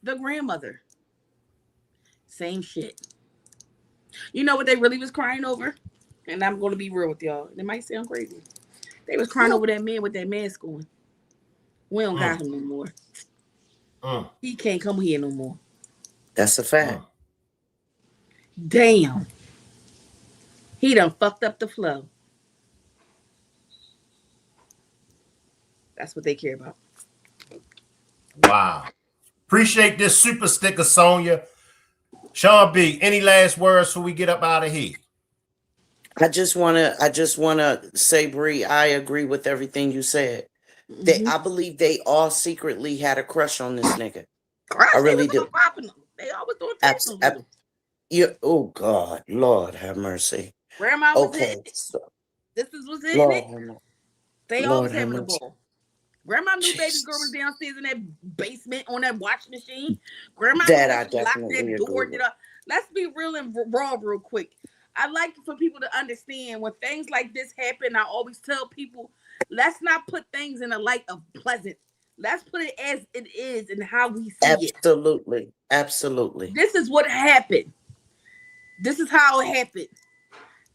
The grandmother. Same shit. You know what they really was crying over? And I'm going to be real with y'all. It might sound crazy. They was crying over that man with that mask on. We don't got him no more. He can't come here no more. That's a fact. Damn. He done fucked up the flow. That's what they care about. Wow. Appreciate this super sticker, Sonya. Shawn B, any last words before we get up out of here? I just wanna say, Bree, I agree with everything you said. I believe they all secretly had a crush on this nigga. I really do. They always doing things. Oh God, Lord have mercy. Grandma was it. So, this was it. Lord, they always having a ball. Grandma knew baby girl was downstairs in that basement on that washing machine. Grandma that I locked definitely that door. Let's be real and raw real quick. I like for people to understand when things like this happen. I always tell people, let's not put things in a light of pleasant. Let's put it as it is and how we see it. Absolutely. This is what happened. This is how it happened.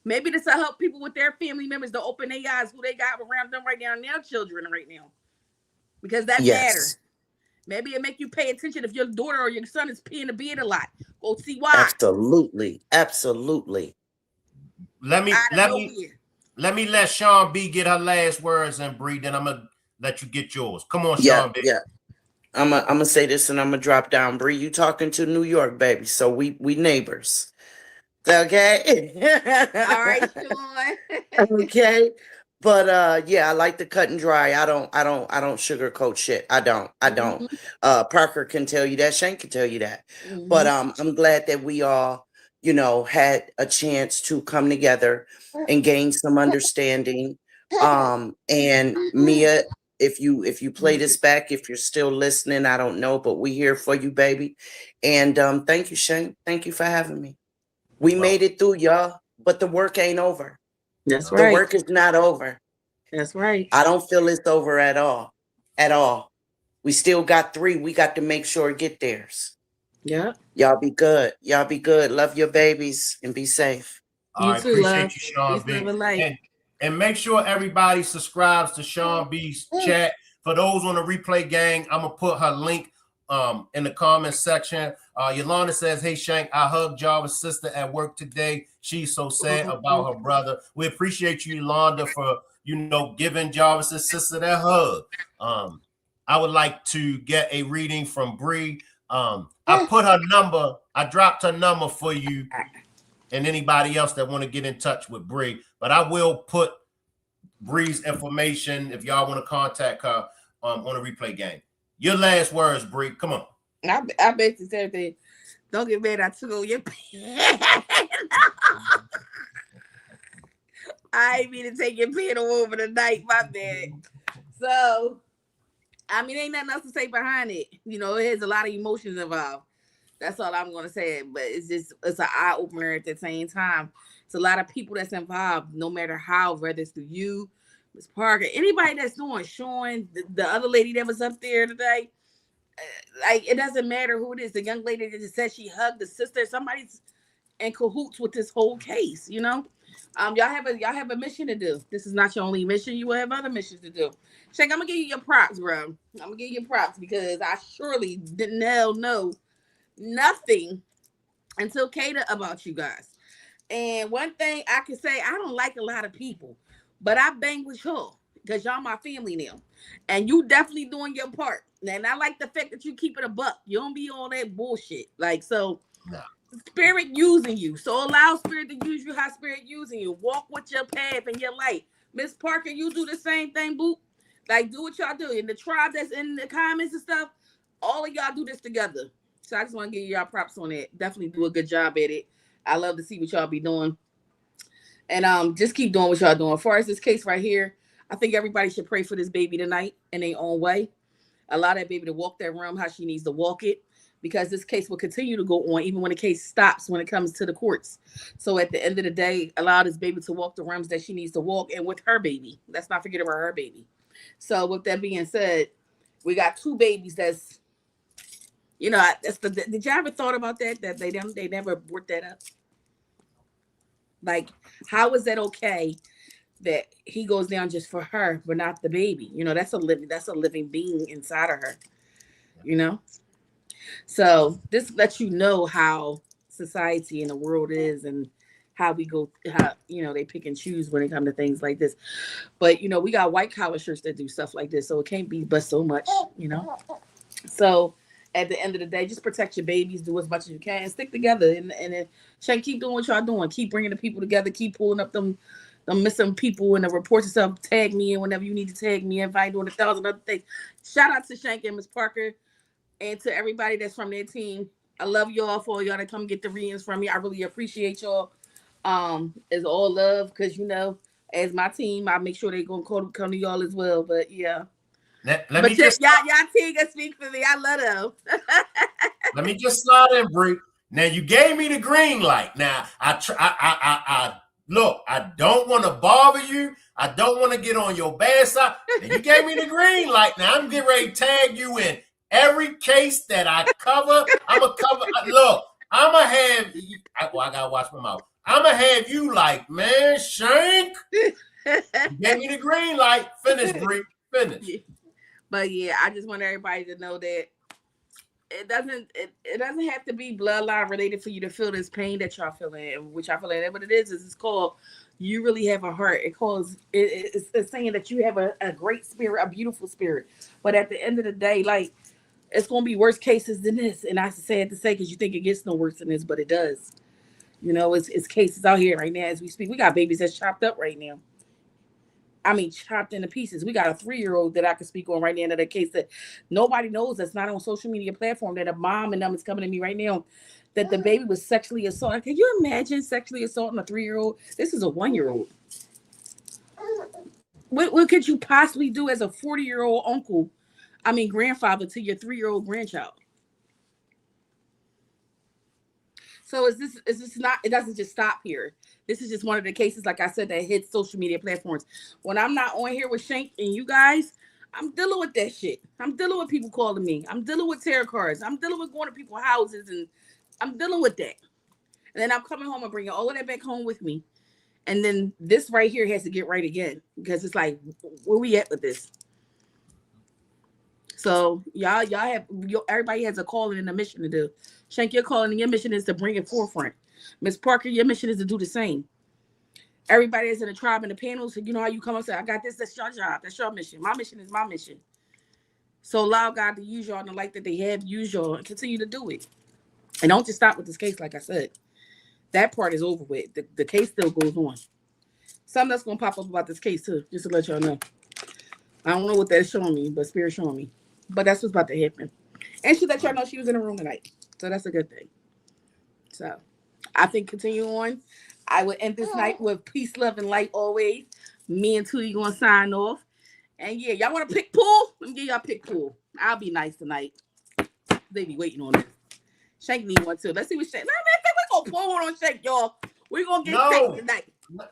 Maybe this will help people with their family members to open their eyes who they got around them right now and their children right now. Because that matters. Maybe it make you pay attention if your daughter or your son is peeing the bed a lot. Go see why. Absolutely. Let me let Shawn B get her last words and Bree, then I'm gonna let you get yours. Come on, Shawn B. Yeah. I'm gonna say this and I'm gonna drop down. Bree, you talking to New York, baby. So we neighbors. Okay. All right, Shawn. Okay. But I like the cut and dry. I don't sugarcoat shit. I don't. Parker can tell you that. Shank can tell you that. But I'm glad that we all, had a chance to come together and gain some understanding. And Mia, if you play this back, if you're still listening, I don't know, but we here for you, baby. And thank you, Shank. Thank you for having me. We made it through, y'all, but the work ain't over. That's right. The work is not over. That's right. I don't feel it's over at all. We still got 3. We got to make sure get theirs. Yeah. Y'all be good. Y'all be good. Love your babies and be safe. All right, too, appreciate love. you, Shawn Peace, love, B. and light. And make sure everybody subscribes to Shawn B's chat. For those on the replay gang, I'm gonna put her link in the comments section. Yolanda says, "Hey Shank, I hugged Jarvis' sister at work today. She's so sad about her brother." We appreciate you, Yolanda, for giving Jarvis' sister that hug. I would like to get a reading from Bree. I put her number. I dropped her number for you and anybody else that want to get in touch with Bree. But I will put Bree's information if y'all want to contact her on the replay game. Your last words, Bree. Come on. I bet you everything. Don't get mad. I took on your pen. I ain't mean to take your pen over tonight. My bad. So, I mean, ain't nothing else to say behind it. It has a lot of emotions involved. That's all I'm gonna say. But it's an eye opener at the same time. It's a lot of people that's involved, no matter how, whether it's through you, Miss Parker, anybody that's doing, Sean, the other lady that was up there today. Like, it doesn't matter who it is. The young lady that just said she hugged the sister. Somebody's in cahoots with this whole case. Y'all have a mission to do. This is not your only mission. You will have other missions to do. Shank, I'm gonna give you your props, bro. I'm gonna give you props because I surely didn't know nothing until Kata about you guys. And one thing I can say, I don't like a lot of people, but I bang with y'all because y'all my family now. And you definitely doing your part. And I like the fact that you keep it a buck. You don't be all that bullshit. No. Spirit using you. So allow Spirit to use you how Spirit using you. Walk with your path and your light. Miss Parker, you do the same thing, boo. Like, do what y'all do. And the tribe that's in the comments and stuff, all of y'all do this together. So I just want to give y'all props on it. Definitely do a good job at it. I love to see what y'all be doing. And just keep doing what y'all doing. As far as this case right here, I think everybody should pray for this baby tonight in their own way. Allow that baby to walk that realm how she needs to walk it, because this case will continue to go on even when the case stops when it comes to the courts. So at the end of the day, allow this baby to walk the realms that she needs to walk, and with her baby. Let's not forget about her baby. So with that being said, we got 2 babies that's, did you ever thought about that they never brought that up? Like, how is that okay that he goes down just for her, but not the baby? That's a living being inside of her, So this lets you know how society and the world is and how we go, how, they pick and choose when it comes to things like this. But, we got white collar shirts that do stuff like this. So it can't be but so much, So at the end of the day, just protect your babies, do as much as you can, and stick together. And Shank, keep doing what y'all doing. Keep bringing the people together. Keep pulling up them missing people and the reports and stuff. Tag me in whenever you need to tag me in. If I ain't doing 1,000 other things. Shout out to Shank and Miss Parker and to everybody that's from their team. I love y'all for y'all to come get the readings from me. I really appreciate y'all. It's all love because, as my team, I make sure they gonna come to y'all as well. But yeah. Let me just y'all team can speak for me. I love them. Let me just slide in, Bree. Now you gave me the green light. Now I look. I don't want to bother you. I don't want to get on your bad side. And you gave me the green light. Now I'm getting ready to tag you in every case that I cover. I'm gonna cover. Look, I'm gonna have. I gotta watch my mouth. I'm gonna have you like, man, Shank. You gave me the green light. Finish, Bree. Finish. But yeah, I just want everybody to know that it doesn't have to be bloodline related for you to feel this pain that y'all feeling, which I feel like. What it is it's called, you really have a heart. It's saying that you have a great spirit, a beautiful spirit. But at the end of the day, like, it's gonna be worse cases than this. And I sad to say because you think it gets no worse than this, but it does. It's cases out here right now as we speak. We got babies that's chopped up right now. I mean, chopped into pieces. We got a 3-year-old that I can speak on right now in that case that nobody knows, that's not on social media platform, that a mom and them is coming to me right now that the baby was sexually assaulted. Can you imagine sexually assaulting a 3-year-old? This is a 1-year-old. What could you possibly do as a 40-year-old grandfather to your 3-year-old grandchild? So is this not, it doesn't just stop here. This is just one of the cases, like I said, that hits social media platforms. When I'm not on here with Shank and you guys, I'm dealing with that shit. I'm dealing with people calling me. I'm dealing with tarot cards. I'm dealing with going to people's houses, and I'm dealing with that. And then I'm coming home and bringing all of that back home with me. And then this right here has to get right again, because it's like, where we at with this? So y'all have, everybody has a calling and a mission to do. Shank, your calling and your mission is to bring it forefront. Miss Parker, your mission is to do the same. Everybody is in the tribe and the panels. So you know how you come up and say, I got this, that's your job, that's your mission. My mission is my mission. So allow God to use y'all in the light that they have, use y'all, and continue to do it. And don't just stop with this case, like I said. That part is over with. The case still goes on. Something that's going to pop up about this case, too, just to let y'all know. I don't know what that's showing me, but Spirit's showing me. But that's what's about to happen. And she let y'all know she was in the room tonight. So that's a good thing. So I think continue on. I would end this night with peace, love, and light always. Me and Tootie going to sign off. And yeah, y'all want to pick pool? Let me give y'all pick pool. I'll be nice tonight. They be waiting on this. Shank need one too. Let's see what Shank. We're going to pull one on Shank, y'all. We're going to get Shank tonight.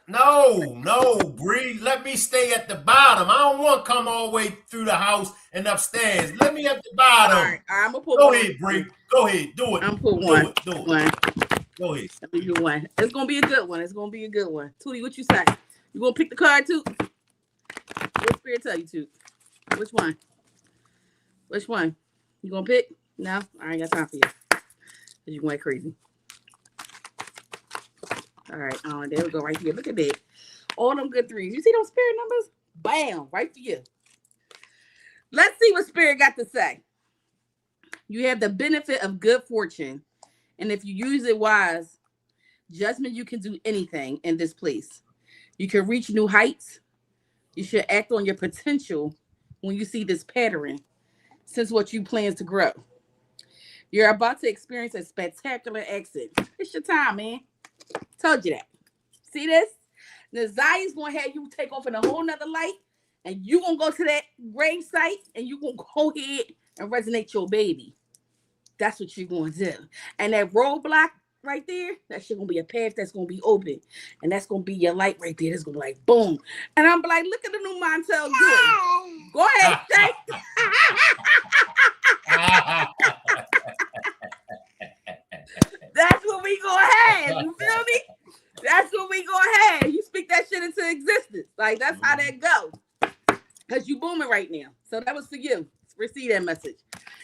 No, Bree. Let me stay at the bottom. I don't want to come all the way through the house and upstairs. Let me at the bottom. All right, I'm going to pull one. Go ahead, Bree. Go ahead. Do it. I'm going to pull one. Do it. One. Go ahead. Let me do one. It's going to be a good one. It's going to be a good one. Tootie, what you say? You going to pick the card, too? What Spirit tell you to? Which one? Which one? You going to pick? No? I ain't got time for you. Because you going crazy. All right. Oh, there we go right here. Look at that. All them good threes. You see those Spirit numbers? Bam. Right for you. Let's see what Spirit got to say. You have the benefit of good fortune. And if you use it wise, judgment, you can do anything in this place. You can reach new heights. You should act on your potential when you see this pattern, since what you plan to grow. You're about to experience a spectacular exit. It's your time, man. Told you that. See this? Nazia's going to have you take off in a whole nother light, and you're going to go to that grave site, and you're going to go ahead and resonate your baby. That's what you're going to do. And that roadblock right there, that shit going to be a path that's going to be open. And that's going to be your light right there. That's going to be like, boom. And I'm like, look at the new Montel doing. Go ahead, Shank. That's what we gonna have. You feel me? That's what we gonna have. You speak that shit into existence. Like, that's how that goes. Because you booming right now. So that was for you. Receive that message.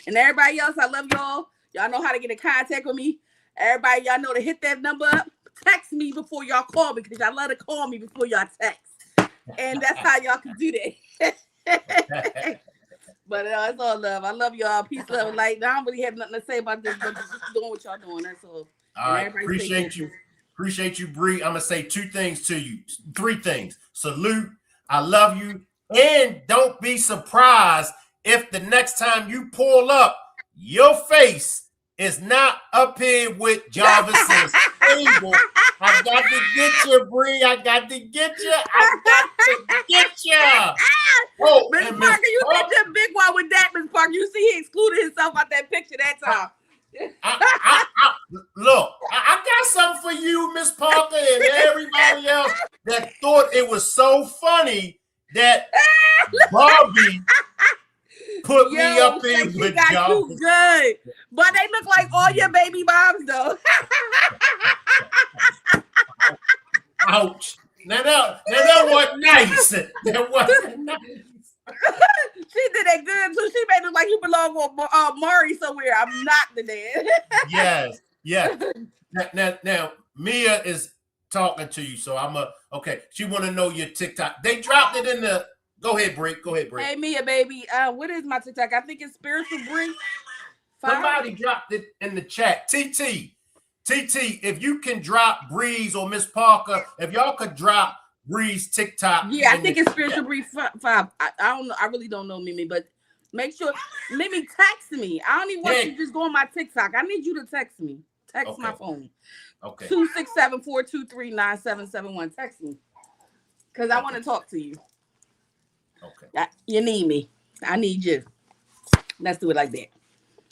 And everybody else, I love y'all. Y'all know how to get in contact with me. Everybody, y'all know to hit that number up. Text me before y'all call me, because y'all love to call me before y'all text. And that's how y'all can do that. But it's all love. I love y'all. Peace, love, and light. I don't really have nothing to say about this, but just doing what y'all doing. That's all. All right. Appreciate you. Appreciate you, Bree. I'm going to say two things to you. Three things. Salute. I love you. And don't be surprised if the next time you pull up, your face is not up here with Jarvis's table. I got to get you, Bree. I got to get you. Oh, Miss Parker, you did your big one with that, Miss Parker. You see, he excluded himself out that picture that time. Look, I got something for you, Miss Parker, and everybody else that thought it was so funny that Barbie put me up in with y'all. You good, but they look like all your baby moms, though. Ouch! Now that wasn't nice. That wasn't nice. She did that good too. She made it look like you belong on Maury somewhere. I'm not the dad. Yes. Now Mia is talking to you, so okay. She want to know your TikTok. They dropped it in the. Go ahead, Bree. Hey, Mia, baby. What is my TikTok? I think it's Spiritual Bree. Somebody dropped it in the chat. TT, if you can drop Bree's or Miss Parker, if y'all could drop Bree's TikTok. Yeah, I think it's Spiritual Bree 5. I don't know. I really don't know, Mimi, but make sure Mimi text me. I don't even want you to just go on my TikTok. I need you to text me. Text my phone. Okay. 267-423-9771. Text me. Because I want to talk to you. Okay. You need me. I need you. Let's do it like that.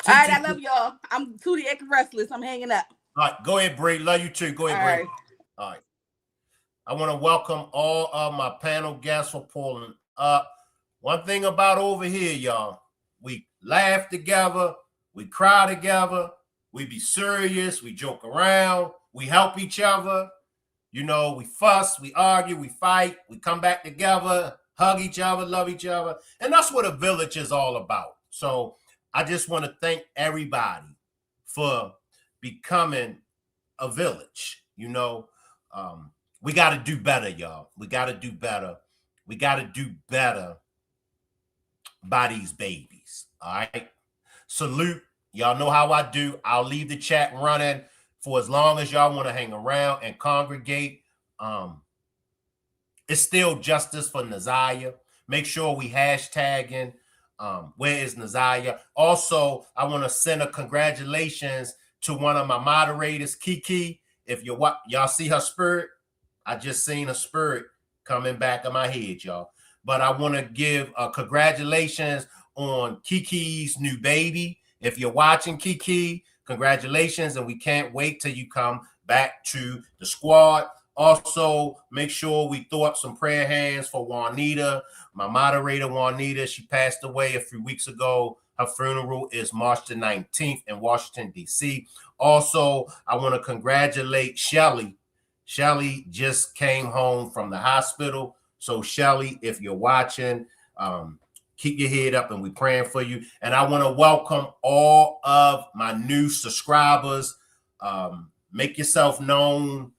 All right, I love y'all. I'm Tootie Eck Restless. I'm hanging up. All right, go ahead, Bree. Love you too. Go ahead, Bree. All right. I want to welcome all of my panel guests for pulling up. One thing about over here, y'all, we laugh together, we cry together, we be serious, we joke around, we help each other. You know, we fuss, we argue, we fight, we come back together, hug each other, love each other. And that's what a village is all about. So I just want to thank everybody for becoming a village. You know, we got to do better, y'all. We got to do better. We got to do better by these babies. All right. Salute. Y'all know how I do. I'll leave the chat running for as long as y'all want to hang around and congregate. It's still justice for Naziah. Make sure we hashtagging where is Naziah. Also, I want to send a congratulations to one of my moderators, Kiki. If y'all see her spirit, I just seen a spirit coming back in my head, y'all. But I want to give congratulations on Kiki's new baby. If you're watching, Kiki, congratulations, and we can't wait till you come back to the squad. Also, make sure we throw up some prayer hands for Juanita, my moderator, Juanita. She passed away a few weeks ago. Her funeral is March the 19th in Washington, D.C. Also, I want to congratulate Shelly. Shelly just came home from the hospital. So, Shelly, if you're watching, keep your head up and we're praying for you. And I want to welcome all of my new subscribers. Make yourself known.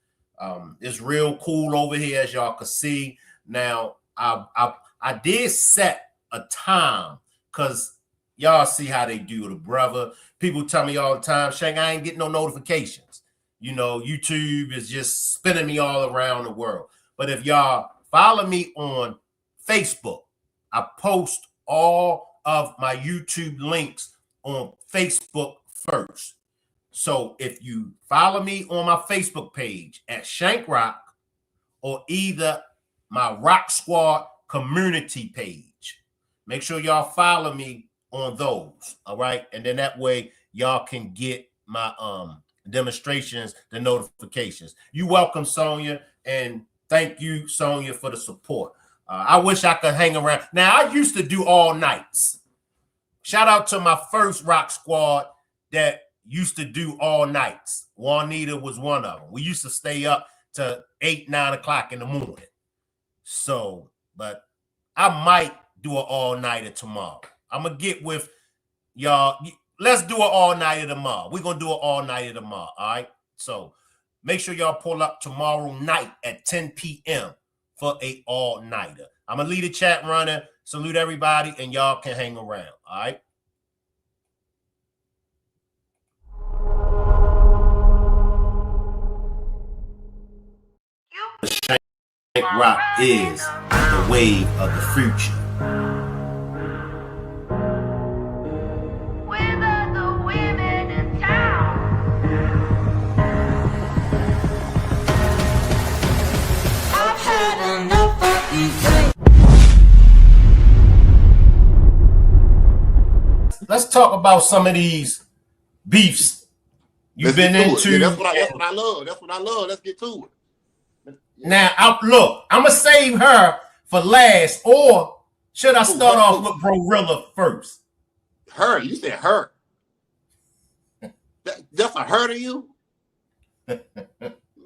It's real cool over here, as y'all can see. Now, I did set a time because y'all see how they do the brother. People tell me all the time, Shank, I ain't getting no notifications. You know, YouTube is just spinning me all around the world. But if y'all follow me on Facebook, I post all of my YouTube links on Facebook first. So if you follow me on my Facebook page at Shank Rock or either my Rock Squad community page, make sure y'all follow me on those. All right. And then that way y'all can get my demonstrations, the notifications. You welcome, Sonia. And thank you, Sonia, for the support. I wish I could hang around. Now, I used to do all nights. Shout out to my first Rock Squad that used to do all nights. Juanita was one of them. We used to stay up to 8, 9 o'clock in the morning. So, but I might do an all-nighter tomorrow. I'm going to get with y'all. Let's do an all-nighter tomorrow. We're going to do an all-nighter tomorrow, all right? So, make sure y'all pull up tomorrow night at 10 p.m. for a all-nighter. I'm going to leave the chat running. Salute everybody, and y'all can hang around, all right? Shank Rock is the wave of the future. Let's talk about some of these beefs you've been into. Yeah, that's what I love. That's what I love. Let's get to it. Now, look, I'm going to save her for last, or should I start off with Brorilla first? Her? You said her. That's a her to you? Man,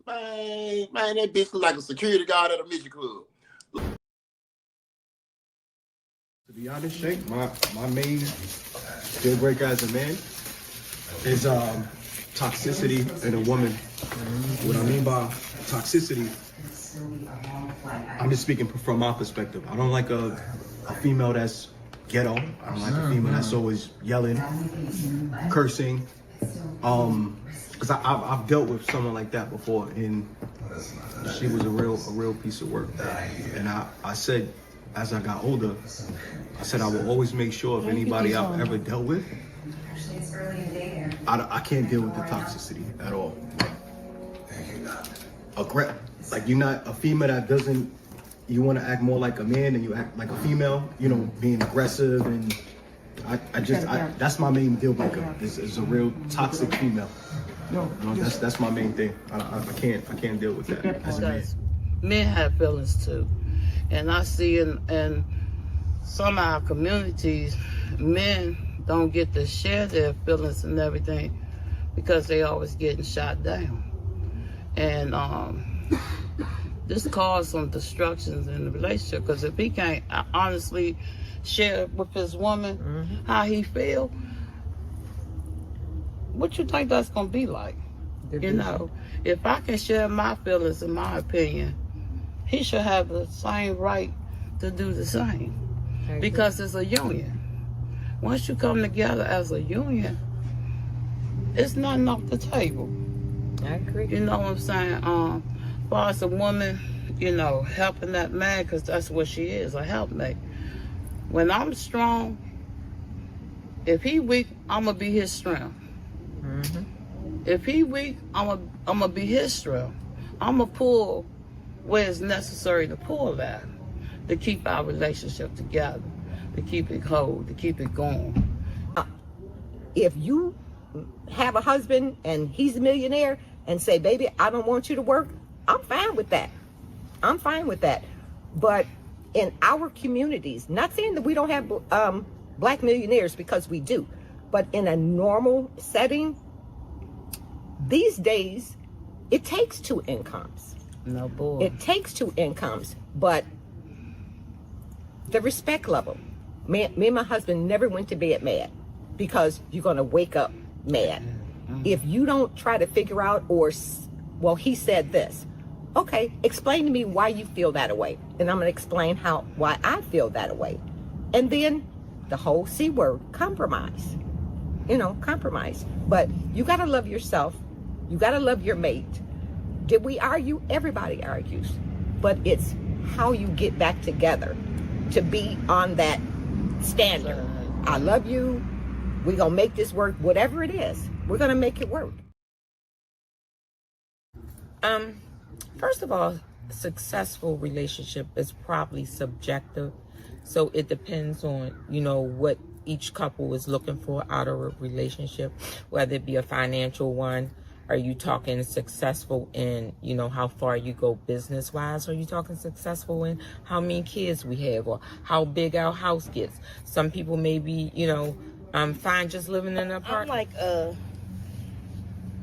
that bitch look like a security guard at a music club. To be honest, Shank, my main deal breaker as a man is toxicity in a woman. What I mean by toxicity, I'm just speaking from my perspective. I don't like a female that's ghetto. I don't like a female that's always yelling, cursing. Because I've dealt with someone like that before, and she was a real piece of work. And I said, as I got older, I said I will always make sure if anybody I've ever dealt with, I can't deal with the toxicity at all. Like you're not a female that doesn't, you want to act more like a man and you act like a female, you know, being aggressive, and that's my main deal breaker. Is a real toxic female. No, that's my main thing. I can't deal with that as a man. Men have feelings too, and I see in some of our communities, men don't get to share their feelings and everything because they always getting shot down. And this caused some destructions in the relationship, because if he can't honestly share with his woman how he feel, what you think that's gonna be like? You know, if I can share my feelings and my opinion, he should have the same right to do the same, because it's a union. Once you come together as a union, it's nothing off the table. I agree. You know what I'm saying? As far as a woman, you know, helping that man, because that's what she is, a helpmate. When I'm strong, if he weak, I'm going to be his strength. If he weak, I'm gonna be his strength. I'm going to pull where it's necessary to pull that, to keep our relationship together, to keep it whole, to keep it going. If you have a husband and he's a millionaire and say, baby, I don't want you to work, I'm fine with that. I'm fine with that. But in our communities, not saying that we don't have black millionaires, because we do, but in a normal setting, these days, it takes 2 incomes. No boy. It takes 2 incomes, but the respect level. Me and my husband never went to bed mad, because you're going to wake up mad. If you don't try to figure out, or, well, he said this. Okay, explain to me why you feel that way. And I'm going to explain why I feel that way. And then the whole C word, compromise. You know, compromise. But you got to love yourself. You got to love your mate. Did we argue? Everybody argues. But it's how you get back together to be on that standard. I love you. We're going to make this work. Whatever it is, we're going to make it work. First of all, successful relationship is probably subjective. So it depends on, you know, what each couple is looking for out of a relationship, whether it be a financial one. Are you talking successful in, you know, how far you go business wise? Are you talking successful in how many kids we have, or how big our house gets? Some people may be, you know, fine just living in an apartment.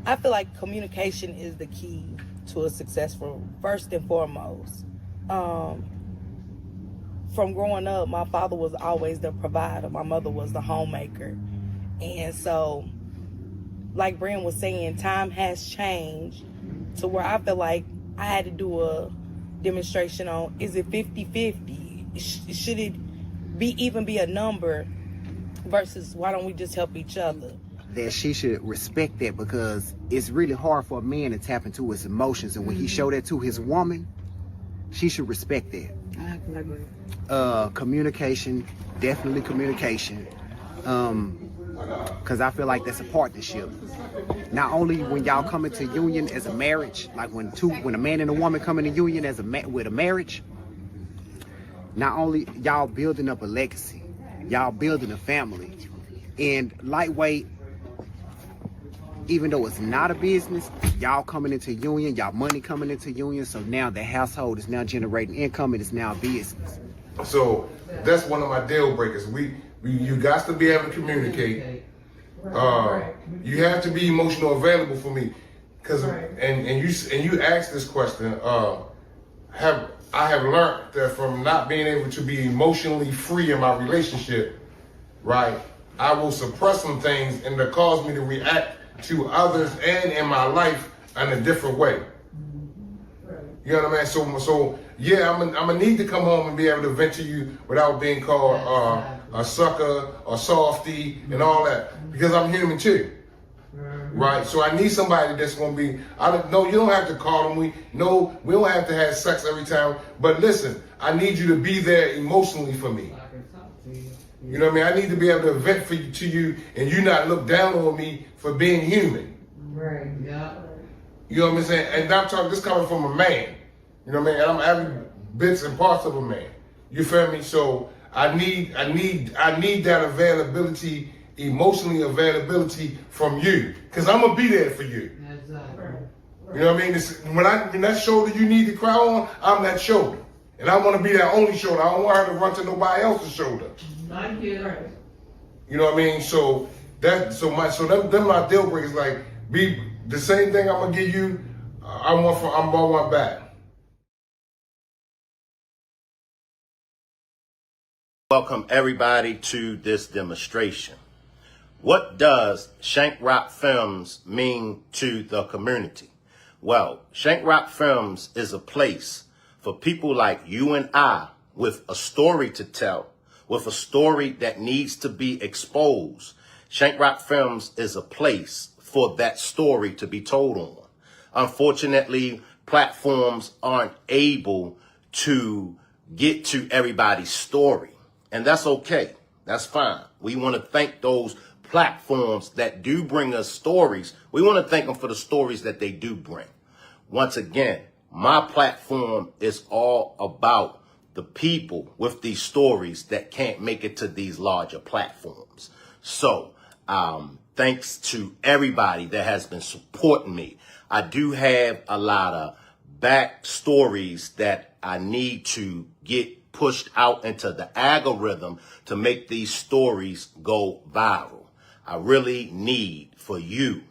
I feel like communication is the key to a successful, first and foremost. From growing up, my father was always the provider. My mother was the homemaker. And so, like Brent was saying, time has changed to where I feel like I had to do a demonstration on, is it 50-50? Should it even be a number versus why don't we just help each other? That she should respect that, because it's really hard for a man to tap into his emotions, and when he showed that to his woman, she should respect that. I agree. Communication, definitely communication, because I feel like that's a partnership. Not only when y'all come into union as a marriage, like when a man and a woman come into union as with a marriage, not only y'all building up a legacy, y'all building a family. And lightweight, even though it's not a business, y'all coming into union, y'all money coming into union, so now the household is now generating income, and it's now a business. So that's one of my deal breakers. You got to be able to communicate. You have to be emotional available for me, because and you asked this question. I have learned that from not being able to be emotionally free in my relationship, right? I will suppress some things, and that cause me to react to others and in my life in a different way. You know what I mean? So yeah, I'm gonna need to come home and be able to vent to you without being called a sucker or softy and all that, because I'm human too. Right? So I need somebody that's gonna be, no, you don't have to call them. We don't have to have sex every time. But listen, I need you to be there emotionally for me. You know what I mean? I need to be able to vent to you, and you not look down on me for being human. Right. Yeah. You know what I'm saying? And I'm talking this coming from a man. You know what I mean? And I'm every bits and parts of a man. You feel me? So I need that availability, emotionally availability from you, because I'm gonna be there for you. Exactly. You know what I mean? When that shoulder you need to cry on, I'm that shoulder. And I want to be that only shoulder. I don't want her to run to nobody else's shoulder. Thank you. You know what I mean? So them my deal breakers. Like, be the same thing I'm gonna give you. I want back. Welcome everybody to this demonstration. What does Shank Rock Films mean to the community? Well, Shank Rock Films is a place for people like you and I with a story to tell, with a story that needs to be exposed. Shank Rock Films is a place for that story to be told on. Unfortunately, platforms aren't able to get to everybody's story, and that's okay. That's fine. We want to thank those platforms that do bring us stories. We want to thank them for the stories that they do bring. Once again, my platform is all about the people with these stories that can't make it to these larger platforms. So, thanks to everybody that has been supporting me. I do have a lot of back stories that I need to get pushed out into the algorithm to make these stories go viral. I really need for you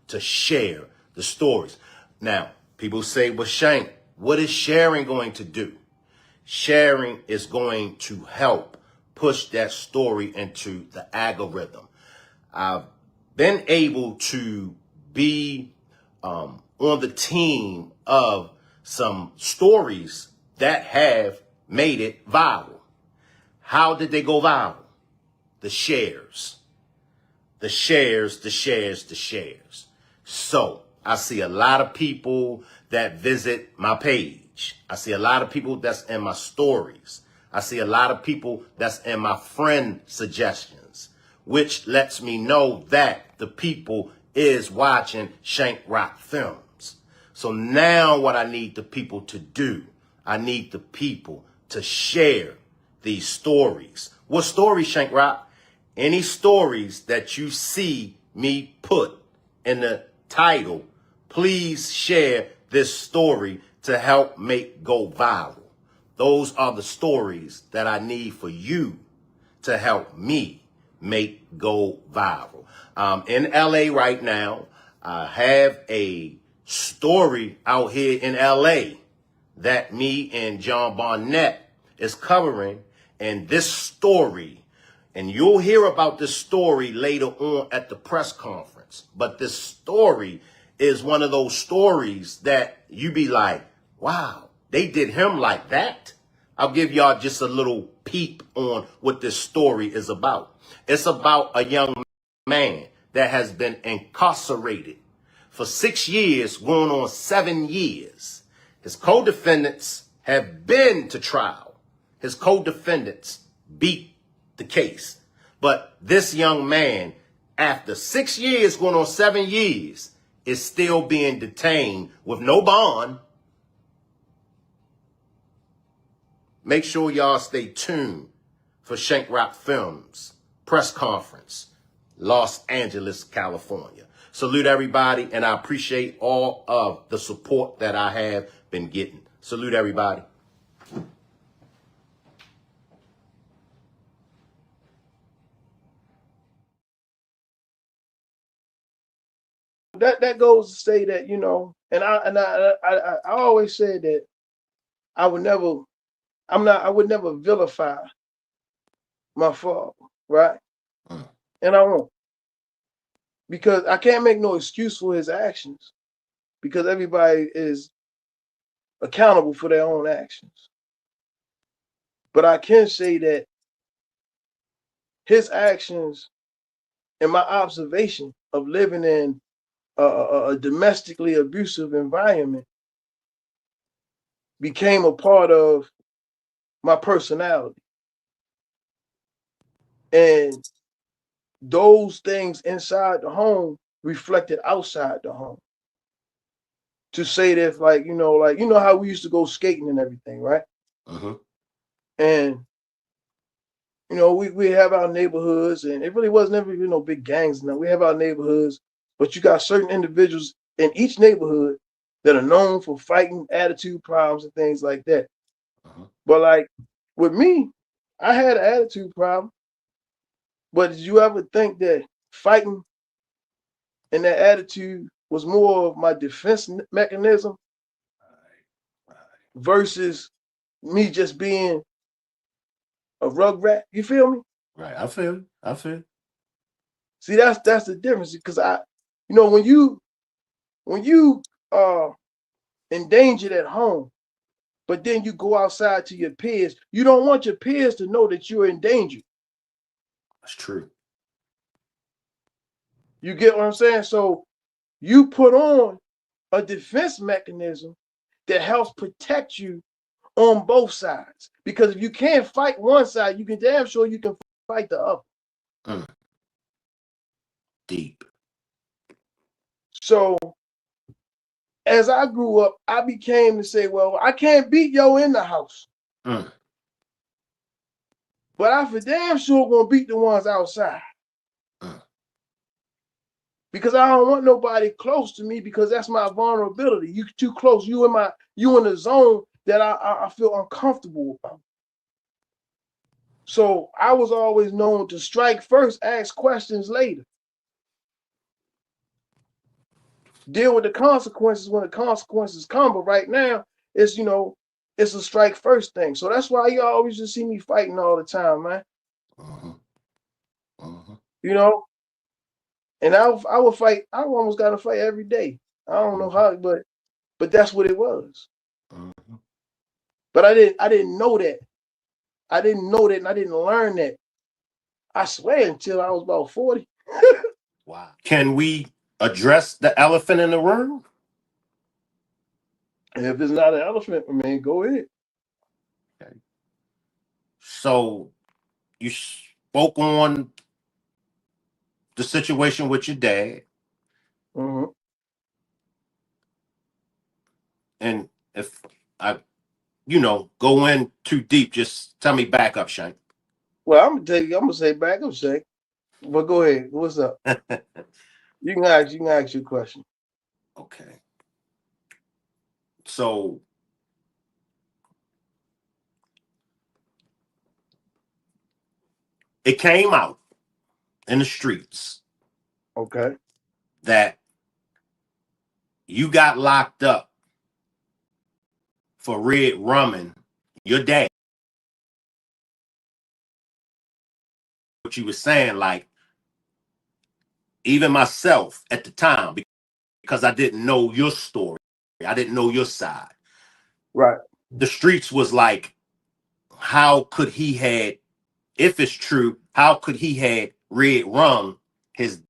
to share the stories. Now, people say, well, Shank, what is sharing going to do? Sharing is going to help push that story into the algorithm. I've been able to be on the team of some stories that have made it viral. How did they go viral? The shares. The shares, the shares, the shares. So I see a lot of people that visit my page. I see a lot of people that's in my stories. I see a lot of people that's in my friend suggestions, which lets me know that the people is watching Shank Rock Films. So now what I need the people to do, I need the people to share these stories. What stories, Shank Rock? Any stories that you see me put in the title, please share this story to help make go viral. Those are the stories that I need for you to help me make go viral. In LA right now, I have a story out here in LA that me and John Barnett is covering. And this story, and you'll hear about this story later on at the press conference, but this story is one of those stories that you be like, wow, they did him like that. I'll give y'all just a little peep on what this story is about. It's about a young man that has been incarcerated for 6 years, going on 7 years. His co-defendants have been to trial. His co-defendants beat the case. But this young man, after 6 years, going on 7 years, is still being detained with no bond. Make sure y'all stay tuned for Shank Rock Films press conference, Los Angeles, California. Salute everybody, and I appreciate all of the support that I have been getting. Salute everybody. That goes to say that, you know, and I always said that I would never vilify my father, right? And I won't. Because I can't make no excuse for his actions, because everybody is accountable for their own actions. But I can say that his actions and my observation of living in a domestically abusive environment became a part of my personality. And those things inside the home reflected outside the home. To say that, like, you know how we used to go skating and everything, right? And you know, we have our neighborhoods, and it really was never, you know, big gangs. Now we have our neighborhoods, but you got certain individuals in each neighborhood that are known for fighting attitude problems and things like that. But like with me, I had an attitude problem. But did you ever think that fighting and that attitude was more of my defense mechanism versus me just being a rugrat? You feel me? Right. I feel you. I feel you. See, that's the difference. Because when you endangered at home, but then you go outside to your peers, you don't want your peers to know that you're in danger. That's true. You get what I'm saying? So you put on a defense mechanism that helps protect you on both sides. Because if you can't fight one side, you can damn sure you can fight the other. Deep. So as I grew up, I became to say, well, I can't beat yo in the house. But I for damn sure gonna beat the ones outside. Because I don't want nobody close to me, because that's my vulnerability. You too close, you in the zone that I feel uncomfortable about. So I was always known to strike first, ask questions later. Deal with the consequences when the consequences come. But right now, it's a strike first thing. So that's why you always just see me fighting all the time, man. And I would fight. I almost got to fight every day. I don't know how, but that's what it was. But I didn't know that. I didn't know that, and I didn't learn that. I swear until I was about 40. Wow. Can we address the elephant in the room? If it's not an elephant, man, go ahead. Okay. So you spoke on the situation with your dad. And if I, go in too deep, just tell me back up, Shank. Well, I'm gonna say back up, Shank. But go ahead. What's up? You can ask your question. Okay. So it came out in the streets. Okay. That you got locked up for red rumming your dad. What you were saying, like, even myself at the time, because I didn't know your story, I didn't know your side. Right. The streets was like, how could he had, if it's true, how could he had red rum his